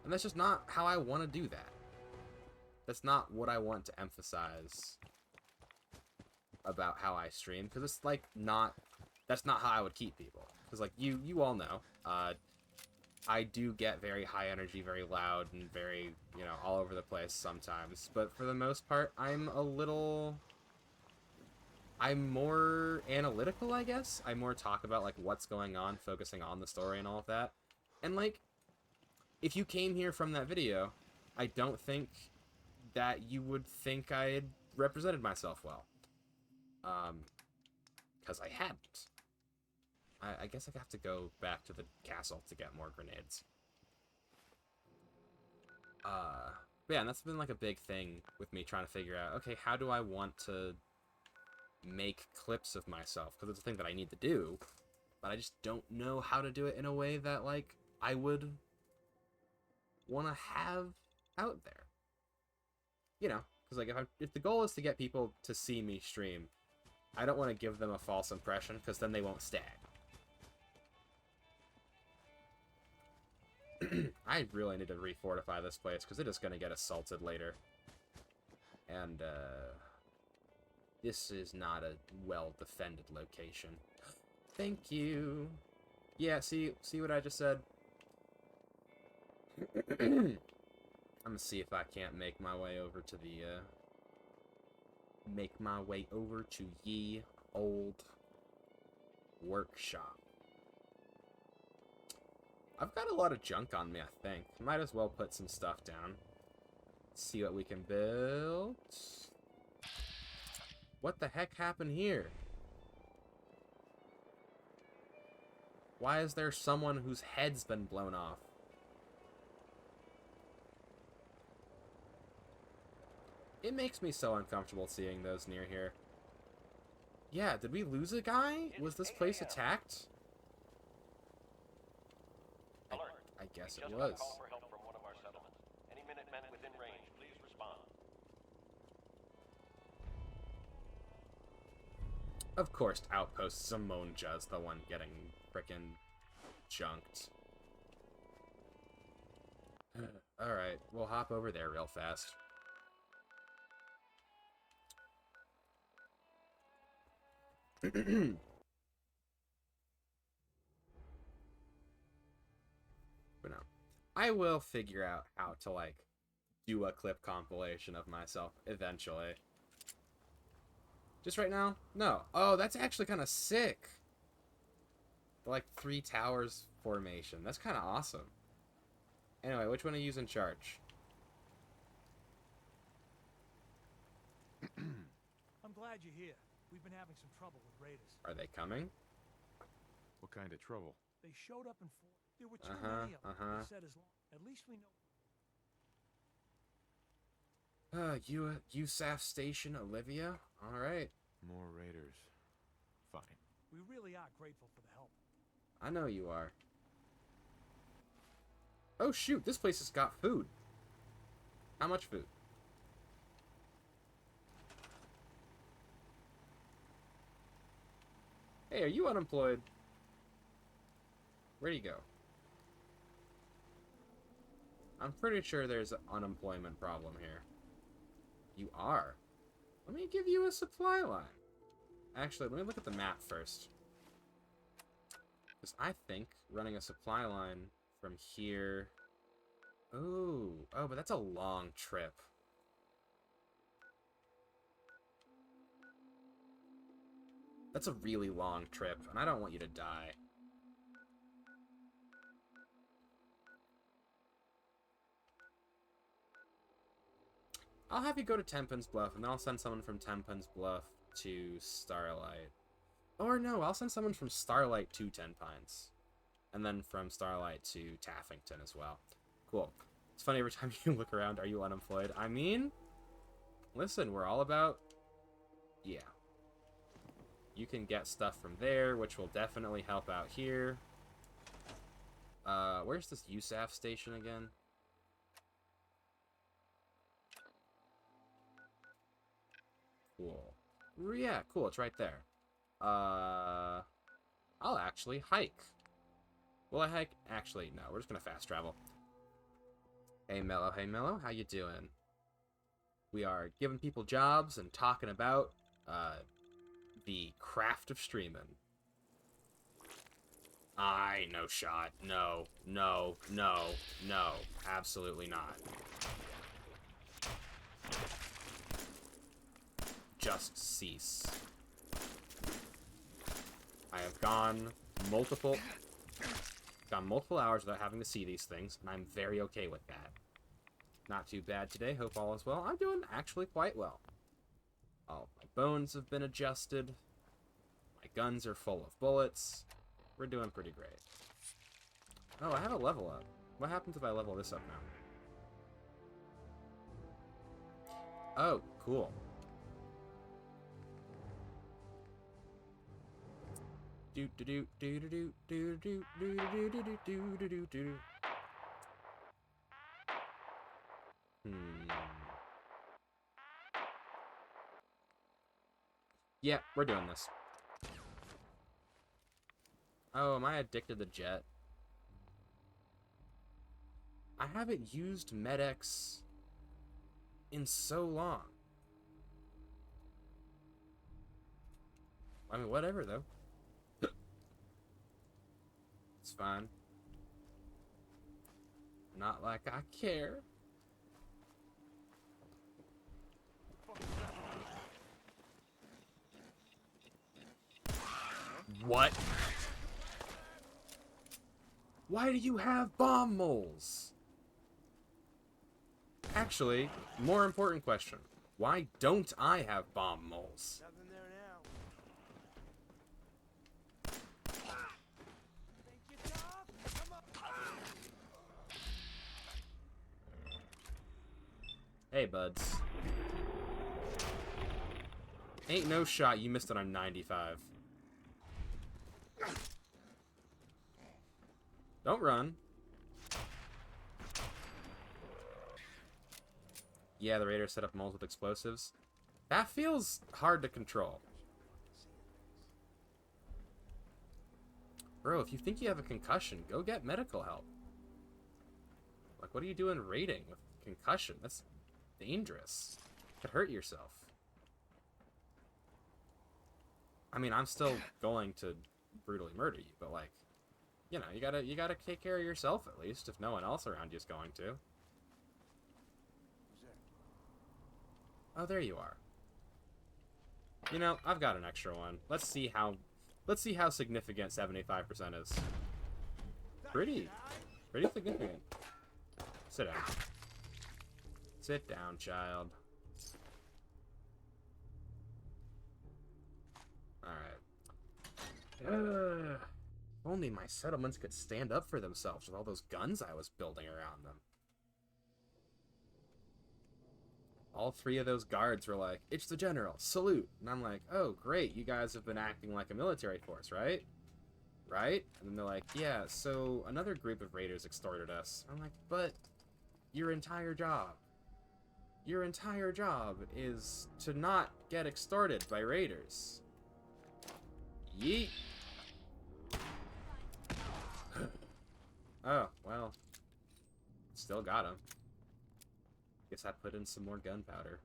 A: that's just not how I want to do that. That's not what I want to emphasize about how I stream, because it's, like, not... That's not how I would keep people. Because, like, you all know, I do get very high energy, very loud, and very, you know, all over the place sometimes. But for the most part, I'm more analytical, I guess. I more talk about, like, what's going on, focusing on the story and all of that. And, like, if you came here from that video, I don't think that you would think I had represented myself well. Because I hadn't. I guess I have to go back to the castle to get more grenades. But yeah, and that's been like a big thing with me trying to figure out, okay, how do I want to make clips of myself? Because it's a thing that I need to do, but I just don't know how to do it in a way that, like, I would want to have out there. You know, because, like, if the goal is to get people to see me stream, I don't want to give them a false impression, because then they won't stay. I really need to refortify this place, because it is going to get assaulted later. And, this is not a well-defended location. Thank you. Yeah, see what I just said? I'm gonna see if I can't make my way over to the, ye old workshop. I've got a lot of junk on me, I think. Might as well put some stuff down. See what we can build. What the heck happened here? Why is there someone whose head's been blown off? It makes me so uncomfortable seeing those near here. Yeah, did we lose a guy? Was this place attacked? I guess it was.
L: For help from one of our settlements. Any Minutemen within range, please respond.
A: Of course, Outpost Zamonja's the one getting frickin' junked. Alright, we'll hop over there real fast. But no. I will figure out how to, like, do a clip compilation of myself eventually. Just right now? No. Oh, that's actually kind of sick. The, like, 3 towers formation. That's kind of awesome. Anyway, which one are you in charge?
I: I'm glad you're here. We've been having some trouble with raiders.
A: Are they coming?
H: What kind of trouble?
I: They showed up in 4. There were too many of them. They said as long. At least we know.
A: USAF Station, Olivia? Alright.
H: More raiders. Fine.
I: We really are grateful for the help.
A: I know you are. Oh shoot, this place has got food. How much food? Hey, are you unemployed? Where'd he go? I'm pretty sure there's an unemployment problem here. You are? Let me give you a supply line. Actually, let me look at the map first. Because I think running a supply line from here... Oh, but that's a long trip. That's a really long trip, and I don't want you to die. I'll have you go to Tenpin's Bluff, and then I'll send someone from Tenpin's Bluff to Starlight. Or no, I'll send someone from Starlight to Ten Pines. And then from Starlight to Taffington as well. Cool. It's funny, every time you look around, are you unemployed? I mean, listen, we're all about... Yeah. You can get stuff from there, which will definitely help out here. Where's this USAF station again? Cool. Yeah, cool, it's right there. I'll actually hike. Will I hike? Actually, no, we're just gonna fast travel. Hey Mello, how you doing? We are giving people jobs and talking about, the craft of streaming. No shot. No, no, no, no. Absolutely not. Just cease. I have gone multiple hours without having to see these things, and I'm very okay with that. Not too bad today, hope all is well. I'm doing actually quite well. All my bones have been adjusted. My guns are full of bullets. We're doing pretty great. Oh, I have a level up. What happens if I level this up now? Oh, cool. Do do do do do do do do do do do do do do. Yeah, we're doing this. Oh, am I addicted to Jet? I haven't used Med-X in so long. I mean, whatever, though. It's fine. Not like I care. What? Why do you have bomb moles? Actually, more important question. Why don't I have bomb moles?
B: Nothing there now. Think you're tough? Come on.
A: Hey, buds. Ain't no shot you missed it on 95. Don't run. Yeah, the Raiders set up moles with explosives. That feels hard to control. Bro, if you think you have a concussion, go get medical help. Like, what are you doing raiding with concussion? That's dangerous. You could hurt yourself. I mean, I'm still going to brutally murder you, but like, you know, you gotta take care of yourself at least, if no one else around you is going to. Oh, there you are. You know, I've got an extra one. Let's see how significant 75% is. Pretty significant. Sit down. Sit down, child. Alright. Only my settlements could stand up for themselves with all those guns I was building around them. All three of those guards were like, "It's the general, salute." And I'm like, "Oh, great, you guys have been acting like a military force, right? Right?" And then they're like, "Yeah, so another group of raiders extorted us." I'm like, "But your entire job is to not get extorted by raiders." Yeet. Oh, well. Still got him. Guess I put in some more gunpowder.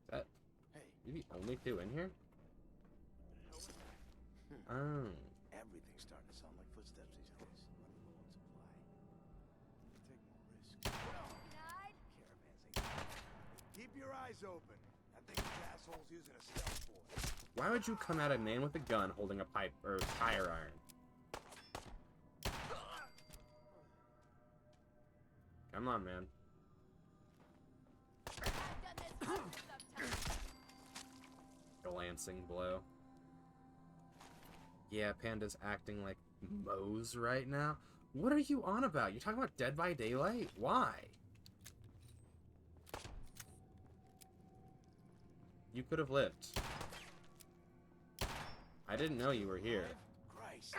A: Is that... Hey. You the only two in here? Oh.
B: Everything's starting to sound like footsteps these days. Take more risk. Caravans ain't... Keep your eyes open. I think this asshole's using a stealth board.
A: Why would you come at a man with a gun holding a pipe or tire iron? Come on, man. Glancing blow. Yeah, Panda's acting like Moe's right now. What are you on about? You're talking about Dead by Daylight? Why? You could have lived. I didn't know you were here.
E: Christ.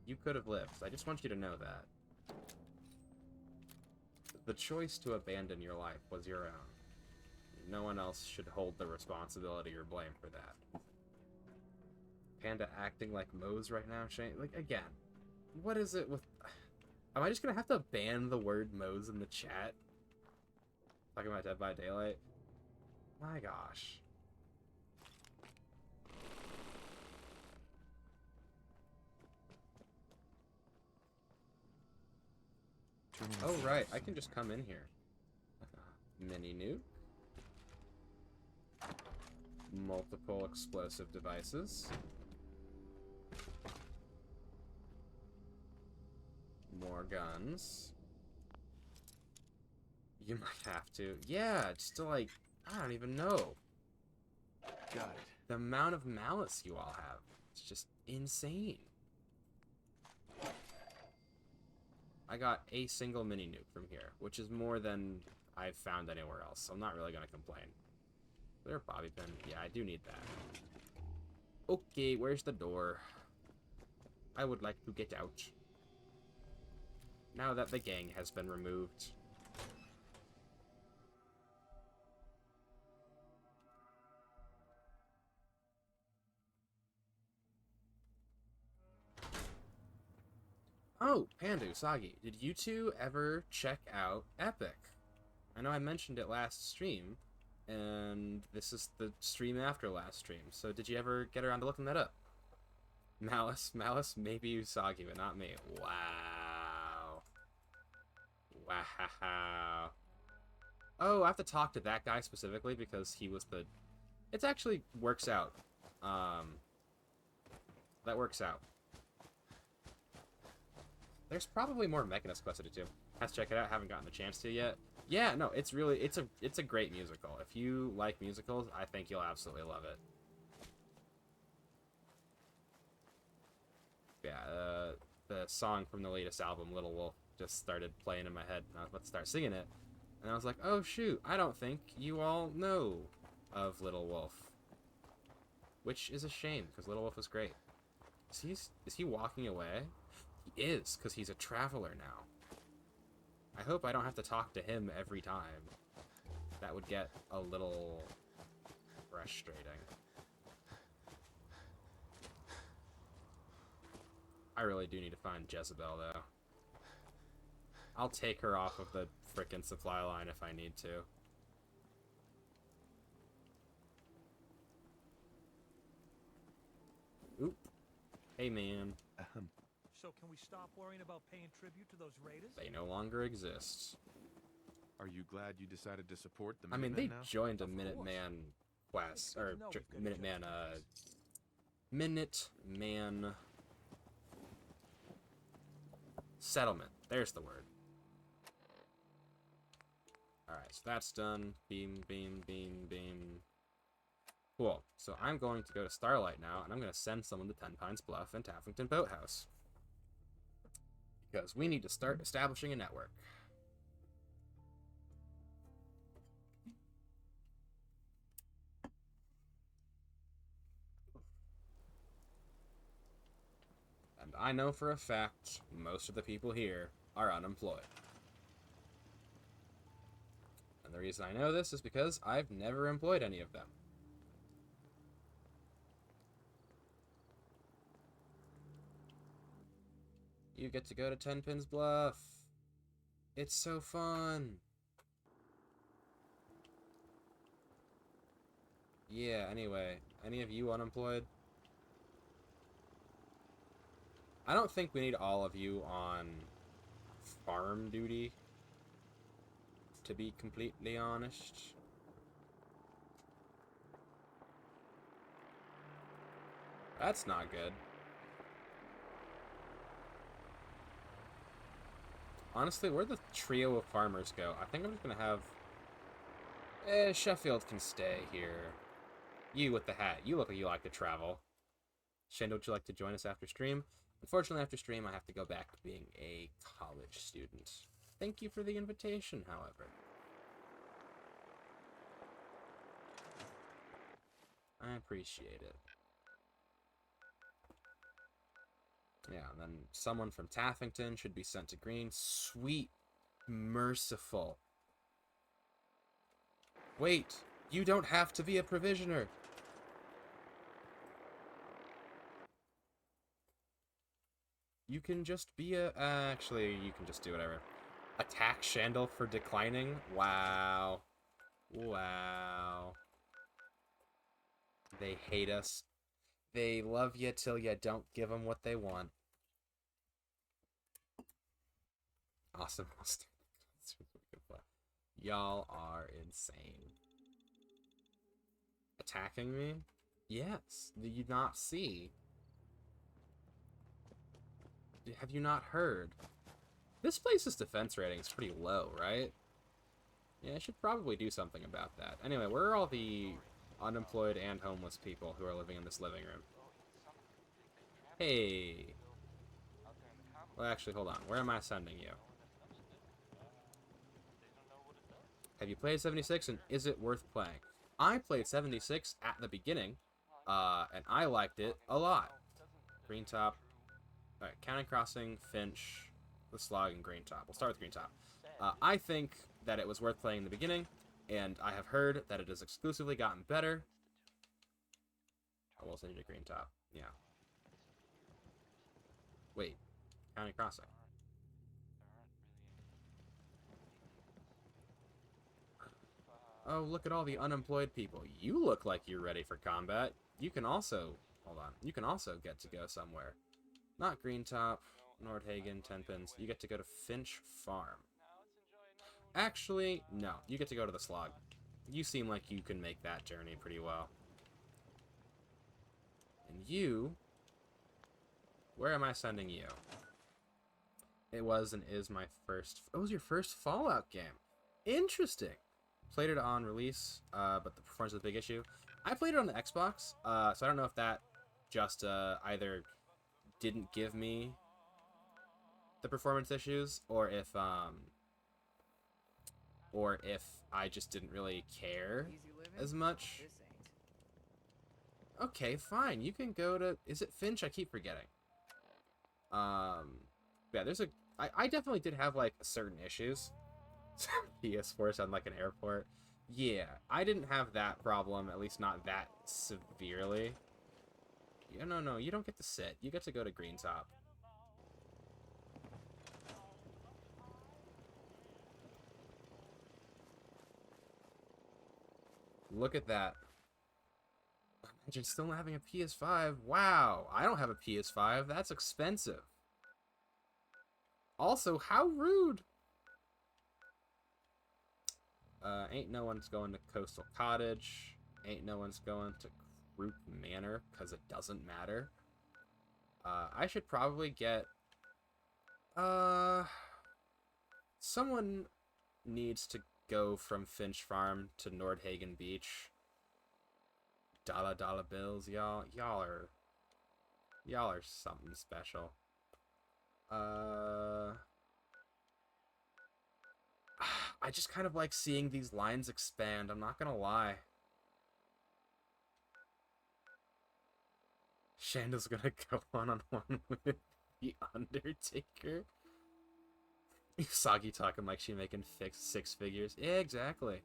A: You could have lived. I just want you to know that. The choice to abandon your life was your own. No one else should hold the responsibility or blame for that. Panda acting like Moe's right now, Shane. Like, again, what is it with... Am I just gonna have to ban the word Moe's in the chat? Talking about Dead by Daylight? My gosh. Oh, right. I can just come in here. Mini nuke. Multiple explosive devices. More guns. You might have to. Yeah, just to like, I don't even know.
N: Got it.
A: The amount of malice you all have. It's just insane. I got a single mini nuke from here, which is more than I've found anywhere else, so I'm not really gonna complain. There, bobby pin. Yeah, I do need that. Okay, where's the door? I would like to get out. Now that the gang has been removed. Oh, Panda, Usagi, did you two ever check out Epic? I know I mentioned it last stream, and this is the stream after last stream, so did you ever get around to looking that up? Malice, maybe Usagi, but not me. Wow. Wow. Oh, I have to talk to that guy specifically because he was the... It actually works out. That works out. There's probably more Mechanist quests to do. Have to check it out. Haven't gotten the chance to yet. Yeah, no, it's really it's a great musical. If you like musicals, I think you'll absolutely love it. Yeah, the song from the latest album, Little Wolf, just started playing in my head, and I was about to start singing it, and I was like, oh shoot, I don't think you all know of Little Wolf, which is a shame because Little Wolf was great. Is he walking away? He is, because he's a traveler now. I hope I don't have to talk to him every time. That would get a little frustrating. I really do need to find Jezebel, though. I'll take her off of the frickin' supply line if I need to. Oop. Hey, man.
I: So can we stop worrying about paying tribute to those raiders?
A: They no longer exist.
H: Are you glad you decided to support the
A: I mean,
H: Minutemen
A: they
H: now?
A: joined a Minuteman quest, or Minuteman settlement. There's the word. Alright, so that's done. Beam, beam, beam, beam. Cool. So I'm going to go to Starlight now, and I'm going to send someone to Ten Pines Bluff and Taffington Boathouse. Because we need to start establishing a network. And I know for a fact most of the people here are unemployed. And the reason I know this is because I've never employed any of them. You get to go to Ten Pins Bluff. It's so fun. Yeah, anyway, any of you unemployed? I don't think we need all of you on farm duty, to be completely honest. That's not good. Honestly, where the trio of farmers go, I think I'm just gonna have... Sheffield can stay here. You with the hat, you look like you like to travel. Shane, would you like to join us after stream? Unfortunately, after stream, I have to go back to being a college student. Thank you for the invitation, however. I appreciate it. Yeah, and then someone from Taffington should be sent to Green. Sweet. Merciful. Wait, you don't have to be a provisioner. You can just be a... actually, you can just do whatever. Attack Shandel for declining? Wow. Wow. They hate us. They love you till you don't give them what they want. Awesome. Y'all are insane. Attacking me? Yes. Do you not see? Have you not heard? This place's defense rating is pretty low, right? Yeah, I should probably do something about that. Anyway, where are all the unemployed and homeless people who are living in this living room? Hey. Well, actually, hold on. Where am I sending you? Have you played 76, and is it worth playing? I played 76 at the beginning, and I liked it a lot. Green Top. Alright, County Crossing, Finch, The Slog, and Green Top. We'll start with Green Top. I think that it was worth playing in the beginning, and I have heard that it has exclusively gotten better. I will send you to Green Top. Yeah. Wait. County Crossing. Oh, look at all the unemployed people. You look like you're ready for combat. You can also... hold on. You can also get to go somewhere. Not Green Top, Nordhagen, Tenpins. You get to go to Finch Farm. Actually, no. You get to go to the Slog. You seem like you can make that journey pretty well. And you... where am I sending you? It was and is my first... it was your first Fallout game. Interesting. Played it on release, but the performance is a big issue. I played it on the Xbox, so I don't know if that just either didn't give me the performance issues, or if I just didn't really care as much. Okay, fine. You can go to... is it Finch? I keep forgetting. Yeah, there's a... I definitely did have, like, certain issues. PS4 sound like an airport. Yeah, I didn't have that problem, at least not that severely. Yeah, no, you don't get to sit. You get to go to Green Top. Look at that. Imagine still not having a PS5. Wow, I don't have a PS5. That's expensive. Also, how rude. Ain't no one's going to Coastal Cottage. Ain't no one's going to Root Manor, because it doesn't matter. I should probably get... someone needs to go from Finch Farm to Nordhagen Beach. $dollar bills, y'all. Y'all are something special. I just kind of like seeing these lines expand, I'm not gonna lie. Shanda's gonna go one-on-one with the Undertaker. Usagi talking like she making six figures. Yeah, exactly.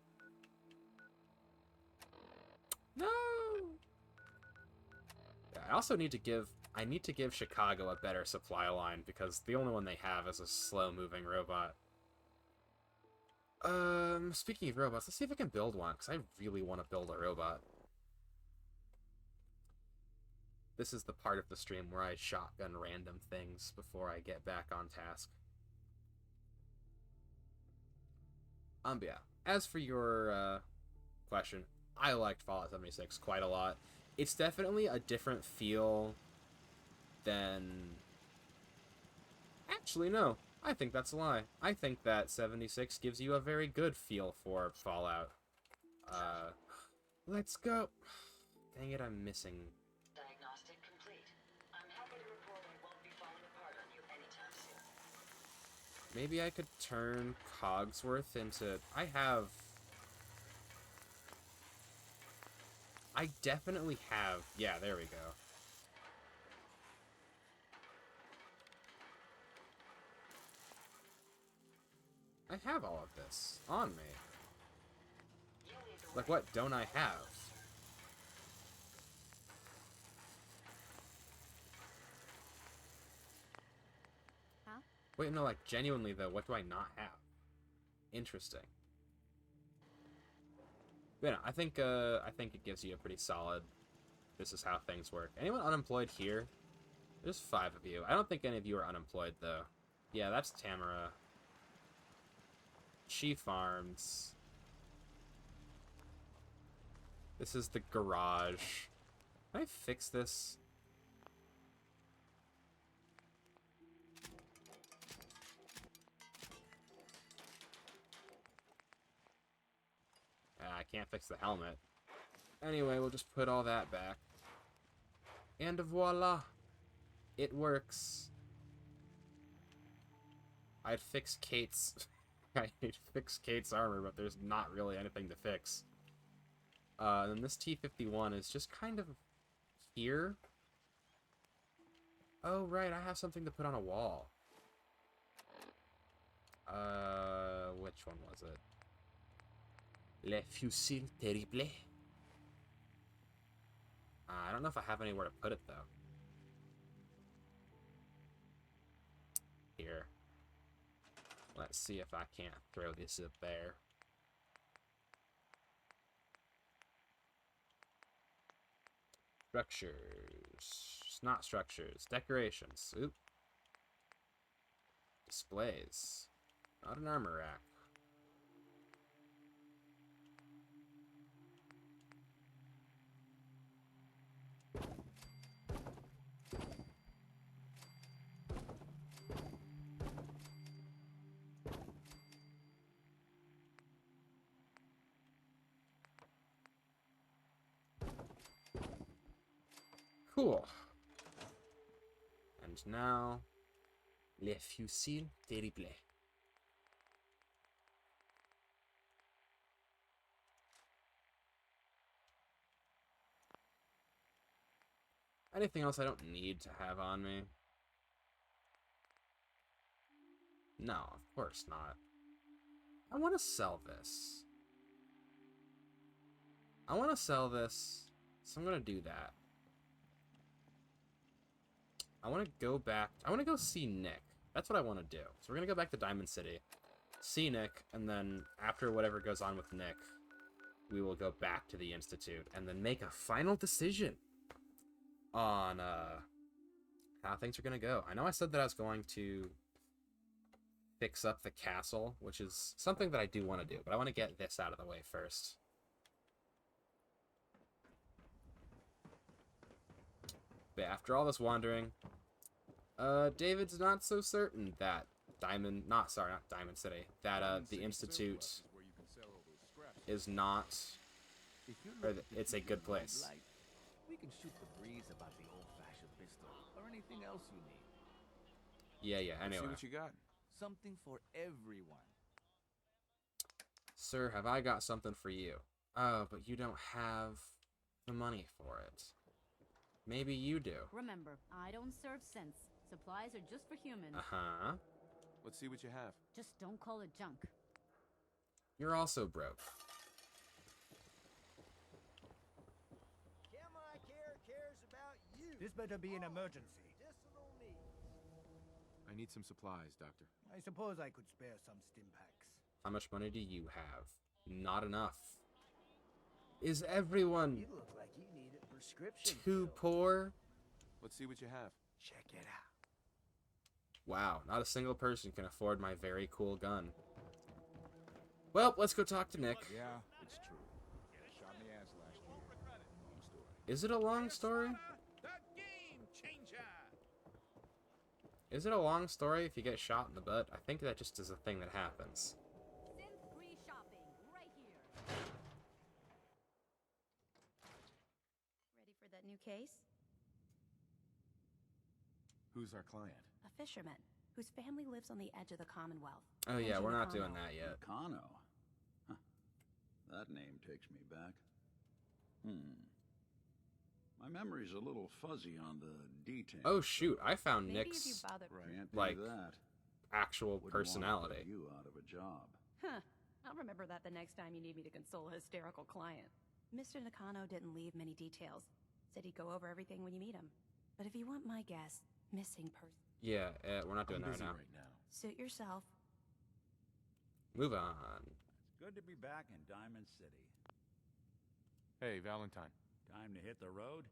A: No! Yeah, I also need to give... I need to give Chicago a better supply line, because the only one they have is a slow-moving robot. Speaking of robots, let's see if I can build one, because I really want to build a robot. This is the part of the stream where I shotgun random things before I get back on task. Yeah, as for your, question, I liked Fallout 76 quite a lot. It's definitely a different feel than... actually, no. I think that's a lie. I think that 76 gives you a very good feel for Fallout. Let's go. Dang it, I'm missing.
K: Diagnostic complete. I'm happy to report we won't be falling apart on you anytime soon.
A: Maybe I could turn Cogsworth into... I definitely have... Yeah, there we go. I have all of this on me. Like, what don't I have?
J: Huh?
A: Wait, no, like, genuinely, though, what do I not have? Interesting. But, yeah, I think it gives you a pretty solid, this is how things work. Anyone unemployed here? There's 5 of you. I don't think any of you are unemployed, though. Yeah, that's Tamara. She farms. This is the garage. Can I fix this? I can't fix the helmet. Anyway, we'll just put all that back. And voila! It works. I'd fix Kate's... I'd fix Kate's armor, but there's not really anything to fix. Then this T-51 is just kind of here. Oh, right, I have something to put on a wall. Which one was it? Le Fusil Terrible. I don't know if I have anywhere to put it, though. Here. Let's see if I can't throw this up there. Structures. Not structures. Decorations. Oop. Displays. Not an armor rack. Cool. And now, Le Fusil Terrible. Anything else I don't need to have on me? No, of course not. I want to sell this. I want to sell this, so I'm going to do that. I want to go back. I want to go see Nick. That's what I want to do. So we're going to go back to Diamond City, see Nick, and then after whatever goes on with Nick, we will go back to the Institute and then make a final decision on how things are going to go. I know I said that I was going to fix up the castle, which is something that I do want to do, but I want to get this out of the way first. But after all this wandering, David's not so certain that not Diamond City, that the Institute is not, or it's a good place.
N: We can shoot the breeze about the old-fashioned pistol or anything else you need.
A: Yeah, anyway.
O: See what you got.
N: Something for everyone.
A: Sir, have I got something for you? Oh, but you don't have the money for it. Maybe you do.
J: Remember, I don't serve sense. Supplies are just for humans.
A: Uh-huh.
O: Let's see what you have.
J: Just don't call it junk.
A: You're also broke.
I: cares about you. This better be an emergency.
F: Medicinal needs.
H: I need some supplies, Doctor.
I: I suppose I could spare some stim packs.
A: How much money do you have? Not enough. Is everyone
F: You look like you need a prescription.
A: too poor?
O: Let's see what you have.
F: Check it out.
A: Wow, not a single person can afford my very cool gun. Well, let's go talk to Nick.
Y: Yeah, it's true. Shot in the ass last year. Long story.
A: Is it a long story? Is it a long story if you get shot in the butt? I think that just is a thing that happens.
J: Synth-free shopping, right here.
D: Ready for that new case?
C: Who's our client?
D: A fisherman whose family lives on the edge of the Commonwealth.
A: Oh yeah,
D: Kenji
A: we're not
D: Nakano.
A: doing that yet.
M: Nakano? Huh. That name takes me back. My memory's a little fuzzy on the details.
A: Oh shoot, I found
D: Maybe if you
A: Nick's
D: bother.
M: Can't do
A: like
M: that.
A: actual
M: Wouldn't wanna
A: personality.
M: put you out of a job.
D: Huh. I'll remember that the next time you need me to console a hysterical client. Mr. Nakano didn't leave many details. Said he'd go over everything when you meet him. But if you want my guess, missing person.
A: Yeah, we're not doing
C: I'm
A: that
C: busy
A: right now.
C: right now.
D: Suit yourself.
A: Move on.
E: It's good to be back in Diamond City.
H: Hey, Valentine.
E: Time to hit the road?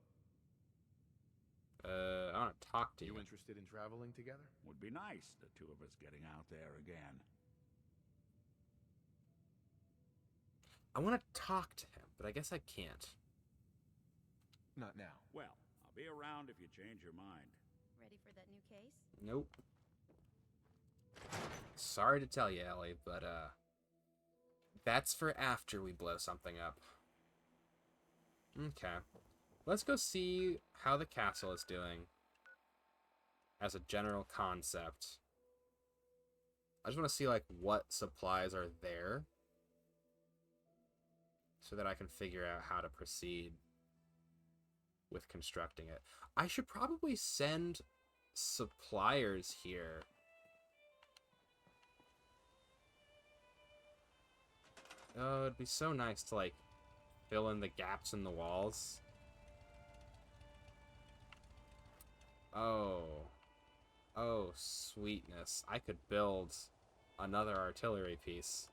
A: I want to talk to you.
H: You interested in traveling together?
E: Would be nice, the two of us getting out there again.
A: I want to talk to him, but I guess I can't.
C: Not now.
E: Well, I'll be around if you change your mind.
D: Ready for that new case?
A: Nope. Sorry to tell you, Ellie, but that's for after we blow something up. Okay. Let's go see how the castle is doing as a general concept. I just want to see like what supplies are there so that I can figure out how to proceed with constructing it. I should probably send suppliers here. Oh, it'd be so nice to like fill in the gaps in the walls. Oh, sweetness. I could build another artillery piece.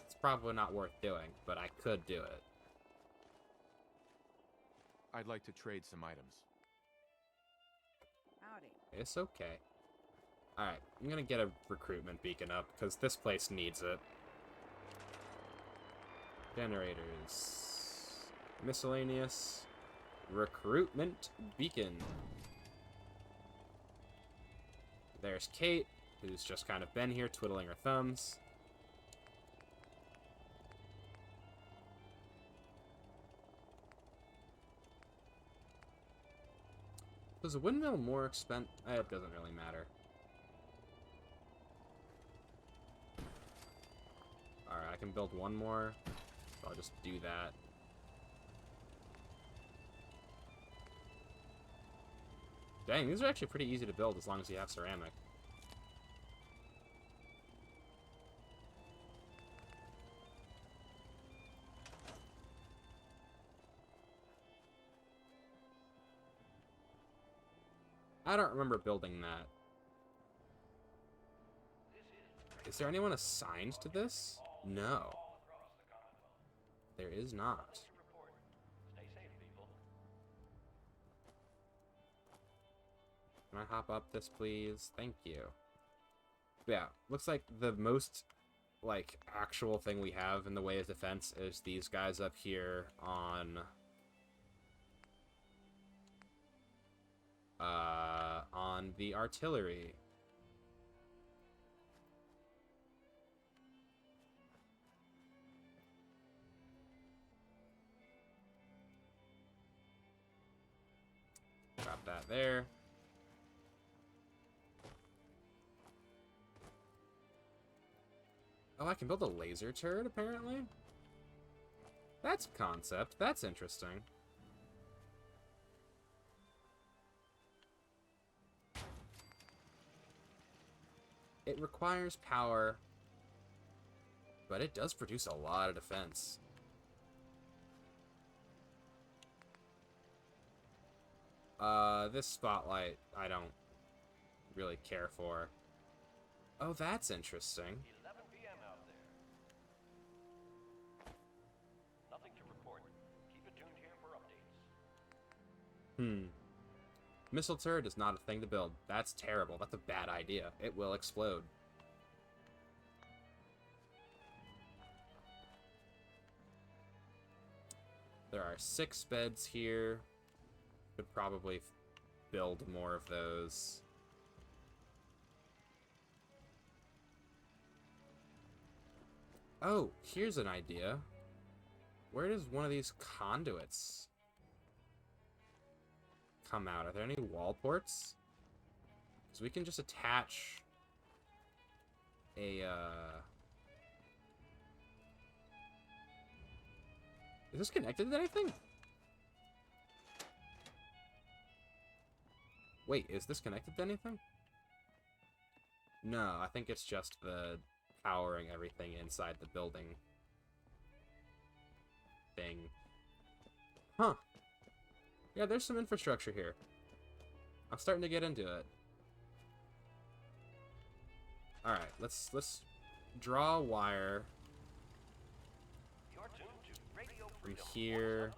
A: It's probably not worth doing, but I could do it.
H: I'd like to trade some items.
D: Howdy.
A: It's okay. Alright, I'm gonna get a recruitment beacon up, because this place needs it. Generators. Miscellaneous. Recruitment beacon. There's Kate, who's just kind of been here twiddling her thumbs. Was a windmill more expensive? It doesn't really matter. Alright, I can build one more, so I'll just do that. Dang, these are actually pretty easy to build as long as you have ceramic. I don't remember building that. Is there anyone assigned to this? No. There is not. Can I hop up this, please? Thank you. Yeah, looks like the most, like, actual thing we have in the way of defense is these guys up here on... on the artillery. Drop that there. Oh, I can build a laser turret, apparently? That's a concept. That's interesting. It requires power, but it does produce a lot of defense. This spotlight, I don't really care for. Oh, that's interesting.
L: 11 p.m. out there. Nothing to report. Keep it tuned here for updates.
A: Missile turret is not a thing to build. That's terrible. That's a bad idea. It will explode. There are 6 beds here. Could probably build more of those. Oh, here's an idea. Where does one of these conduits come out? Are there any wall ports? Because we can just attach a, Is this connected to anything? Wait, is this connected to anything? No, I think it's just the powering everything inside the building thing. Huh. Yeah, there's some infrastructure here. I'm starting to get into it. Alright, let's draw a wire from here.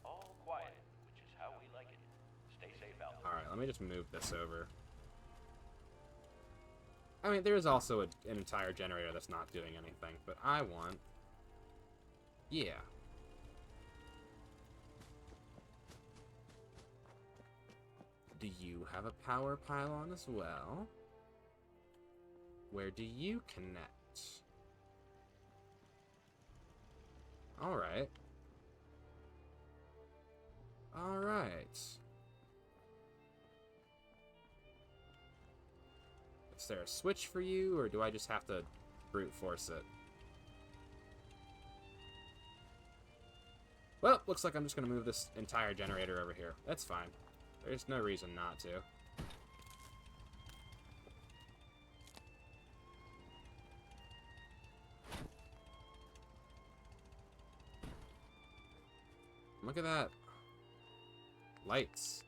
L: All quiet, which is how we like it. Stay safe out there.
A: Alright, let me just move this over. I mean, there is also an entire generator that's not doing anything, but I want... Yeah. Do you have a power pylon as well? Where do you connect? Alright. Alright. Is there a switch for you, or do I just have to brute force it? Well, looks like I'm just going to move this entire generator over here. That's fine. There's no reason not to. Look at that. Lights.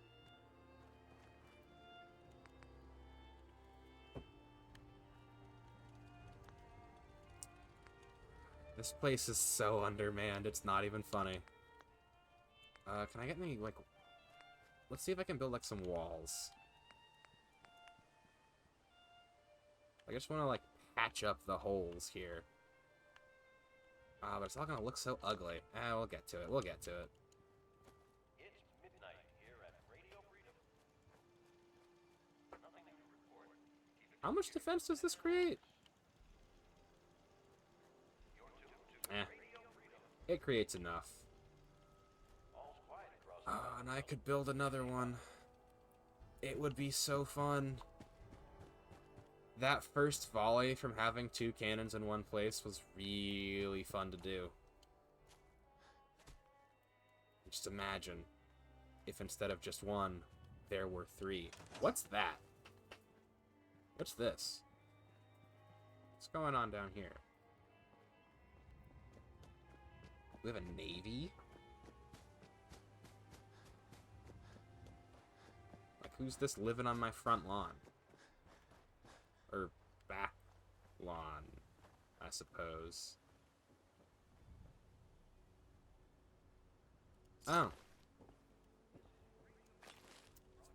A: This place is so undermanned, it's not even funny. Can I get any, like... Let's see if I can build, like, some walls. I just want to, like, patch up the holes here. But it's all gonna look so ugly. We'll get to it. We'll get to it.
L: It's midnight here at Radio Freedom. Nothing to report.
A: How much defense does this create? It creates enough. And I could build another one. It would be so fun. That first volley from having 2 cannons in one place was really fun to do. Just imagine if instead of just 1, there were 3. What's that? What's this? What's going on down here? We have a navy? Like, who's this living on my front lawn? Or back lawn, I suppose. Oh.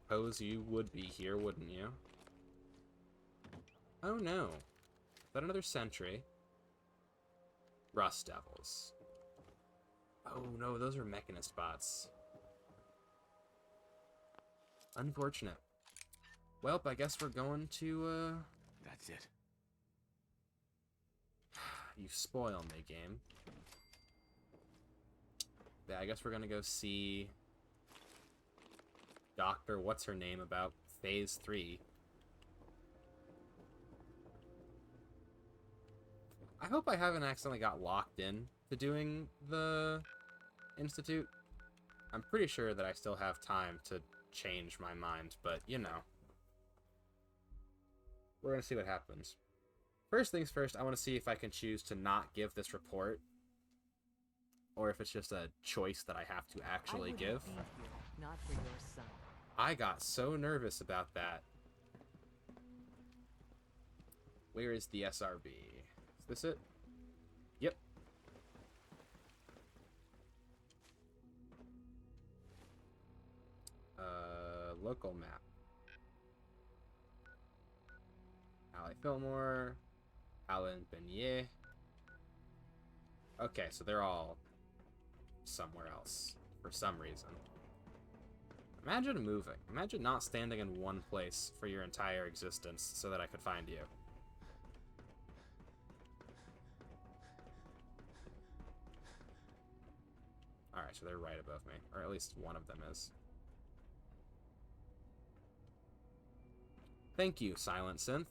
A: Suppose you would be here, wouldn't you? Oh no. Is that another sentry? Rust Devils. Oh no, those are Mechanist bots. Unfortunate. Well, I guess we're going to,
O: That's it.
A: You spoil me, game. Yeah, I guess we're gonna go see Dr. What's-Her-Name about Phase 3. I hope I haven't accidentally got locked in to doing the Institute. I'm pretty sure that I still have time to change my mind, but, you know. We're gonna see what happens. First things first, I want to see if I can choose to not give this report, or if it's just a choice that I have to actually give.
P: Not for your son.
A: I got so nervous about that. Where is the SRB? Is this it? Yep. Local map. Ali Fillmore, Alan Beignet. Okay, so they're all somewhere else for some reason. Imagine moving. Imagine not standing in one place for your entire existence so that I could find you. Alright, so they're right above me. Or at least one of them is. Thank you, Silent Synth,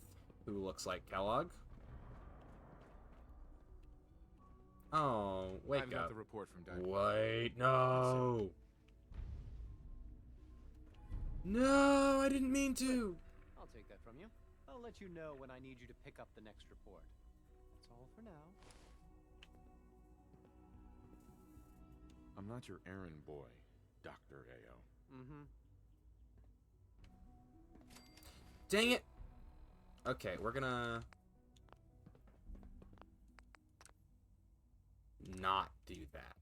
A: who looks like Kellogg. Oh, wake
H: I've
A: up.
H: got the report from Dr.
A: Wait, no! No, I didn't mean to!
E: I'll take that from you. I'll let you know when I need you to pick up the next report. That's all for now.
H: I'm not your errand boy, Dr. Ao.
E: Mm-hmm.
A: Dang it! Okay, we're gonna... not do that.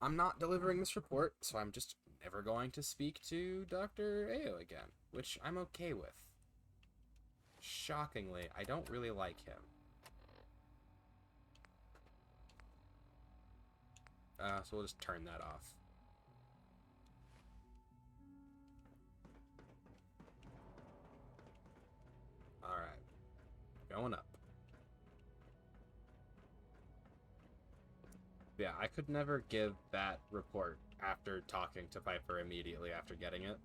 A: I'm not delivering this report, so I'm just never going to speak to Dr. Ao again, which I'm okay with. Shockingly, I don't really like him. So we'll just turn that off. Alright. Going up. Yeah, I could never give that report after talking to Piper immediately after getting it.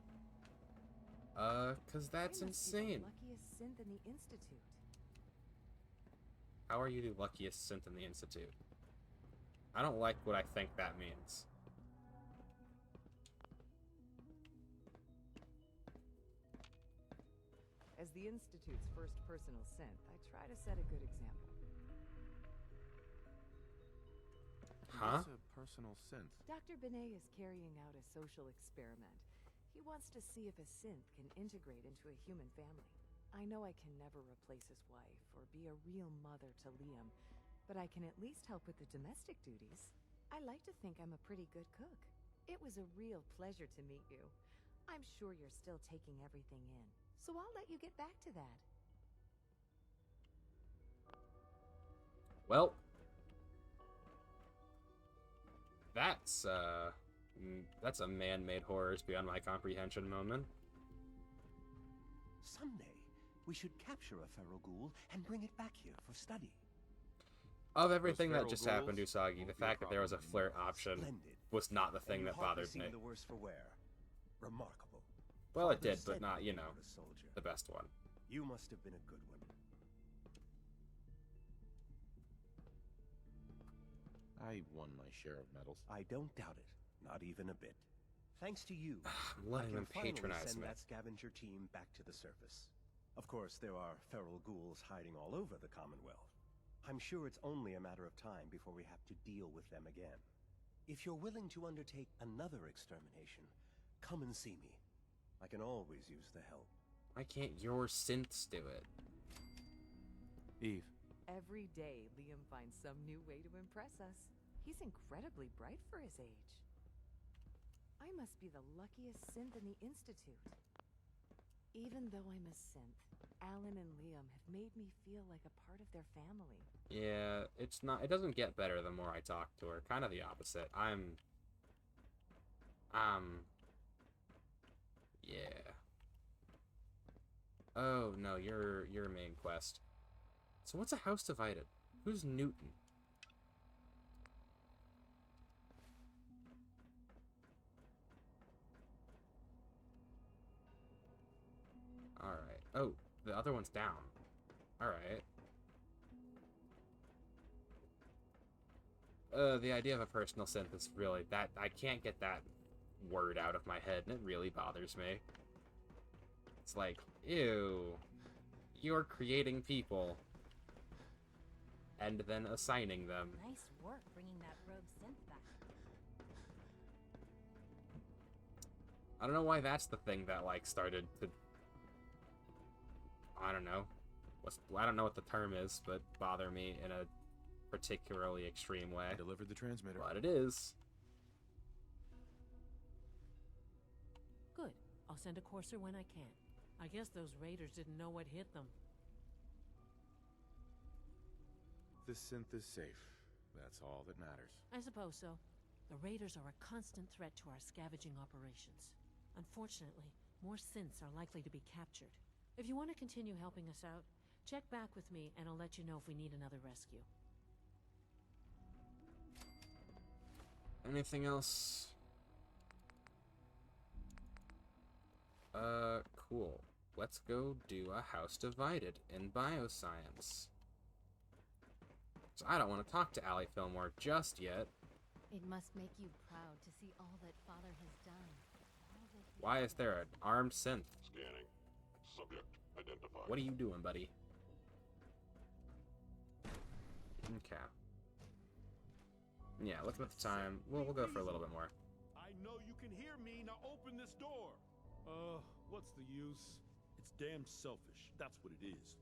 A: Cause that's insane.
P: Luckiest synth in the Institute.
A: How are you the luckiest synth in the Institute? I don't like what I think that means.
P: As the Institute's first personal synth, I try to set a good example.
A: Huh?
H: What's a personal synth?
P: Dr. Binet is carrying out a social experiment. He wants to see if a synth can integrate into a human family. I know I can never replace his wife or be a real mother to Liam, but I can at least help with the domestic duties. I like to think I'm a pretty good cook. It was a real pleasure to meet you. I'm sure you're still taking everything in, so I'll let you get back to that.
A: Well, that's a man-made horrors beyond my comprehension moment.
E: Someday, we should capture a feral ghoul and bring it back here for study.
A: Of everything that
H: feral
A: just happened to
H: ghouls
A: Usagi, the
H: won't be a
A: fact that there was a
H: problem
A: flirt
H: anymore.
A: option
E: Splendid.
A: was not the thing
E: And you
A: that
E: hardly
A: bothered
E: seem
A: me.
E: the worse for wear. Remarkable.
A: Well, it
E: Father
A: did, but
E: said
A: not, you
E: you
A: know,
E: were a soldier.
A: the best one.
E: You must have been a good one.
H: I won my share of medals.
E: I don't doubt it. Not even a bit. Thanks to you,
A: I'm letting
E: I
A: them
E: can finally
A: patronize
E: send
A: me.
E: that scavenger team back to the surface. Of course, there are feral ghouls hiding all over the Commonwealth. I'm sure it's only a matter of time before we have to deal with them again. If you're willing to undertake another extermination, come and see me. I can always use the help.
A: Why can't your synths do it?
H: Eve.
P: Every day, Liam finds some new way to impress us. He's incredibly bright for his age. I must be the luckiest synth in the Institute. Even though I'm a synth, Alan and Liam have made me feel like a part of their family.
A: Yeah, it doesn't get better the more I talk to her. Kind of the opposite. Yeah. Oh, no, you're main quest. So what's a house divided? Who's Newton? Alright. Oh, the other one's down. Alright. The idea of a personal synth is really that I can't get that word out of my head, and it really bothers me. It's like, ew, you're creating people and then assigning them.
G: Nice work bringing that rogue synth back.
A: I don't know why that's the thing that like started to, I don't know, I don't know what the term is, but bother me in a particularly extreme way.
H: I delivered the transmitter.
A: But it is.
Q: Good. I'll send a courser when I can. I guess those raiders didn't know what hit them.
H: The synth is safe. That's all that matters.
Q: I suppose so. The raiders are a constant threat to our scavenging operations. Unfortunately, more synths are likely to be captured. If you want to continue helping us out, check back with me and I'll let you know if we need another rescue.
A: Anything else? Cool. Let's go do a House Divided in Bioscience. So I don't want to talk to Allie Fillmore just yet.
R: It must make you proud to see all that Father has done.
A: Why is there an armed synth?
S: Scanning. Subject identified.
A: What are you doing, buddy? Okay. Yeah, looking at the time, we'll go for a little bit more.
B: I know you can hear me. Now open this door. What's the use? It's damn selfish. That's what it is.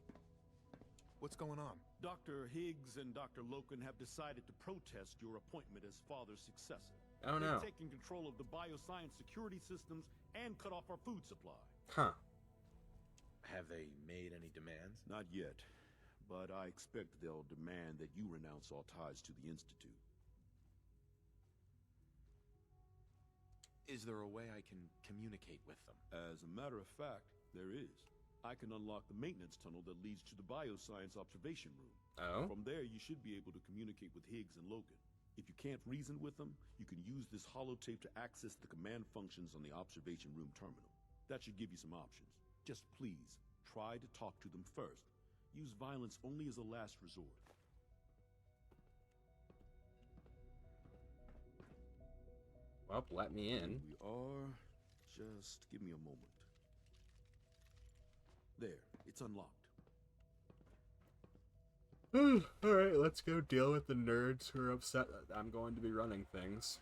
H: What's going on?
B: Dr. Higgs and Dr. Loken have decided to protest your appointment as Father's successor.
A: Oh no.
B: They've taken control of the bioscience security systems and cut off our food supply.
A: Huh.
H: Have they made any demands?
B: Not yet, but I expect they'll demand that you renounce all ties to the Institute.
H: Is there a way I can communicate with them?
B: As a matter of fact, there is. I can unlock the maintenance tunnel that leads to the bioscience observation room.
A: Oh?
B: From there, you should be able to communicate with Higgs and Logan. If you can't reason with them, you can use this holotape to access the command functions on the observation room terminal. That should give you some options. Just please, try to talk to them first. Use violence only as a last resort.
A: Well, let me in.
B: Here we are. Just give me a moment. There, it's unlocked.
A: Alright, let's go deal with the nerds who are upset that I'm going to be running things.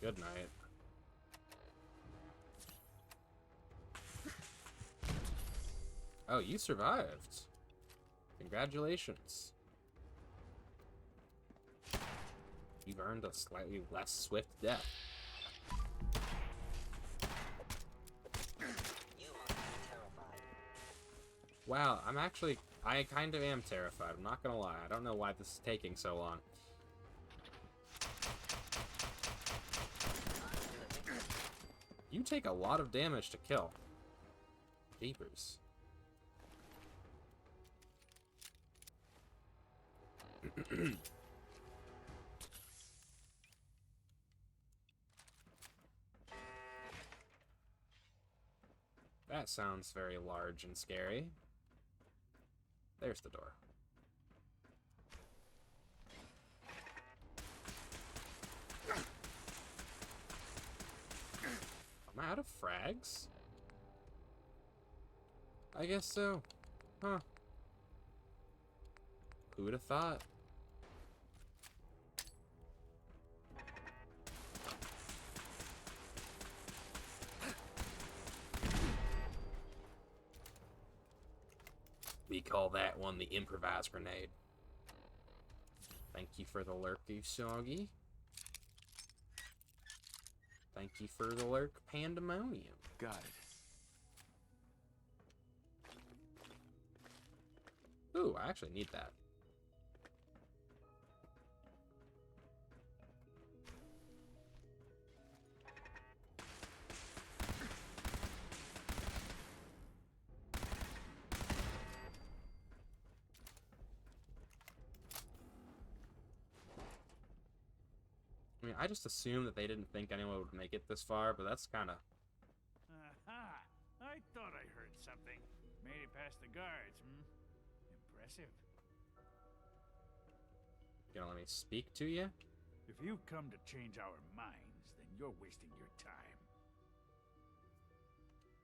A: Good night. Oh, you survived. Congratulations. You've earned a slightly less swift death. Wow, I kind of am terrified. I'm not gonna lie. I don't know why this is taking so long. You take a lot of damage to kill. Jeepers. That sounds very large and scary. There's the door. Am I out of frags? I guess so. Huh. Who would have thought? We call that one the improvised grenade. Thank you for the lurk, Usagi. Thank you for the lurk, Pandemonium.
H: Got it.
A: Ooh, I actually need that. I mean, I just assumed that they didn't think anyone would make it this far, but that's kind of...
I: Aha! I thought I heard something. Made it past the guards, Impressive.
A: You gonna let me speak to you?
I: If you've come to change our minds, then you're wasting your time.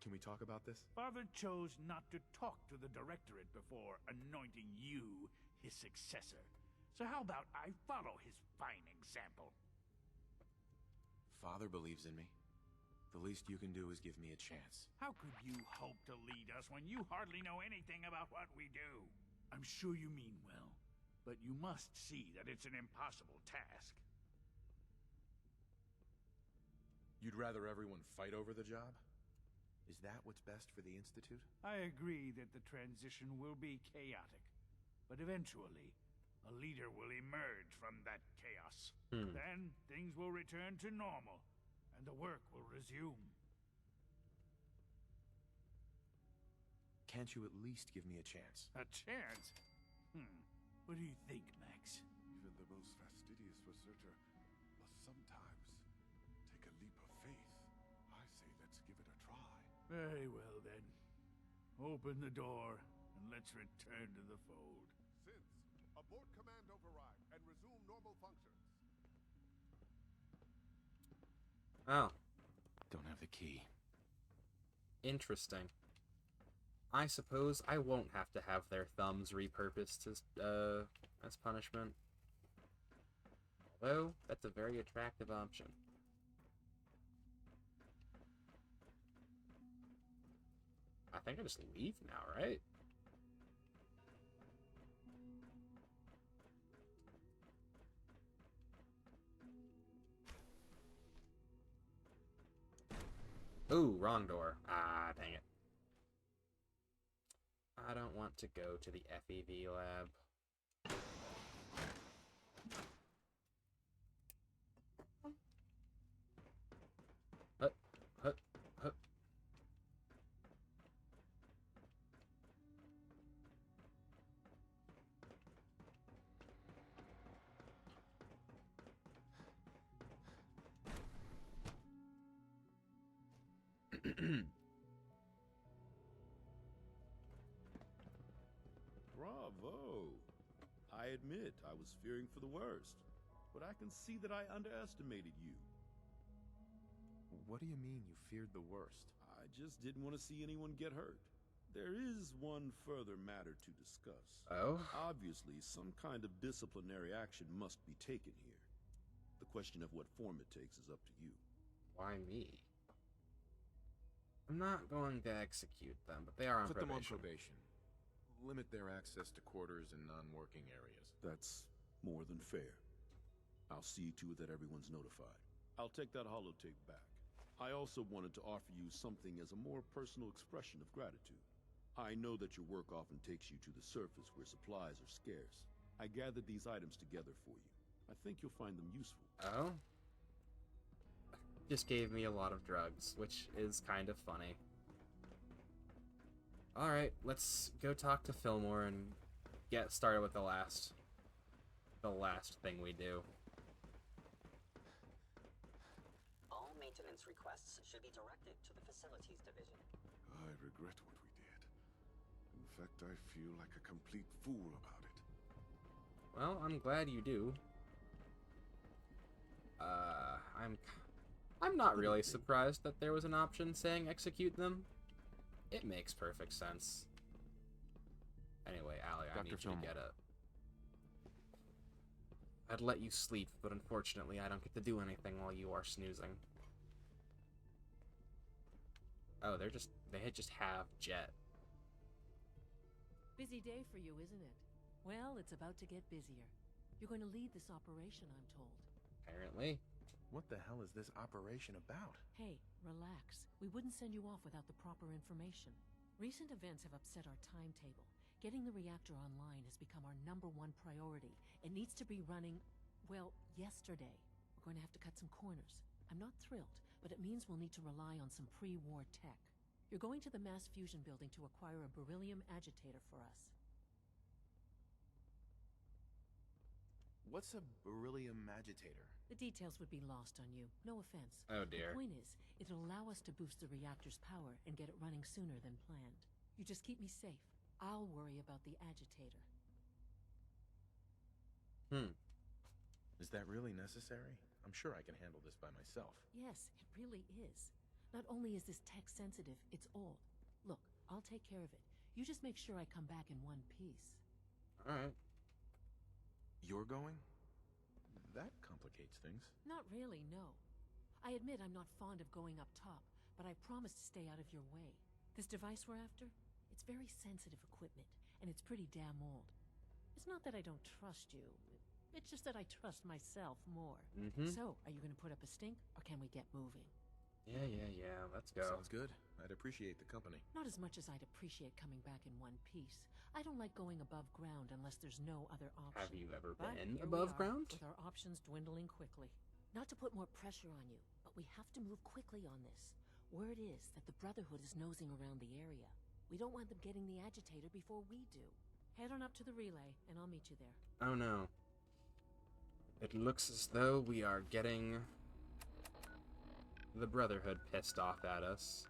H: Can we talk about this?
I: Father chose not to talk to the Directorate before anointing you his successor. So how about I follow his fine example?
H: Father believes in me. The least you can do is give me a chance.
I: How could you hope to lead us when you hardly know anything about what we do? I'm sure you mean well, but you must see that it's an impossible task.
H: You'd rather everyone fight over the job? Is that what's best for the Institute?
I: I agree that the transition will be chaotic, but eventually, a leader will emerge from that chaos. Then, things will return to normal, and the work will resume.
H: Can't you at least give me a chance?
I: A chance? What do you think, Max?
S: Even the most fastidious researcher must sometimes take a leap of faith. I say let's give it a try.
I: Very well, then. Open the door, and let's return to the fold.
S: Since, abort command override and resume normal functions.
A: Oh.
H: Don't have the key.
A: Interesting. I suppose I won't have to have their thumbs repurposed as punishment. Although, that's a very attractive option. I think I just leave now, right? Ooh, wrong door. Ah, dang it. I don't want to go to the FEV lab. Hut, hut, hut.
B: Bravo! I admit I was fearing for the worst, but I can see that I underestimated you.
H: What do you mean you feared the worst?
B: I just didn't want to see anyone get hurt. There is one further matter to discuss.
A: Oh?
B: Obviously, some kind of disciplinary action must be taken here. The question of what form it takes is up to you.
A: Why me? I'm not going to execute them, but they are on
H: Put
A: probation.
H: them on probation. Limit their access to quarters and non-working areas.
B: That's more than fair. I'll see to it that everyone's notified. I'll take that holotape back. I also wanted to offer you something as a more personal expression of gratitude. I know that your work often takes you to the surface where supplies are scarce. I gathered these items together for you. I think you'll find them useful.
A: Oh? Just gave me a lot of drugs, which is kind of funny. Alright, let's go talk to Fillmore and get started with the last thing we do.
T: All maintenance requests should be directed to the Facilities Division.
S: I regret what we did. In fact, I feel like a complete fool about it.
A: Well, I'm glad you do. I'm not really surprised that there was an option saying execute them. It makes perfect sense. Anyway, Allie, I need you to get up. I'd let you sleep, but unfortunately I don't get to do anything while you are snoozing. Oh, they just have Jet.
Q: Busy day for you, isn't it? Well, it's about to get busier. You're going to lead this operation, I'm told.
A: Apparently.
H: What the hell is this operation about?
Q: Hey, relax. We wouldn't send you off without the proper information. Recent events have upset our timetable. Getting the reactor online has become our #1 priority. It needs to be running, well, yesterday. We're going to have to cut some corners. I'm not thrilled, but it means we'll need to rely on some pre-war tech. You're going to the Mass Fusion building to acquire a beryllium agitator for us.
H: What's a beryllium agitator?
Q: The details would be lost on you. No offense.
A: Oh dear.
Q: The point is, it'll allow us to boost the reactor's power and get it running sooner than planned. You just keep me safe. I'll worry about the agitator.
H: Is that really necessary? I'm sure I can handle this by myself.
Q: Yes, it really is. Not only is this tech sensitive, it's old. Look, I'll take care of it. You just make sure I come back in one piece.
A: Alright.
H: You're going? That complicates things.
Q: Not really, no. I admit I'm not fond of going up top, but I promise to stay out of your way. This device we're after? It's very sensitive equipment, and it's pretty damn old. It's not that I don't trust you. It's just that I trust myself more. So, are you going to put up a stink, or can we get moving?
A: Yeah, let's go.
H: Sounds good. I'd appreciate the company.
Q: Not as much as I'd appreciate coming back in one piece. I don't like going above ground unless there's no other option.
A: Have you ever
Q: But
A: been
Q: here
A: above
Q: we are,
A: ground?
Q: with our options dwindling quickly. Not to put more pressure on you, but we have to move quickly on this. Word is that the Brotherhood is nosing around the area. We don't want them getting the agitator before we do. Head on up to the relay, and I'll meet you there.
A: Oh no. It looks as though we are getting the Brotherhood pissed off at us.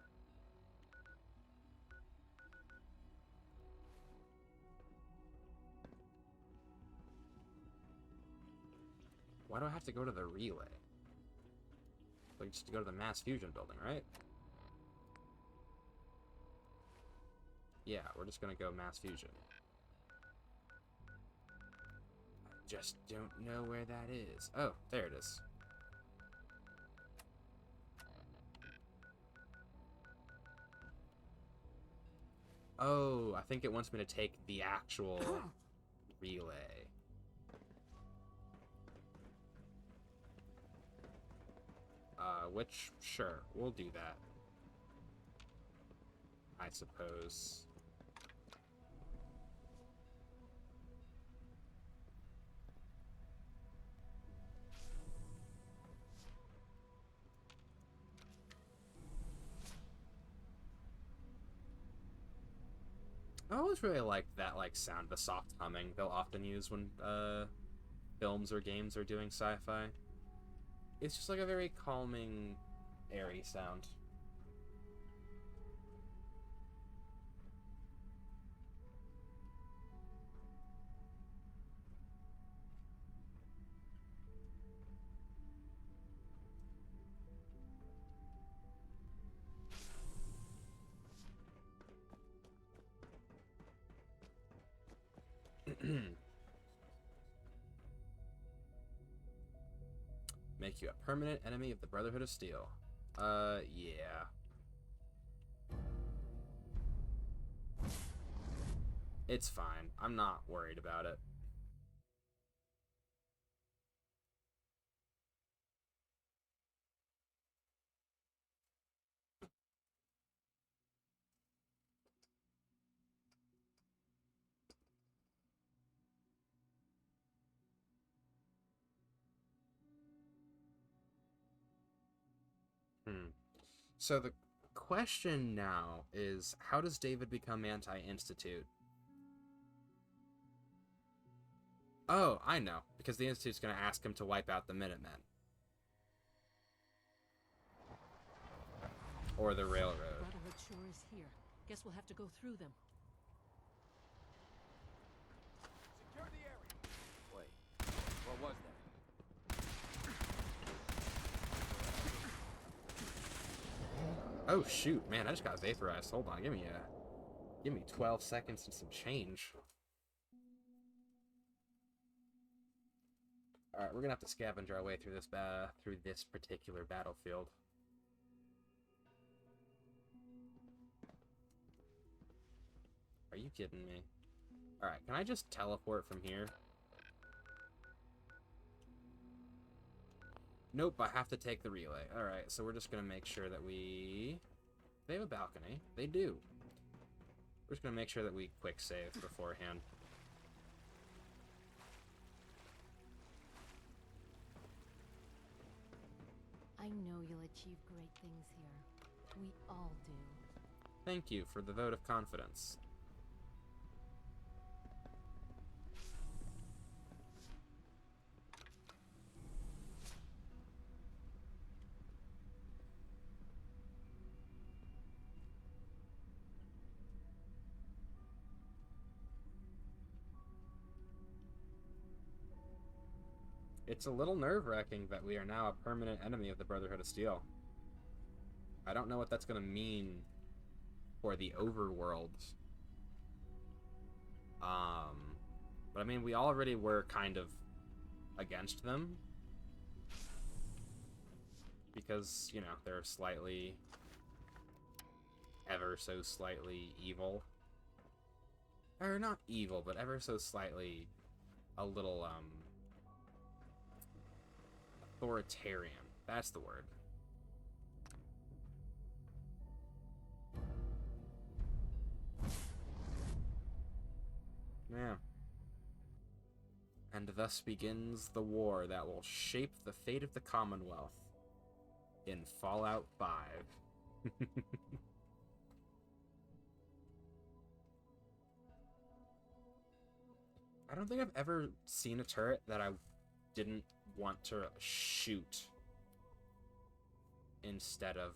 A: Why do I have to go to the relay? Like, just to go to the mass fusion building, right? Yeah, we're just gonna go mass fusion. I just don't know where that is. Oh, there it is. Oh, I think it wants me to take the actual relay. Which, sure, we'll do that. I suppose. I always really like that, like, sound, the soft humming they'll often use when films or games are doing sci-fi. It's just like a very calming, airy sound. Make you a permanent enemy of the Brotherhood of Steel. Yeah. It's fine. I'm not worried about it. So the question now is, how does David become anti-Institute? Oh, I know. Because the Institute's going to ask him to wipe out the Minutemen. Or the Railroad.
Q: Brotherhood sure is here. Guess we'll have to go through them.
O: Secure the area. Wait, what was that?
A: Oh shoot, man, I just got vaporized. Hold on, give me 12 seconds and some change. Alright, we're gonna have to scavenge our way through this particular battlefield. Are you kidding me? Alright, can I just teleport from here? Nope, I have to take the relay. Alright, so we're just gonna make sure that we... They have a balcony. They do. We're just gonna make sure that we quick save beforehand.
R: I know you'll achieve great things here. We all do.
A: Thank you for the vote of confidence. It's a little nerve-wracking that we are now a permanent enemy of the Brotherhood of Steel. I don't know what that's going to mean for the overworld. But I mean, we already were kind of against them. Because, you know, they're slightly, ever so slightly evil. Or not evil, but ever so slightly a little, authoritarian. That's the word. Yeah. And thus begins the war that will shape the fate of the Commonwealth in Fallout 5. I don't think I've ever seen a turret that I didn't want to shoot instead of,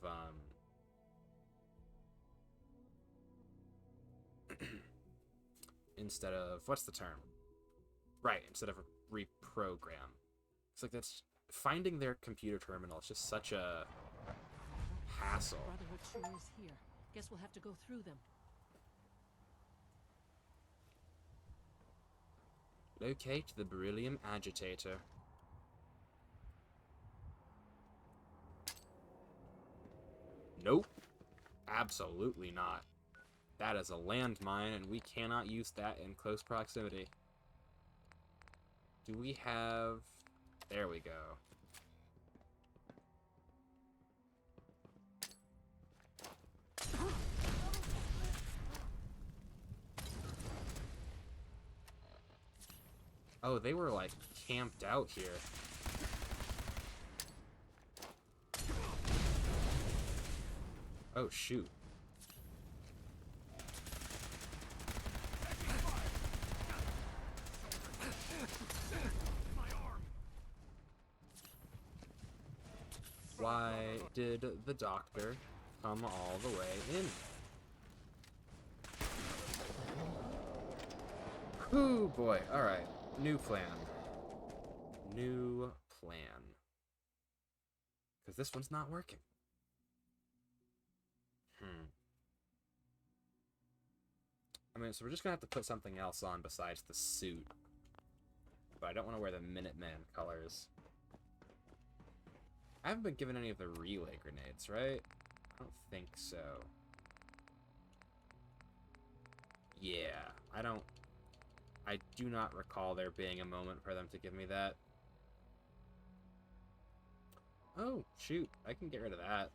A: instead of, what's the term? Right, instead of reprogram. It's like that's, finding their computer terminal is just such a hassle.
Q: Brotherhood sure is here. Guess we'll have to go through them.
A: Locate the beryllium agitator. Nope. Absolutely not. That is a landmine, and we cannot use that in close proximity. Do we have... There we go. Oh, they were, like, camped out here. Oh, shoot. Why did the doctor come all the way in? Whew, boy. Alright. New plan. New plan. Because this one's not working. I mean, so we're just gonna have to put something else on besides the suit. But I don't want to wear the Minuteman colors. I haven't been given any of the relay grenades, right? I don't think so. Yeah, I do not recall there being a moment for them to give me that. Oh, shoot, I can get rid of that.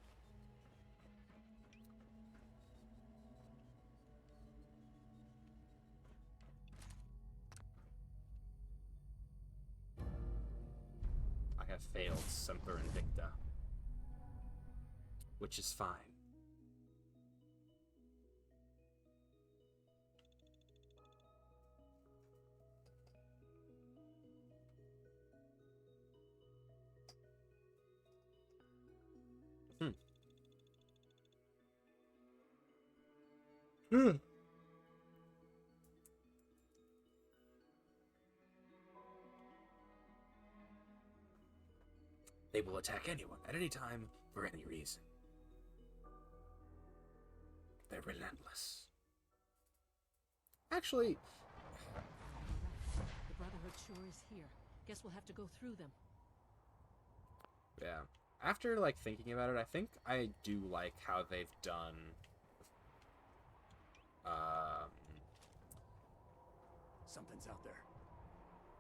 A: I have failed Semper Invicta, which is fine. They will attack anyone, at any time, for any reason. They're relentless. Actually...
Q: The Brotherhood sure is here. Guess we'll have to go through them.
A: Yeah. After, like, thinking about it, I think I do like how they've done...
M: Something's out there.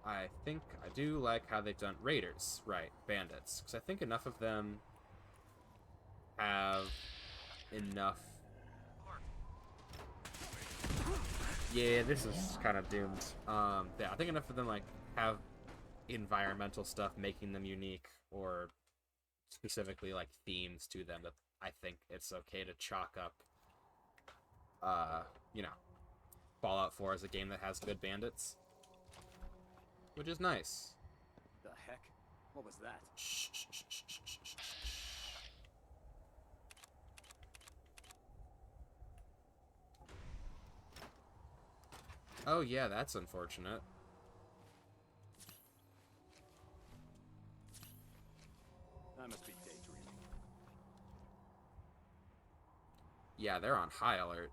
A: I think I do like how they've done raiders, right, bandits, because I think enough of them have enough. Yeah, this is kind of doomed. Yeah, I think enough of them like have environmental stuff making them unique, or specifically like themes to them that I think it's okay to chalk up. You know, Fallout 4 is a game that has good bandits. Which is nice.
M: The heck? What was that?
A: Shh, shh, shh, shh, shh, shh, shh. Oh yeah, that's unfortunate.
M: I must be daydreaming.
A: Yeah, they're on high alert.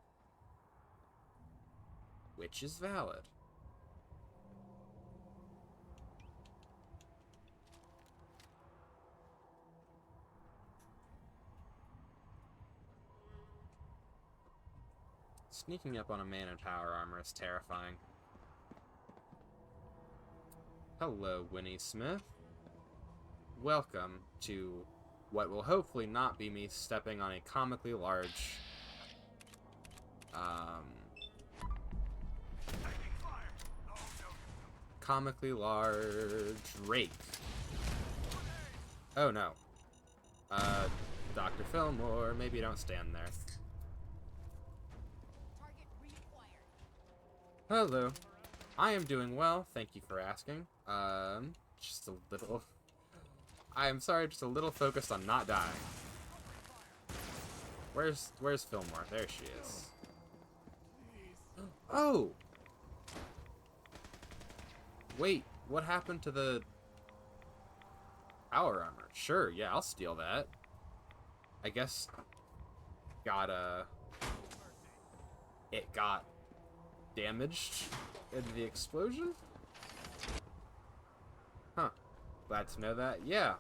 A: Which is valid. Sneaking up on a man in power armor is terrifying. Hello, Winnie Smith. Welcome to what will hopefully not be me stepping on a comically large... comically large rake. Oh no. Dr. Fillmore, maybe don't stand there. Hello. I am doing well, thank you for asking. Just a little... I am sorry, just a little focused on not dying. Where's Fillmore? There she is. Oh! Wait, what happened to the power armor? Sure, yeah, I'll steal that. I guess it got damaged in the explosion? Huh. Glad to know that. Yeah.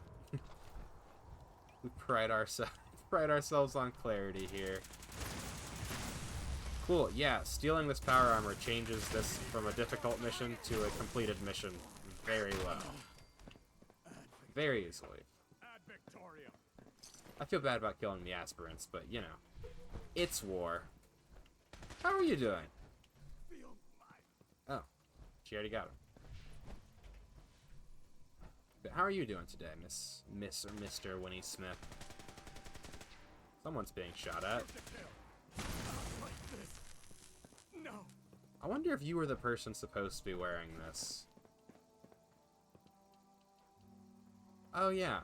A: We pride ourselves on clarity here. Cool, yeah, stealing this power armor changes this from a difficult mission to a completed mission very well. Very easily. I feel bad about killing the aspirants, but, you know, it's war. How are you doing? Oh, she already got him. But how are you doing today, Miss or Mr. Winnie Smith? Someone's being shot at. I wonder if you were the person supposed to be wearing this. Oh yeah,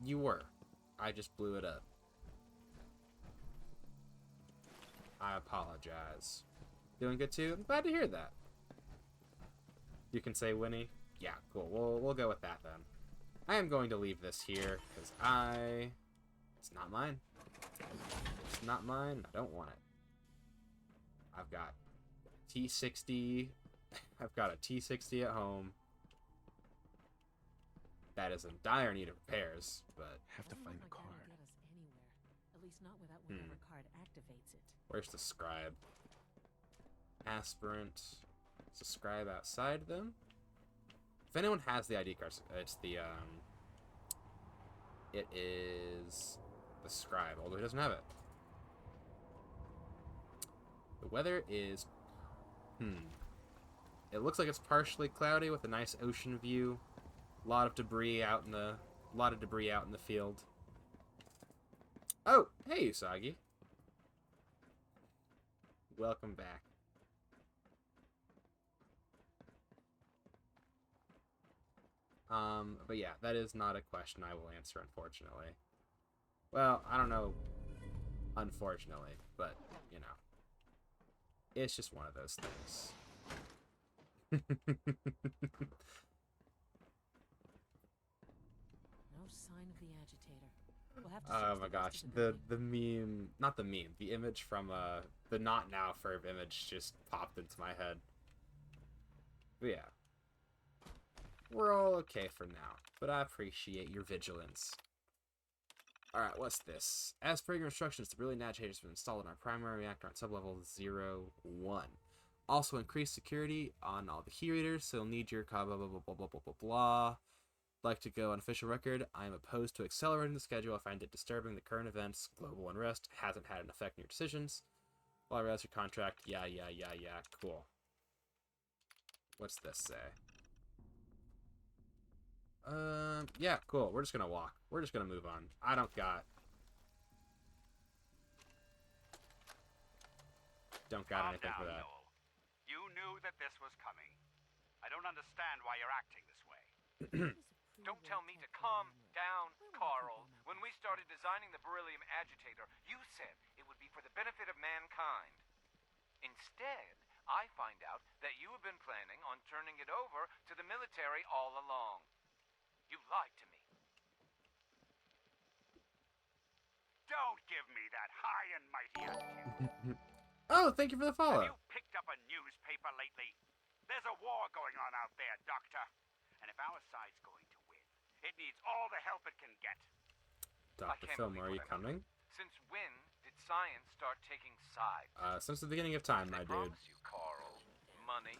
A: you were. I just blew it up. I apologize. Doing good too? I'm glad to hear that. You can say Winnie? Yeah, cool. We'll go with that then. I am going to leave this here, because it's not mine. It's not mine. I don't want it. I've got T60. I've got a T60 at home. That is in dire need of repairs, but...
Q: Have to find the card. At least not without whatever card activates it.
A: Where's the scribe? Aspirant. Is the scribe outside them? If anyone has the ID card, it's the, it is the scribe, although he doesn't have it. The weather is, it looks like it's partially cloudy with a nice ocean view. A lot of debris out in the field. Oh, hey Usagi. Welcome back. But yeah, that is not a question I will answer, unfortunately. Well, I don't know, unfortunately, but, you know, it's just one of those things.
Q: No sign of the agitator. We'll have to
A: Oh my gosh, the meme, not the meme, the image from, the Not Now Ferb image just popped into my head. But yeah. We're all okay for now, but I appreciate your vigilance. Alright, what's this? As per your instructions, the brilliant agitator has been installed in our primary reactor on sublevel 01. Also, increase security on all the key readers, so you'll need your blah blah blah blah blah blah blah blah. Like to go on official record, I am opposed to accelerating the schedule. I find it disturbing. The current events, global unrest, hasn't had an effect on your decisions. While I realize your contract, yeah, cool. What's this say? Yeah, cool. We're just gonna walk. We're just gonna move on. I don't got anything for that.
K: Noel. You knew that this was coming. I don't understand why you're acting this way.
F: Don't tell me to calm down, Carl. When we started designing the beryllium agitator, you said it would be for the benefit of mankind. Instead, I find out that you have been planning on turning it over to the military all along. You lied to me.
K: Don't give me that high and mighty attitude.
A: Oh, thank you for the follow.
K: Have you picked up a newspaper lately? There's a war going on out there, Doctor. And if our side's going to win, it needs all the help it can get.
A: Dr. Fillmore, are you coming?
F: Since when did science start taking sides?
A: Since the beginning of time, my dude.
F: Promise you, Carl. Money,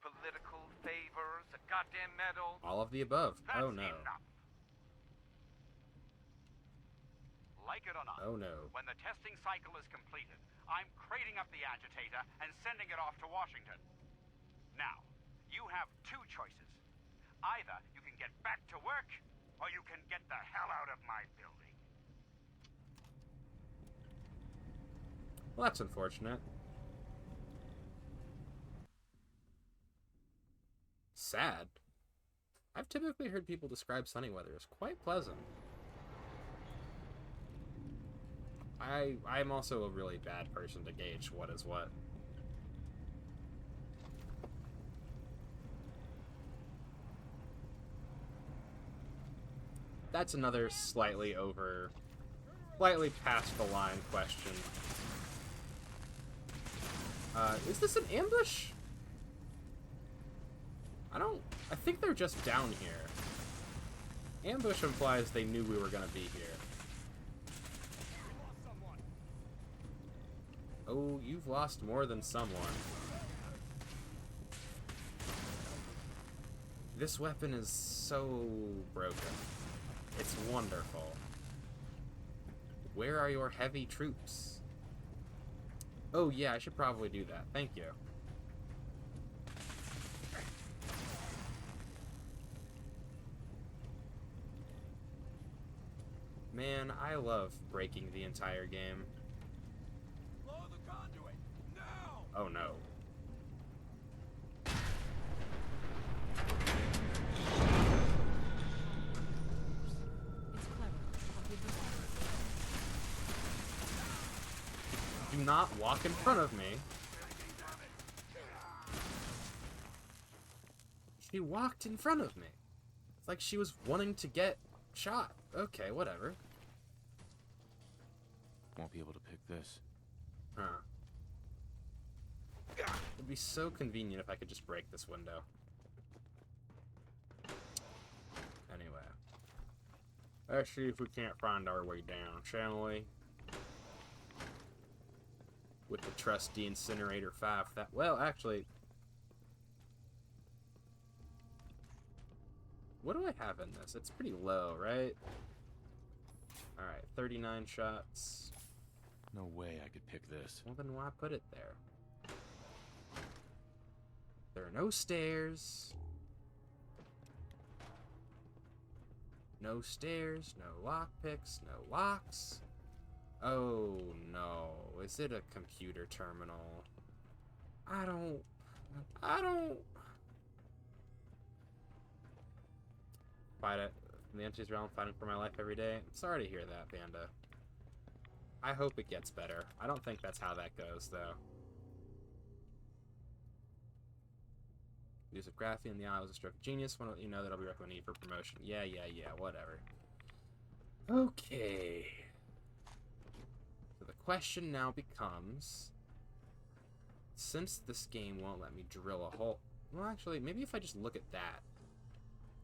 F: political favors, a goddamn medal.
A: All of the above.
K: That's
A: oh no.
K: Enough. Like it or not,
A: oh no.
K: When the testing cycle is completed, I'm crating up the agitator and sending it off to Washington. Now, you have two choices. Either you can get back to work, or you can get the hell out of my building.
A: Well, that's unfortunate. sad. I've typically heard people describe sunny weather as quite pleasant. I'm also a really bad person to gauge what is what. That's another slightly past the line question. Is this an ambush? I think they're just down here. Ambush implies they knew we were gonna be here. Oh, you've lost more than someone. This weapon is so broken. It's wonderful. Where are your heavy troops? Oh yeah, I should probably do that. Thank you. Man, I love breaking the entire game.
S: Blow the conduit now!
A: Oh no. Do not walk in front of me. She walked in front of me. It's like she was wanting to get shot. Okay, whatever.
H: Won't be able to pick this.
A: Huh. It'd be so convenient if I could just break this window. Anyway. Let's see if we can't find our way down, shall we? With the trusty Incinerator 5. Well, actually... What do I have in this? It's pretty low, right? Alright, 39 shots.
H: No way I could pick this.
A: Well, then why put it there? There are no stairs. No stairs, no lockpicks, no locks. Oh no, is it a computer terminal? I don't... Fight it. In the Entity's realm, fighting for my life every day. I'm sorry to hear that, Panda. I hope it gets better. I don't think that's how that goes, though. Use of Graphy in the eye was a stroke of genius. Want to let you know that I'll be recommending you for promotion. Yeah, whatever. Okay. So the question now becomes... Since this game won't let me drill a hole... Well, actually, maybe if I just look at that.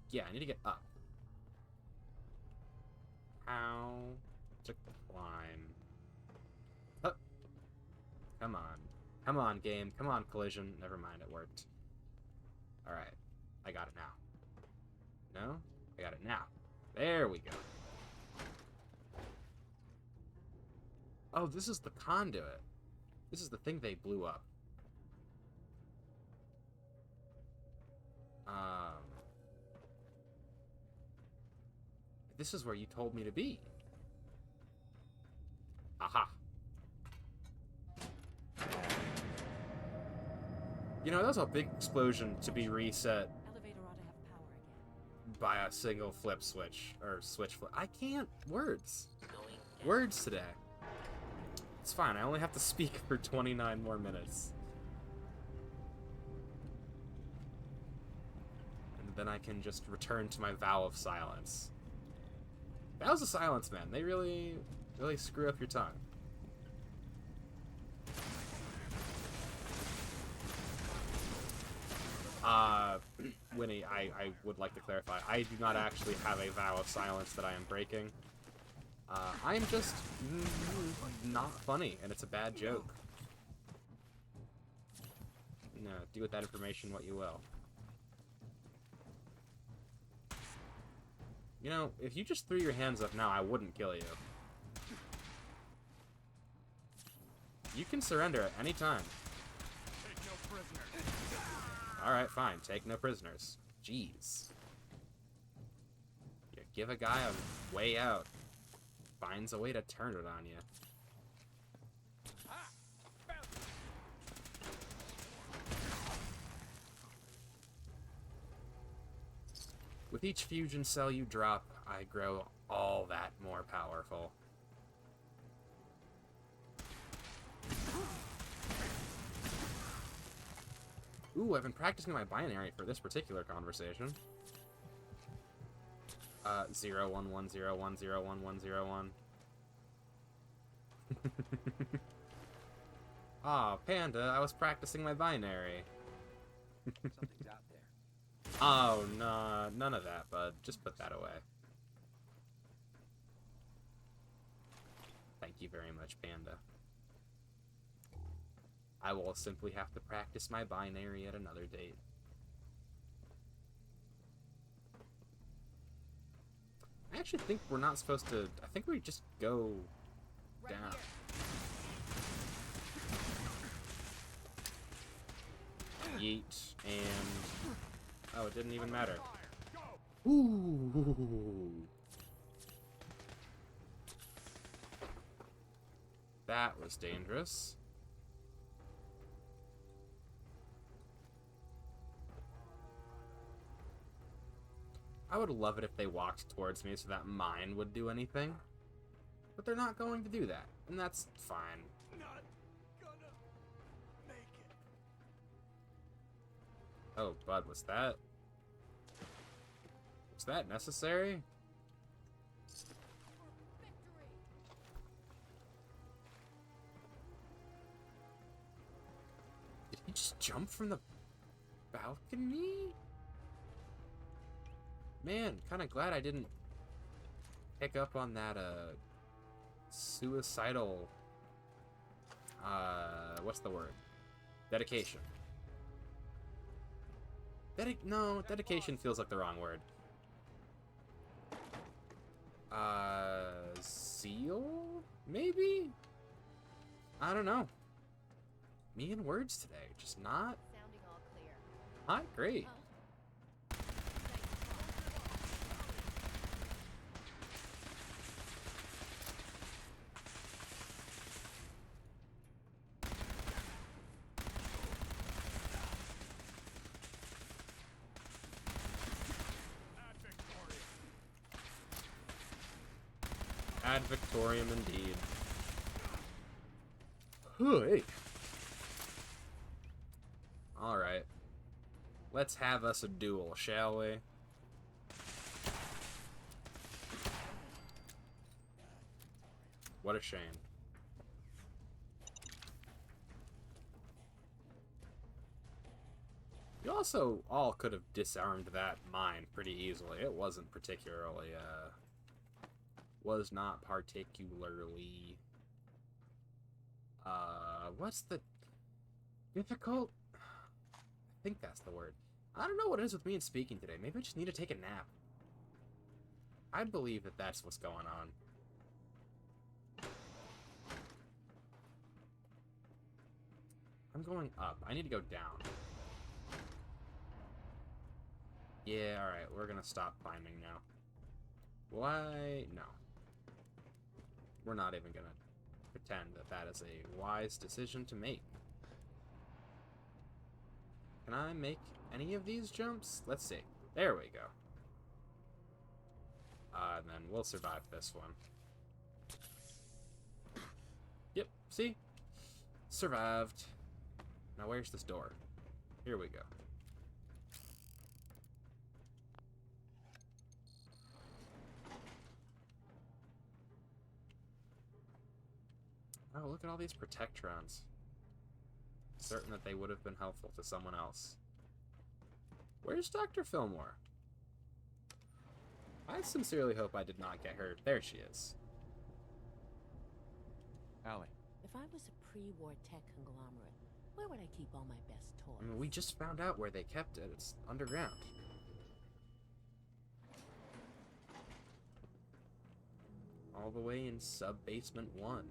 A: Yeah, I need to get up. How to climb. Oh. Come on. Come on, game. Come on, collision. Never mind, it worked. Alright. I got it now. No? I got it now. There we go. Oh, this is the conduit. This is the thing they blew up. This is where you told me to be. Aha. You know, that was a big explosion to be reset
Q: Elevator ought to have power again.
A: by a single flip switch. Or switch flip. I can't. Words. Words today. It's fine. I only have to speak for 29 more minutes. And then I can just return to my vow of silence. Vows of silence, man. They really screw up your tongue. Winnie, I would like to clarify. I do not actually have a vow of silence that I am breaking. I am just not funny, and it's a bad joke. No, do with that information what you will. You know, if you just threw your hands up now, I wouldn't kill you. You can surrender at any time.
S: Take no prisoners.
A: Alright, fine. Take no prisoners. Jeez. You give a guy a way out. Finds a way to turn it on you. With each fusion cell you drop, I grow all that more powerful. Ooh, I've been practicing my binary for this particular conversation. 0 1 1 0 1 0 1 1 0 1. Aw, Panda, I was practicing my binary.
O: Something's out there.
A: Oh, no, none of that, bud. Just put that away. Thank you very much, Panda. I will simply have to practice my binary at another date. I actually think we're not supposed to... I think we just go down. Yeet, and... Oh, it didn't even matter. Ooh! That was dangerous. I would love it if they walked towards me so that mine would do anything. But they're not going to do that, and that's fine.
S: Not gonna make it.
A: Oh, bud, was that necessary? Did he just jump from the balcony? Man, kind of glad I didn't pick up on that, suicidal, what's the word? Dedication. No, dedication feels like the wrong word. Zeal? Maybe? I don't know. Me and words today, just not...
R: Sounding all clear.
A: Not great. Ad Victorium indeed. Hey. Alright. Let's have us a duel, shall we? What a shame. You also all could have disarmed that mine pretty easily. It wasn't particularly, was not particularly, what's the difficult? I think that's the word. I don't know what it is with me and speaking today. Maybe I just need to take a nap. I believe that that's what's going on. I'm going up. I need to go down. Yeah, alright. We're gonna stop climbing now. Why? No. We're not even gonna pretend that that is a wise decision to make. Can I make any of these jumps? Let's see. There we go. And then we'll survive this one. Yep, see? Survived. Now where's this door? Here we go. Oh, look at all these Protectrons. Certain that they would have been helpful to someone else. Where's Dr. Fillmore? I sincerely hope I did not get her. There she is.
O: Allie.
Q: If I was a pre-war tech conglomerate, where would I keep all my best toys?
A: I mean, we just found out where they kept it. It's underground. All the way in sub-basement 1.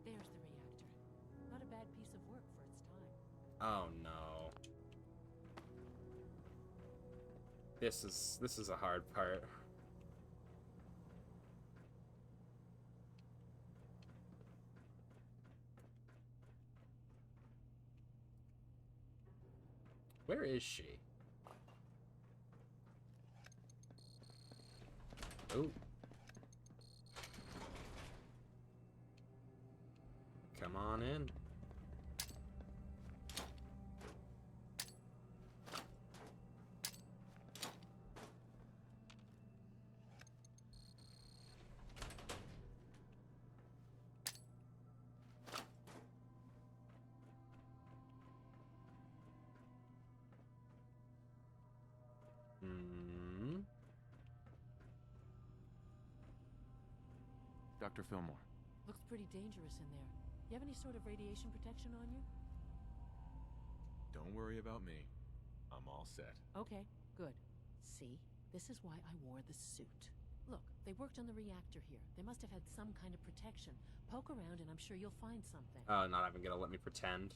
Q: There's the reactor. Not a bad piece of work for its time.
A: Oh no. This is a hard part. Where is she? Oh. Come on in.
N: Dr. Fillmore.
Q: Looks pretty dangerous in there. You have any sort of radiation protection on you?
H: Don't worry about me. I'm all set.
Q: Okay, good. See? This is why I wore the suit. Look, they worked on the reactor here. They must have had some kind of protection. Poke around and I'm sure you'll find something.
A: Oh, not even gonna let me pretend.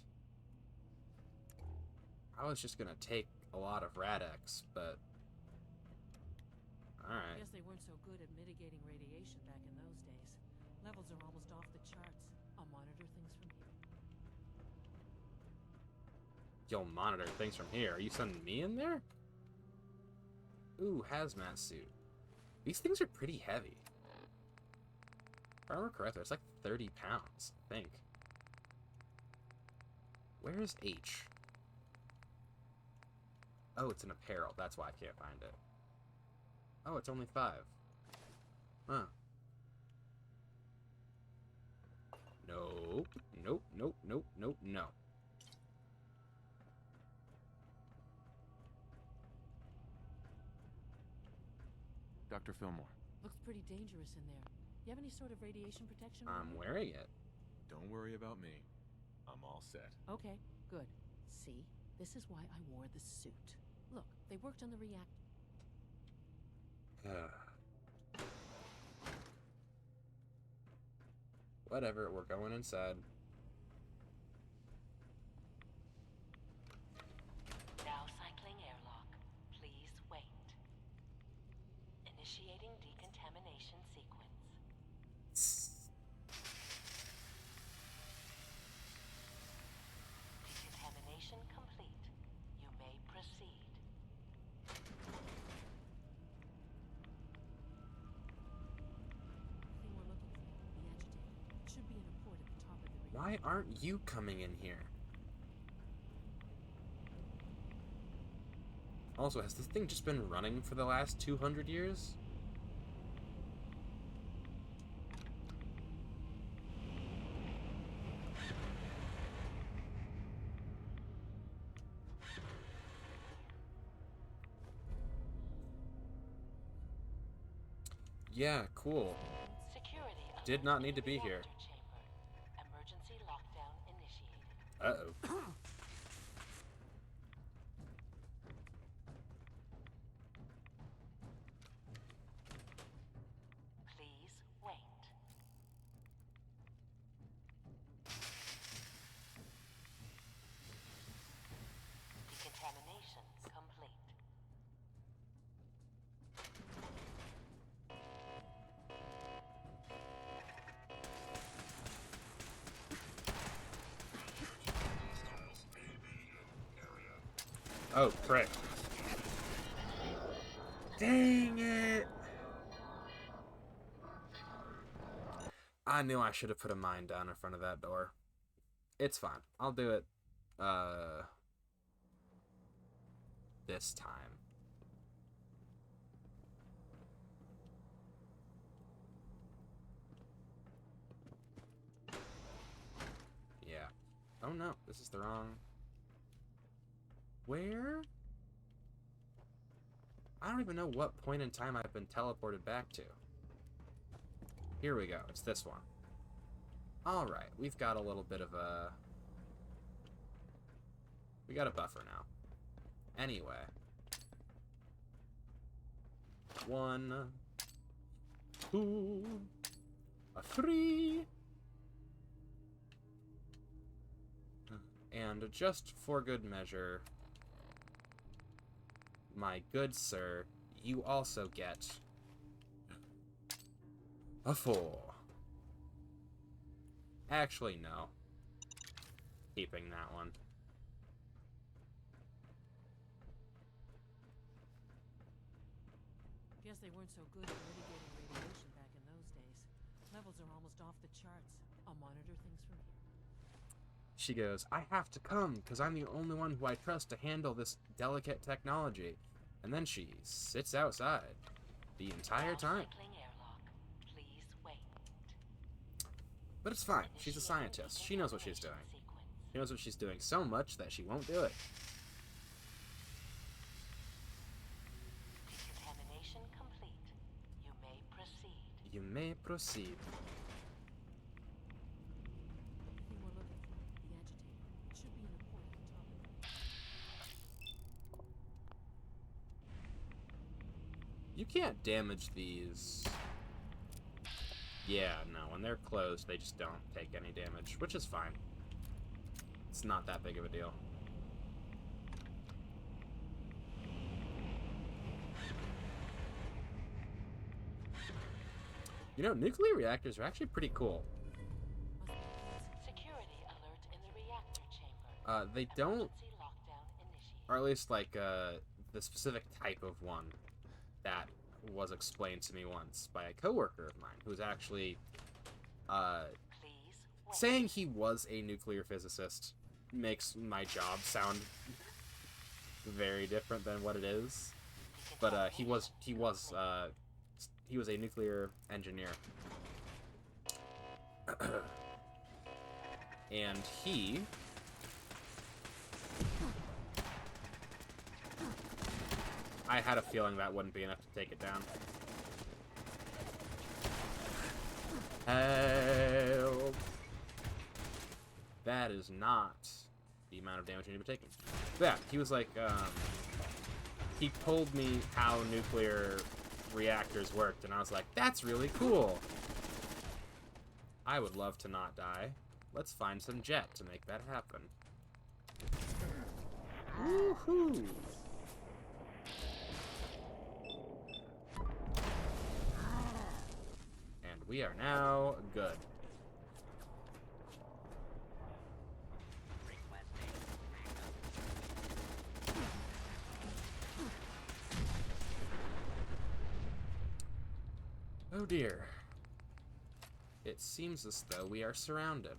A: I was just gonna take a lot of Rad-X, but... Alright.
Q: I guess they weren't so good at mitigating radiation back in those days. Levels are almost off the charts. I'll monitor things from here.
A: You'll monitor things from here. Are you sending me in there? Ooh, hazmat suit. These things are pretty heavy. If I remember correctly, it's like 30 pounds, I think. Where is H? Oh, it's an apparel. That's why I can't find it. Oh, it's only 5. Huh. Nope. Nope, nope, nope, nope, no.
N: Dr. Fillmore.
Q: Looks pretty dangerous in there. You have any sort of radiation protection on
A: I'm
Q: you?
A: wearing it.
H: Don't worry about me. I'm all set.
Q: Okay, good. See? This is why I wore the suit. Look, they worked on the reactor.
A: Whatever, we're going inside.
U: Now cycling airlock. Please wait. Initiating decontamination sequence. Decontamination complete. You may proceed.
Q: Thing we're looking for, the agitator. It should be in a port at the top of the reactor.
A: Why aren't you coming in here? Also, has this thing just been running for the last 200 years? Yeah, cool.
U: Security
A: Did not need to be here.
U: Emergency lockdown initiated.
A: Uh-oh.
U: Please wait. Decontamination complete.
A: Oh, frick. Dang it! I knew I should have put a mine down in front of that door. It's fine. I'll do it, this time. Yeah. Oh no, this is the wrong... Where? I don't even know what point in time I've been teleported back to. Here we go. It's this one. Alright, we've got a little bit of a... We got a buffer now. Anyway. 1, 2, 3. And just for good measure, my good sir, you also get a 4. Actually, no. Keeping that one.
Q: Guess they weren't so good at mitigating radiation back in those days. Levels are almost off the charts. I'll monitor things from here.
A: She goes, I have to come, because I'm the only one who I trust to handle this delicate technology. And then she sits outside the entire time.
U: Please wait.
A: But it's fine. She's a scientist. She knows what she's doing. She knows what she's doing so much that she won't do it.
U: Decontamination complete. You may proceed.
A: You may proceed.
Q: Thing we're looking for, the agitator. It should be in a point at the top of it.
A: You can't damage these. Yeah, no, when they're closed, they just don't take any damage, which is fine. It's not that big of a deal. You know, nuclear reactors are actually pretty cool.
U: Security alert in the reactor chamber.
A: They don't, or at least like the specific type of one that was explained to me once by a coworker of mine who's actually saying he was a nuclear physicist makes my job sound very different than what it is. But he was a nuclear engineer. And he I had a feeling that wouldn't be enough to take it down. Help! That is not the amount of damage you need to be taking. But yeah, he was like, he told me how nuclear reactors worked, and I was like, that's really cool. I would love to not die. Let's find some jet to make that happen. Woohoo! And we are now good. Oh dear. It seems as though we are surrounded.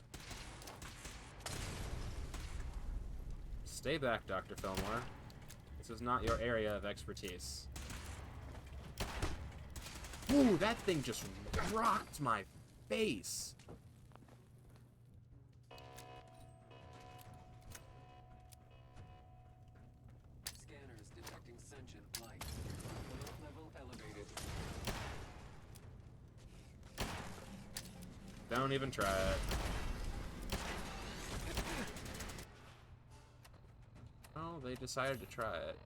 A: Stay back, Dr. Fillmore. This is not your area of expertise. Ooh, that thing just rocked my face.
J: Scanners detecting sentient life. Alert level elevated.
A: Don't even try it. Oh, they decided to try it.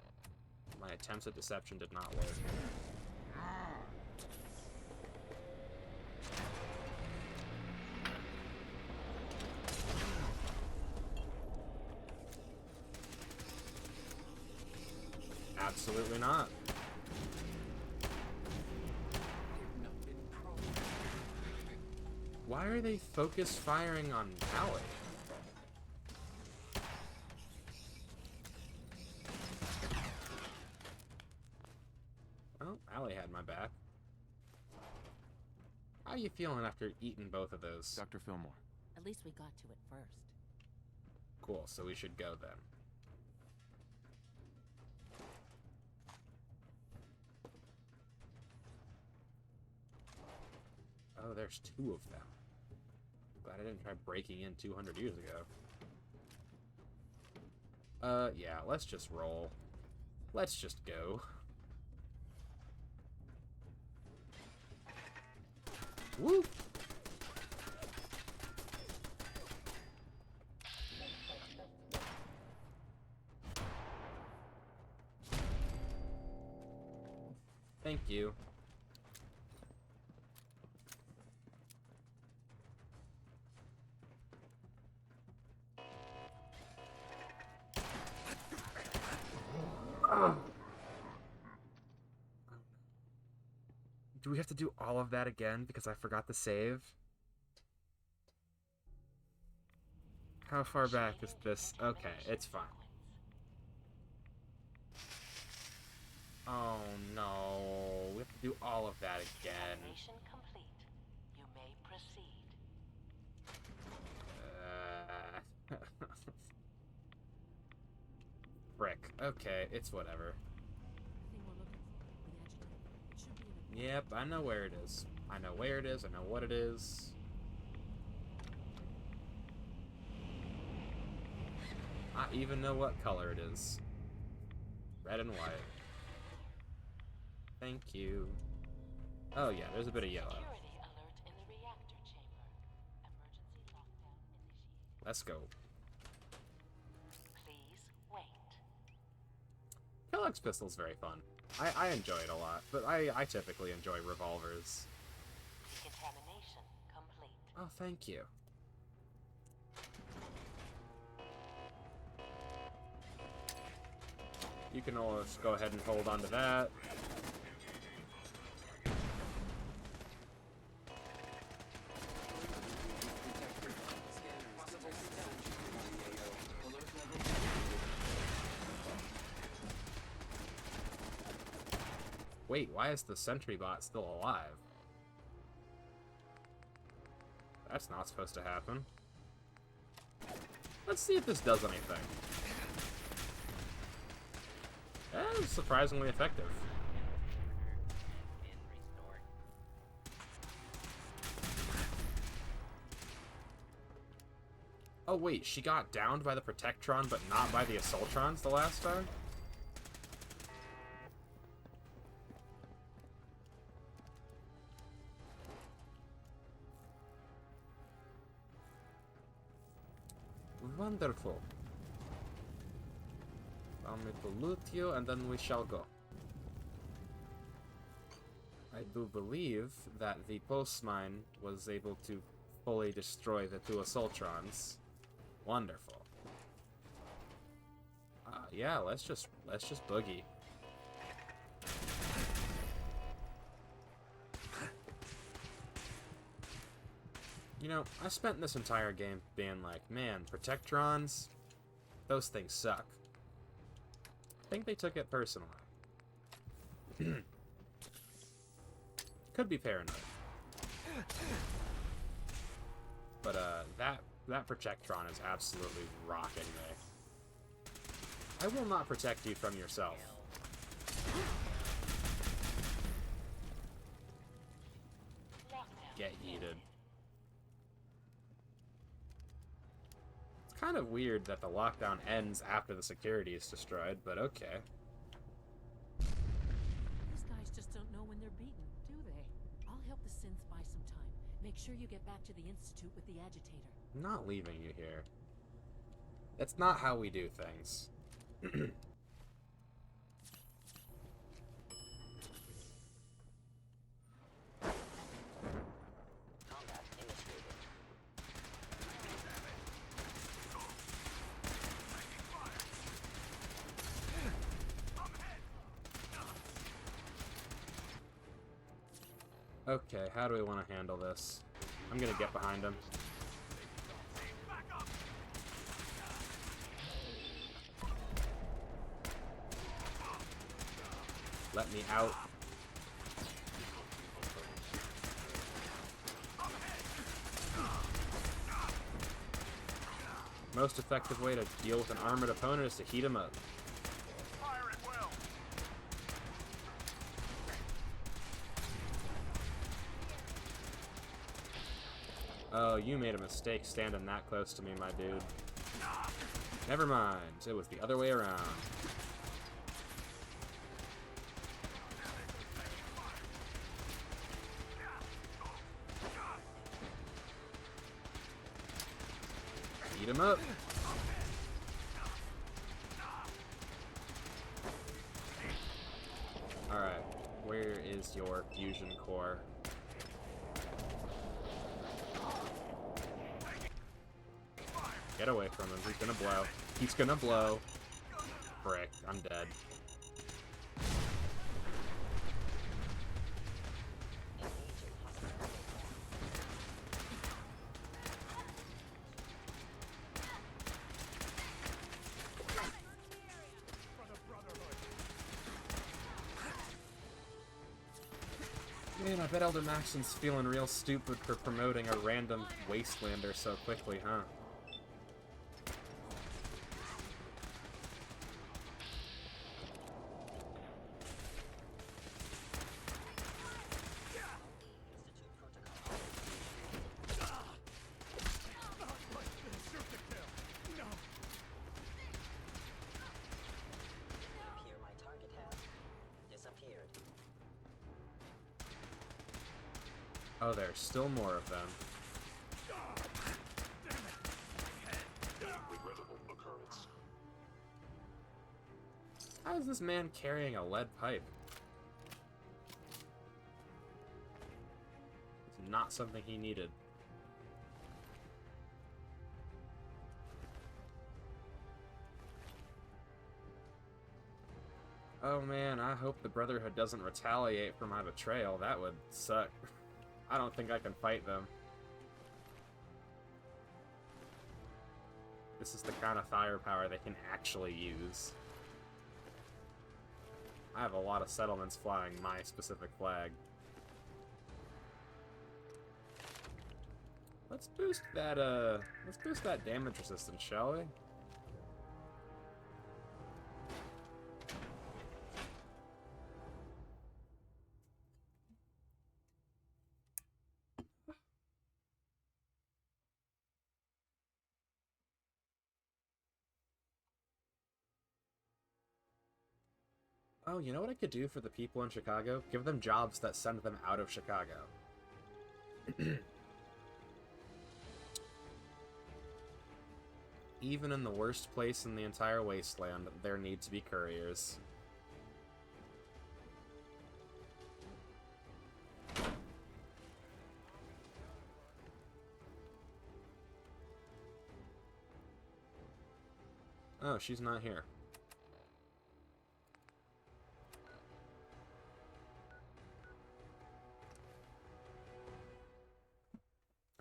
A: My attempts at deception did not work. Absolutely not. Why are they focus firing on Allie? Well, Allie had my back. How are you feeling after eating both of those?
N: Dr. Fillmore.
Q: At least we got to it first.
A: Cool, so we should go then. Oh, there's two of them. Glad I didn't try breaking in 200 years ago. Yeah, let's just roll. Let's just go. Woo! Thank you. Do we have to do all of that again because I forgot to save? How far back is this? Okay, it's fine. Oh no, we have to Do all of that again.
U: Examination complete. You may proceed.
A: Frick. Okay, it's whatever. Yep, I know where it is. I know where it is, I know what it is. I even know what color it is. Red and white. Thank you. Oh yeah, there's a bit of yellow.
U: Security alert in the reactor chamber. Emergency lockdown initiated.
A: Let's go.
U: Please wait.
A: Kellogg's pistol's very fun. I enjoy it a lot, but I typically enjoy revolvers.
U: Decontamination complete.
A: Oh, thank you. You can always go ahead and hold on to that. Wait, why is the sentry bot still alive? That's not supposed to happen. Let's see if this does anything. That was surprisingly effective. Oh wait, she got downed by the Protectron, but not by the Assaultrons the last time? Wonderful. Allow me to loot you, and then we shall go. I do believe that the postmine was able to fully destroy the two Assaultrons. Wonderful. Yeah, let's just boogie. You know, I spent this entire game being like, man, Protectrons, those things suck. I think they took it personally. Could be paranoid. But, that Protectron is absolutely rocking me. I will not protect you from yourself. Get yeeted. It's kind of weird that the lockdown ends after the security is destroyed, but okay.
Q: These guys just don't know when they're beaten, do they? I'll help the synths buy some time. Make sure you get back to the Institute with the agitator.
A: I'm not leaving you here. It's not how we do things. Okay, how do we want to handle this? I'm gonna get behind him. Let me out. Most effective way to deal with an armored opponent is to heat him up. Oh, you made a mistake standing that close to me, my dude. Never mind, it was the other way around. Eat him up. Alright, where is your fusion core? Get away from him, he's gonna blow. He's gonna blow. Frick, I'm dead. Man, I bet Elder Maxon's feeling real stupid for promoting a random wastelander so quickly, huh?
T: Here my target has disappeared.
A: Oh, there's still more of them.
S: Regrettable occurrence.
A: How is this man carrying a lead pipe? It's not something he needed. Oh man, I hope the Brotherhood doesn't retaliate for my betrayal. That would suck. I don't think I can fight them. This is the kind of firepower they can actually use. I have a lot of settlements flying my specific flag. Let's boost that damage resistance, shall we? Oh, you know what I could do for the people in Chicago? Give them jobs that send them out of Chicago. Even in the worst place in the entire wasteland, there need to be couriers. Oh, she's not here.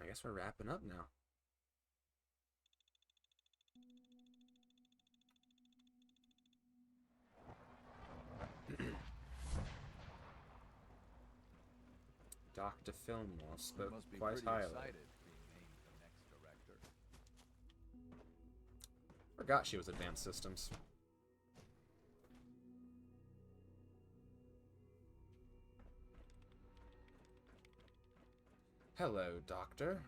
A: I guess we're wrapping up now. Dr. Fillmore spoke
C: must be
A: quite
C: pretty
A: highly.
C: excited being named the next director.
A: Forgot she was advanced systems. Hello, Doctor.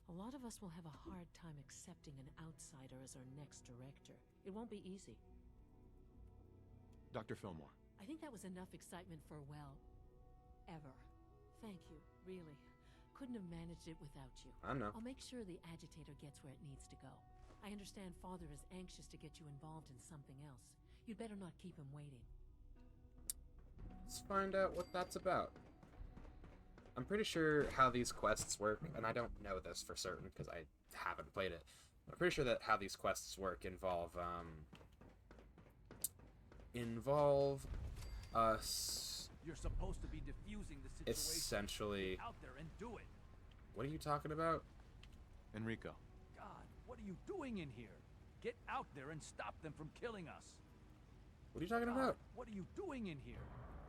Q: A lot of us will have a hard time accepting an outsider as our next director. It won't be easy.
N: Dr. Fillmore.
Q: I think that was enough excitement for, well, ever. Thank you, really. Couldn't have managed it without you.
A: I know.
Q: I'll make sure the agitator gets where it needs to go. I understand Father is anxious to get you involved in something else. You'd better not keep him waiting.
A: Let's find out what that's about. I'm pretty sure how these quests work, and I don't know this for certain because I haven't played it. I'm pretty sure that how these quests work involve us.
C: You're supposed to be diffusing the situation.
A: Essentially.
C: Get out there and do it.
A: What are you talking about?
N: Enrico.
C: God, what are you doing in here? Get out there and stop them from killing us.
A: What are you talking
C: God,
A: about?
C: What are you doing in here?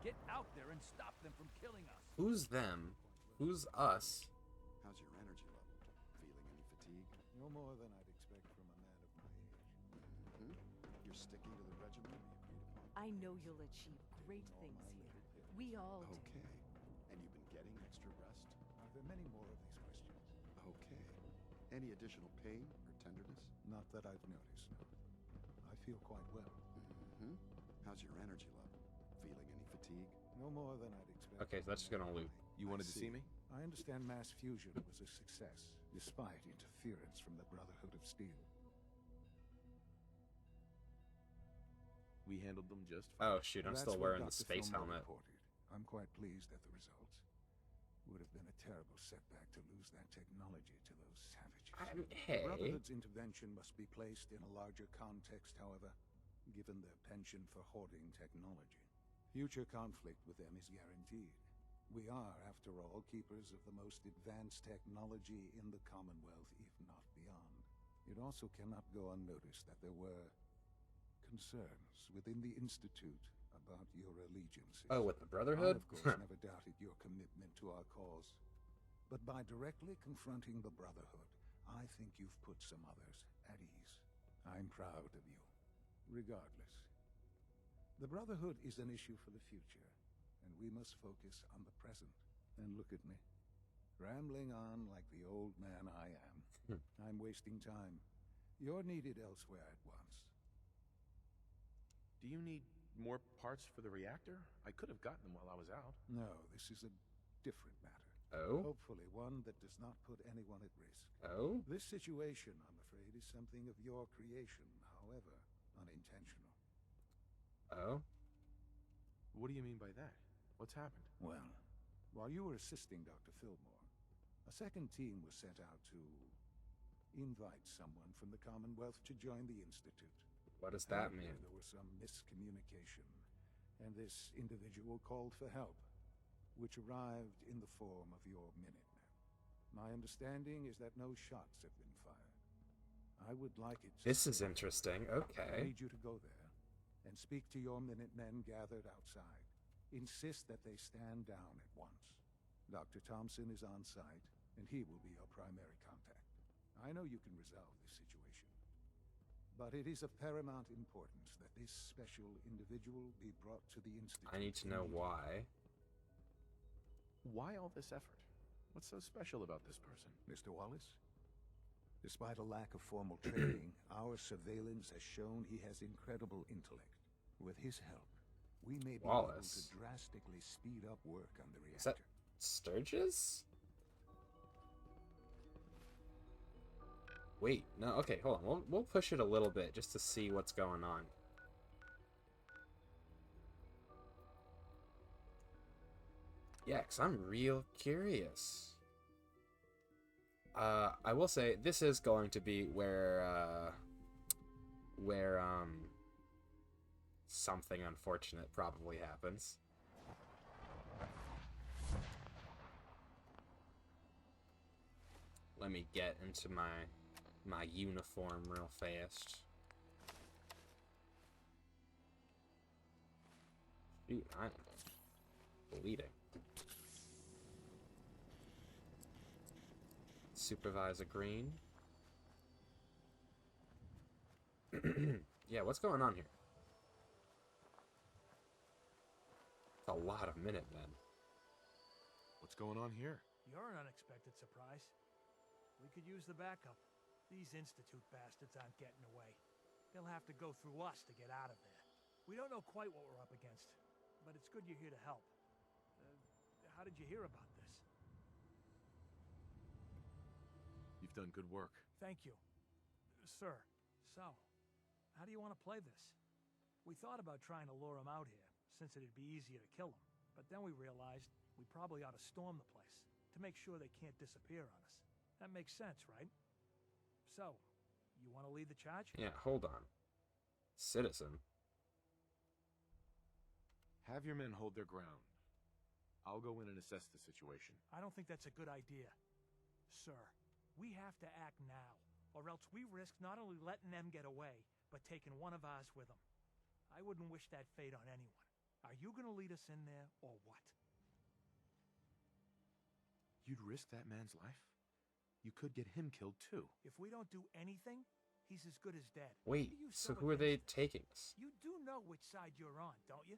C: Get out there and stop them from killing us.
A: Who's them? Who's us?
B: How's your energy level? Feeling any fatigue?
V: No more than I'd expect from a man of my age.
B: You're sticking to the regimen we agreed upon?
P: I know you'll achieve great things here. We all do.
B: Okay. And you've been getting extra rest?
V: Are there many more of these questions?
B: Okay. Any additional pain or tenderness?
V: Not that I've noticed, no. I feel quite well.
B: How's your energy level? Feeling any fatigue?
V: No more than I'd expect.
A: Okay, so that's just gonna loop.
N: You wanted to see me?
V: I understand mass fusion was a success, despite interference from the Brotherhood of Steel.
N: We handled them just
A: fine. Oh shoot, I'm
V: That's
A: still
V: what
A: wearing the
V: Dr.
A: space
V: Fillmore
A: helmet.
V: reported. I'm quite pleased at the results. Would have been a terrible setback to lose that technology to those savages.
A: Hey.
V: The Brotherhood's intervention must be placed in a larger context, however, given their penchant for hoarding technology. Future conflict with them is guaranteed. We are, after all, keepers of the most advanced technology in the Commonwealth, if not beyond. It also cannot go unnoticed that there were concerns within the Institute about your allegiances.
A: Oh, with the Brotherhood?
V: I, of course, never doubted your commitment to our cause. But by directly confronting the Brotherhood, I think you've put some others at ease. I'm proud of you, regardless. The Brotherhood is an issue for the future, and we must focus on the present. And look at me, rambling on like the old man I am. I'm wasting time. You're needed elsewhere at once.
N: Do you need more parts for the reactor? I could have gotten them while I was out.
V: No, this is a different matter.
A: Oh?
V: Hopefully one that does not put anyone at risk.
A: Oh?
V: This situation, I'm afraid, is something of your creation, however unintentional.
A: Oh?
N: What do you mean by that? What's happened?
V: Well, while you were assisting Dr. Fillmore, a second team was sent out to invite someone from the Commonwealth to join the Institute.
A: What does that
V: However,
A: mean?
V: There was some miscommunication, and this individual called for help, which arrived in the form of your Minutemen. My understanding is that no shots have been fired. I would like it to
A: This is
V: stay.
A: interesting.
V: I
A: Okay.
V: need you to go there and speak to your Minutemen gathered outside. Insist that they stand down at once. Dr. Thompson is on site, and he will be your primary contact. I know you can resolve this situation, but it is of paramount importance that this special individual be brought to the Institute.
A: I need to know why.
N: Why all this effort? What's so special about this person?
V: Mr. Wallace? Despite a lack of formal training, our surveillance has shown he has incredible intellect. With his help, we may be able
A: Wallace.
V: to drastically speed up work on the
A: Is that
V: reactor.
A: Sturgis? Wait, no, okay, hold on. We'll push it a little bit just to see what's going on. Yeah, because I'm real curious. I will say, this is going to be where something unfortunate probably happens. Let me get into my uniform real fast. Shoot, I'm bleeding. Supervisor Green. Yeah, what's going on here? It's a lot of Minutemen.
N: What's going on here?
C: You're an unexpected surprise. We could use the backup. These Institute bastards aren't getting away. They'll have to go through us to get out of there. We don't know quite what we're up against, but it's good you're here to help. How did you hear about this?
N: You've done good work.
C: Thank you. Sir, so, how do you want to play this? We thought about trying to lure him out here, since it'd be easier to kill him. But then we realized we probably ought to storm the place, to make sure they can't disappear on us. That makes sense, right? So, you want to lead the charge?
A: Yeah, hold on. Citizen.
N: Have your men hold their ground. I'll go in and assess the situation.
C: I don't think that's a good idea. Sir, we have to act now, or else we risk not only letting them get away, but taking one of ours with them. I wouldn't wish that fate on anyone. Are you gonna lead us in there, or what?
N: You'd risk that man's life? You could get him killed too.
C: If we don't do anything, he's as good as dead.
A: Wait,
C: What are you
A: so
C: so
A: who are they
C: against?
A: taking us?
C: You do know which side you're on, don't you?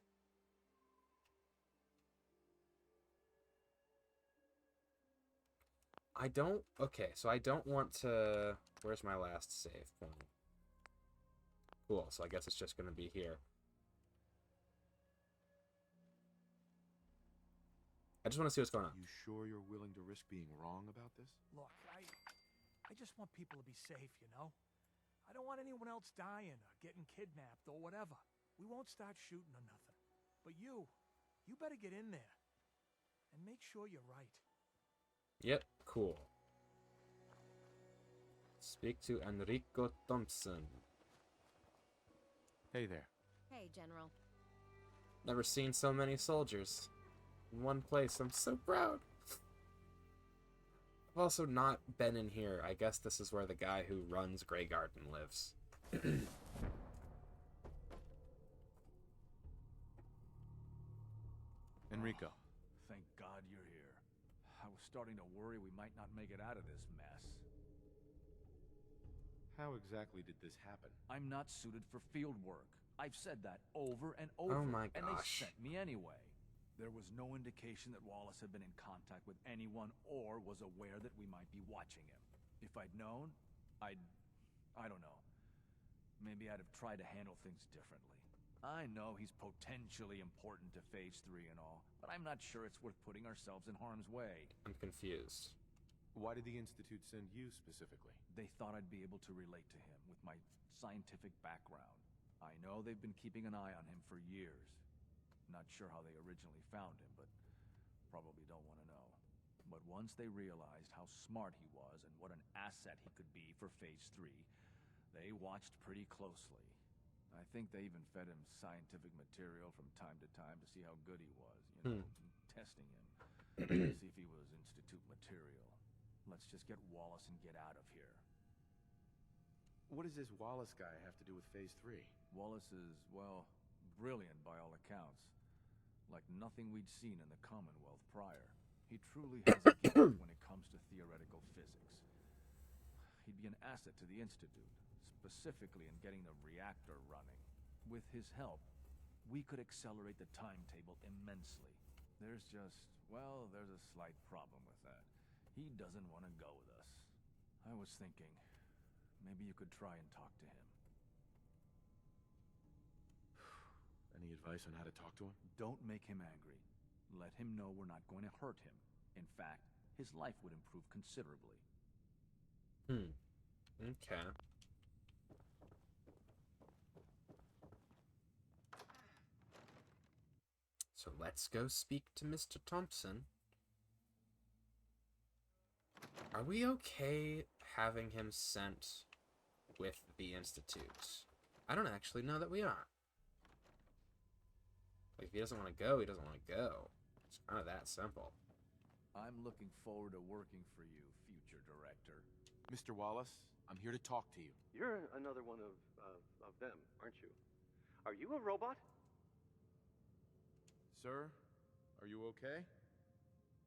A: I don't... Okay, so I don't want to... Where's my last save point? Cool, so I guess it's just going to be here. I just want to see what's going on.
N: You sure you're willing to risk being wrong about this?
C: Look, I just want people to be safe, you know? I don't want anyone else dying or getting kidnapped or whatever. We won't start shooting or nothing. But you better get in there. And make sure you're right.
A: Yep, cool. Speak to Enrico Thompson.
N: Hey there.
D: Hey, General.
A: Never seen so many soldiers in one place. I'm so proud. I've also not been in here. I guess this is where the guy who runs Grey Garden lives.
N: Enrico.
C: Thank God you're here. I was starting to worry we might not make it out of this mess.
N: How exactly did this happen?
C: I'm not suited for field work. I've said that over and over.
A: Oh my
C: And they
A: gosh.
C: sent me anyway. There was no indication that Wallace had been in contact with anyone or was aware that we might be watching him. If I'd known, I don't know. Maybe I'd have tried to handle things differently. I know he's potentially important to Phase 3 and all, but I'm not sure it's worth putting ourselves in harm's way.
A: I'm confused.
N: Why did the Institute send you specifically?
C: They thought I'd be able to relate to him with my scientific background. I know they've been keeping an eye on him for years. Not sure how they originally found him, but probably don't want to know. But once they realized how smart he was and what an asset he could be for Phase 3, they watched pretty closely. I think they even fed him scientific material from time to time to see how good he was, testing him, to see if he was Institute material. Let's just get Wallace and get out of here.
N: What does this Wallace guy have to do with Phase 3?
C: Wallace is, well, brilliant by all accounts. Like nothing we'd seen in the Commonwealth prior. He truly has a gift when it comes to theoretical physics. He'd be an asset to the Institute, specifically in getting the reactor running. With his help, we could accelerate the timetable immensely. There's a slight problem with that. He doesn't want to go with us. I was thinking, maybe you could try and talk to him.
N: Any advice on how to talk to him?
C: Don't make him angry. Let him know we're not going to hurt him. In fact, his life would improve considerably.
A: Okay. So let's go speak to Mr. Thompson. Are we okay having him sent with the Institute? I don't actually know that we are. Like, if he doesn't want to go, he doesn't want to go. It's kind of that simple.
C: I'm looking forward to working for you, future director.
N: Mr. Wallace, I'm here to talk to you.
D: You're another one of them, aren't you? Are you a robot?
N: Sir, are you okay?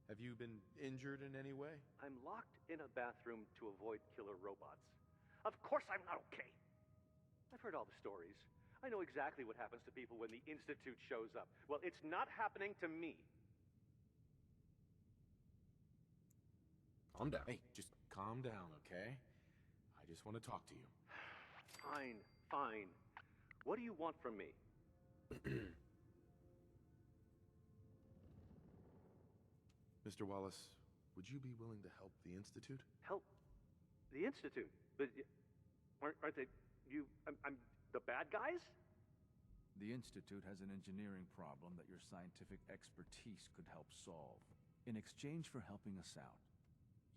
N: Have you been injured in any way?
D: I'm locked in a bathroom to avoid killer robots. Of course I'm not okay. I've heard all the stories. I know exactly what happens to people when the Institute shows up. Well, it's not happening to me.
A: Calm down.
N: Hey, just calm down, okay? I just want to talk to you.
D: Fine, fine. What do you want from me?
N: Mr. Wallace, would you be willing to help the Institute?
D: Help? The Institute? But aren't they... I'm the bad guys?
C: The Institute has an engineering problem that your scientific expertise could help solve. In exchange for helping us out,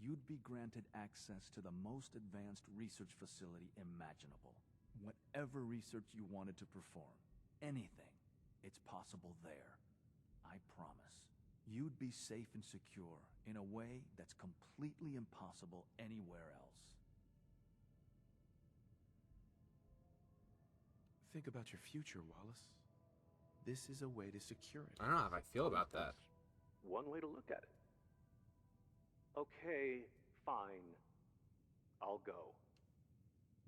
C: you'd be granted access to the most advanced research facility imaginable. Whatever research you wanted to perform, anything, it's possible there. I promise. You'd be safe and secure in a way that's completely impossible anywhere else.
N: Think about your future, Wallace. This is a way to secure it.
A: I don't know how I feel about that.
D: One way to look at it. Okay, fine. I'll go.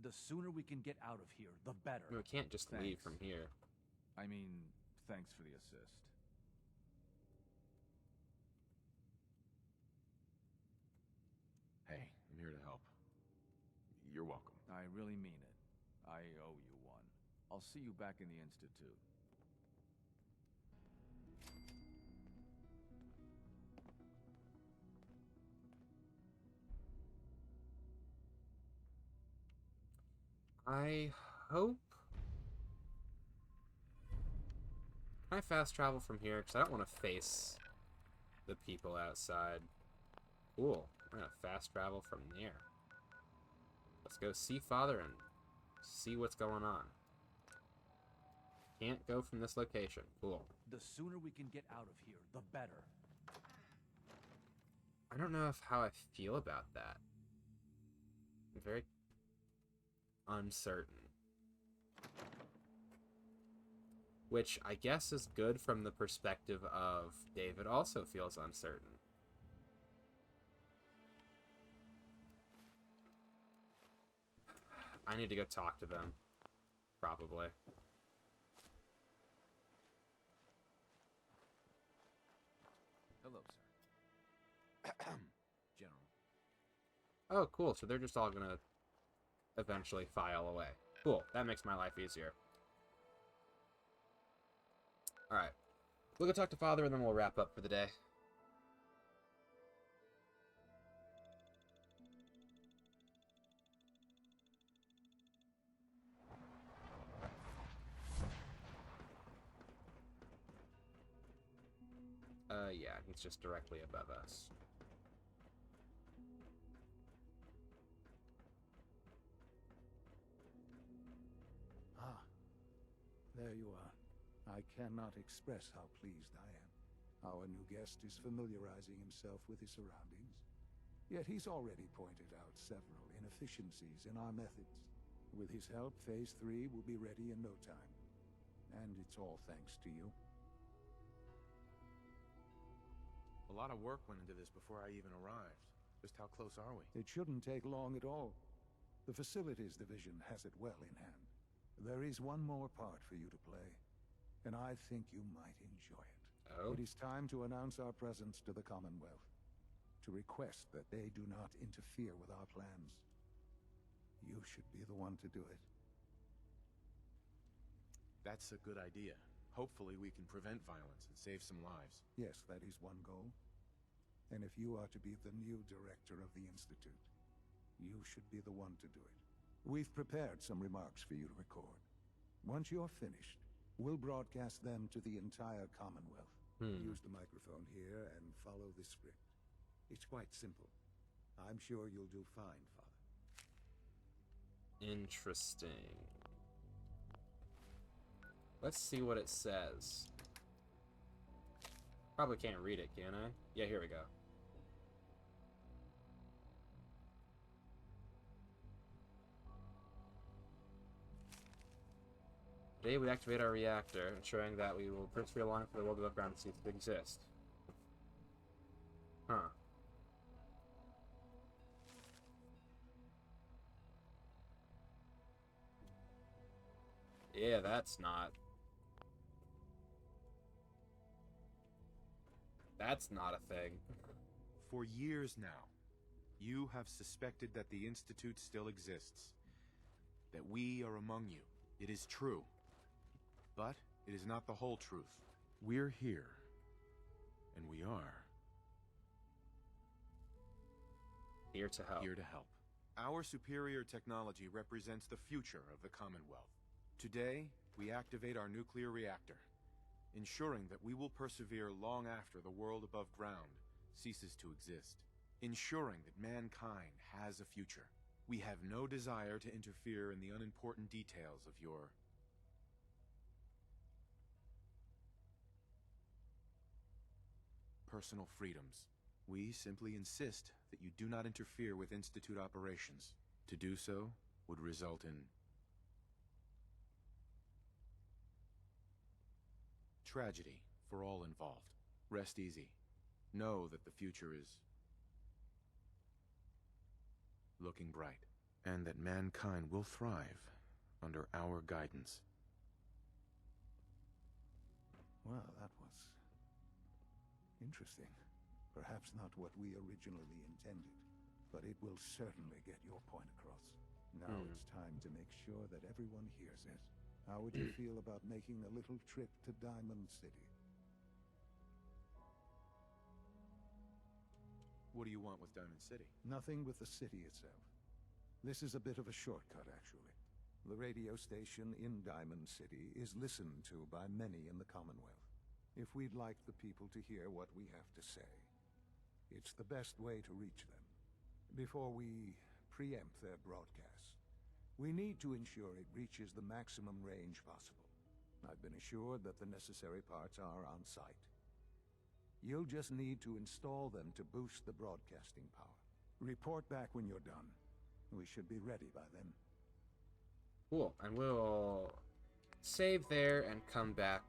C: The sooner we can get out of here, the better.
A: We can't just leave from here.
C: I mean, thanks for the assist.
N: Hey, I'm here to help. You're welcome.
C: I really mean it. I owe you one. I'll see you back in the Institute.
A: I hope... Can I fast travel from here? Because I don't want to face the people outside. Cool. I'm going to fast travel from there. Let's go see Father and see what's going on. Can't go from this location. Cool.
C: The sooner we can get out of here, the better.
A: I don't know how I feel about that. I'm very uncertain. which I guess is good from the perspective of David also feels uncertain. I need to go talk to them, probably.
H: Hello, sir. General.
A: Oh, cool. So they're just all gonna eventually file away. Cool. That makes my life easier. Alright. We'll go talk to Father and then we'll wrap up for the day. Yeah, he's just directly above us.
V: Ah, there you are. I cannot express how pleased I am. Our new guest is familiarizing himself with his surroundings. Yet he's already pointed out several inefficiencies in our methods. With his help, Phase 3 will be ready in no time. And it's all thanks to you.
H: A lot of work went into this before I even arrived. Just how close are we?
V: It shouldn't take long at all. The Facilities Division has it well in hand. There is one more part for you to play, and I think you might enjoy it.
A: Oh?
V: It is time to announce our presence to the Commonwealth, to request that they do not interfere with our plans. You should be the one to do it.
H: That's a good idea. Hopefully we can prevent violence and save some lives.
V: Yes, that is one goal. And if you are to be the new director of the Institute, you should be the one to do it. We've prepared some remarks for you to record. Once you're finished, we'll broadcast them to the entire Commonwealth. Use the microphone here and follow the script. It's quite simple. I'm sure you'll do fine, Father.
A: Interesting. Let's see what it says. Probably can't read it, can I? Yeah, here we go. Today we activate our reactor, ensuring that we will persevere long for the world above ground to cease to exist. Huh. Yeah, that's not a thing.
N: For years now, you have suspected that the Institute still exists. That we are among you. It is true. But it is not the whole truth. We're here. And we are...
A: here to help.
N: Here to help. Our superior technology represents the future of the Commonwealth. Today, we activate our nuclear reactor, ensuring that we will persevere long after the world above ground ceases to exist. Ensuring that mankind has a future. We have no desire to interfere in the unimportant details of your... personal freedoms. We simply insist that you do not interfere with Institute operations. To do so would result in... tragedy for all involved. Rest easy. Know that the future is... looking bright. And that mankind will thrive under our guidance.
V: Well, that was... interesting. Perhaps not what we originally intended, but it will certainly get your point across. Now it's time to make sure that everyone hears it. How would you feel about making a little trip to Diamond City?
N: What do you want with Diamond City?
V: Nothing with the city itself. This is a bit of a shortcut, actually. The radio station in Diamond City is listened to by many in the Commonwealth. If we'd like the people to hear what we have to say, it's the best way to reach them. Before we preempt their broadcast, we need to ensure it reaches the maximum range possible. I've been assured that the necessary parts are on site. You'll just need to install them to boost the broadcasting power. Report back when you're done. We should be ready by then.
A: Cool, and we'll save there and come back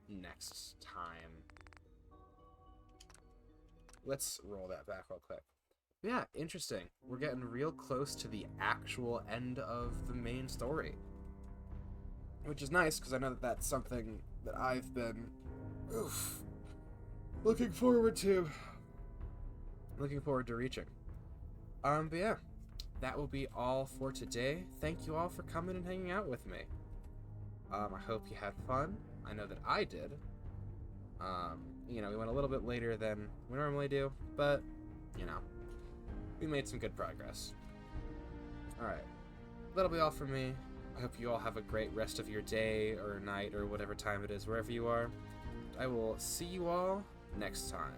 A: next time. Let's roll that back real quick. Yeah, interesting. We're getting real close to the actual end of the main story. Which is nice, because I know that that's something that I've been looking forward to. Looking forward to reaching. But yeah, that will be all for today. Thank you all for coming and hanging out with me. I hope you had fun. I know that I did. You know, we went a little bit later than we normally do, but, you know, we made some good progress. Alright, that'll be all for me. I hope you all have a great rest of your day or night or whatever time it is, wherever you are. I will see you all next time.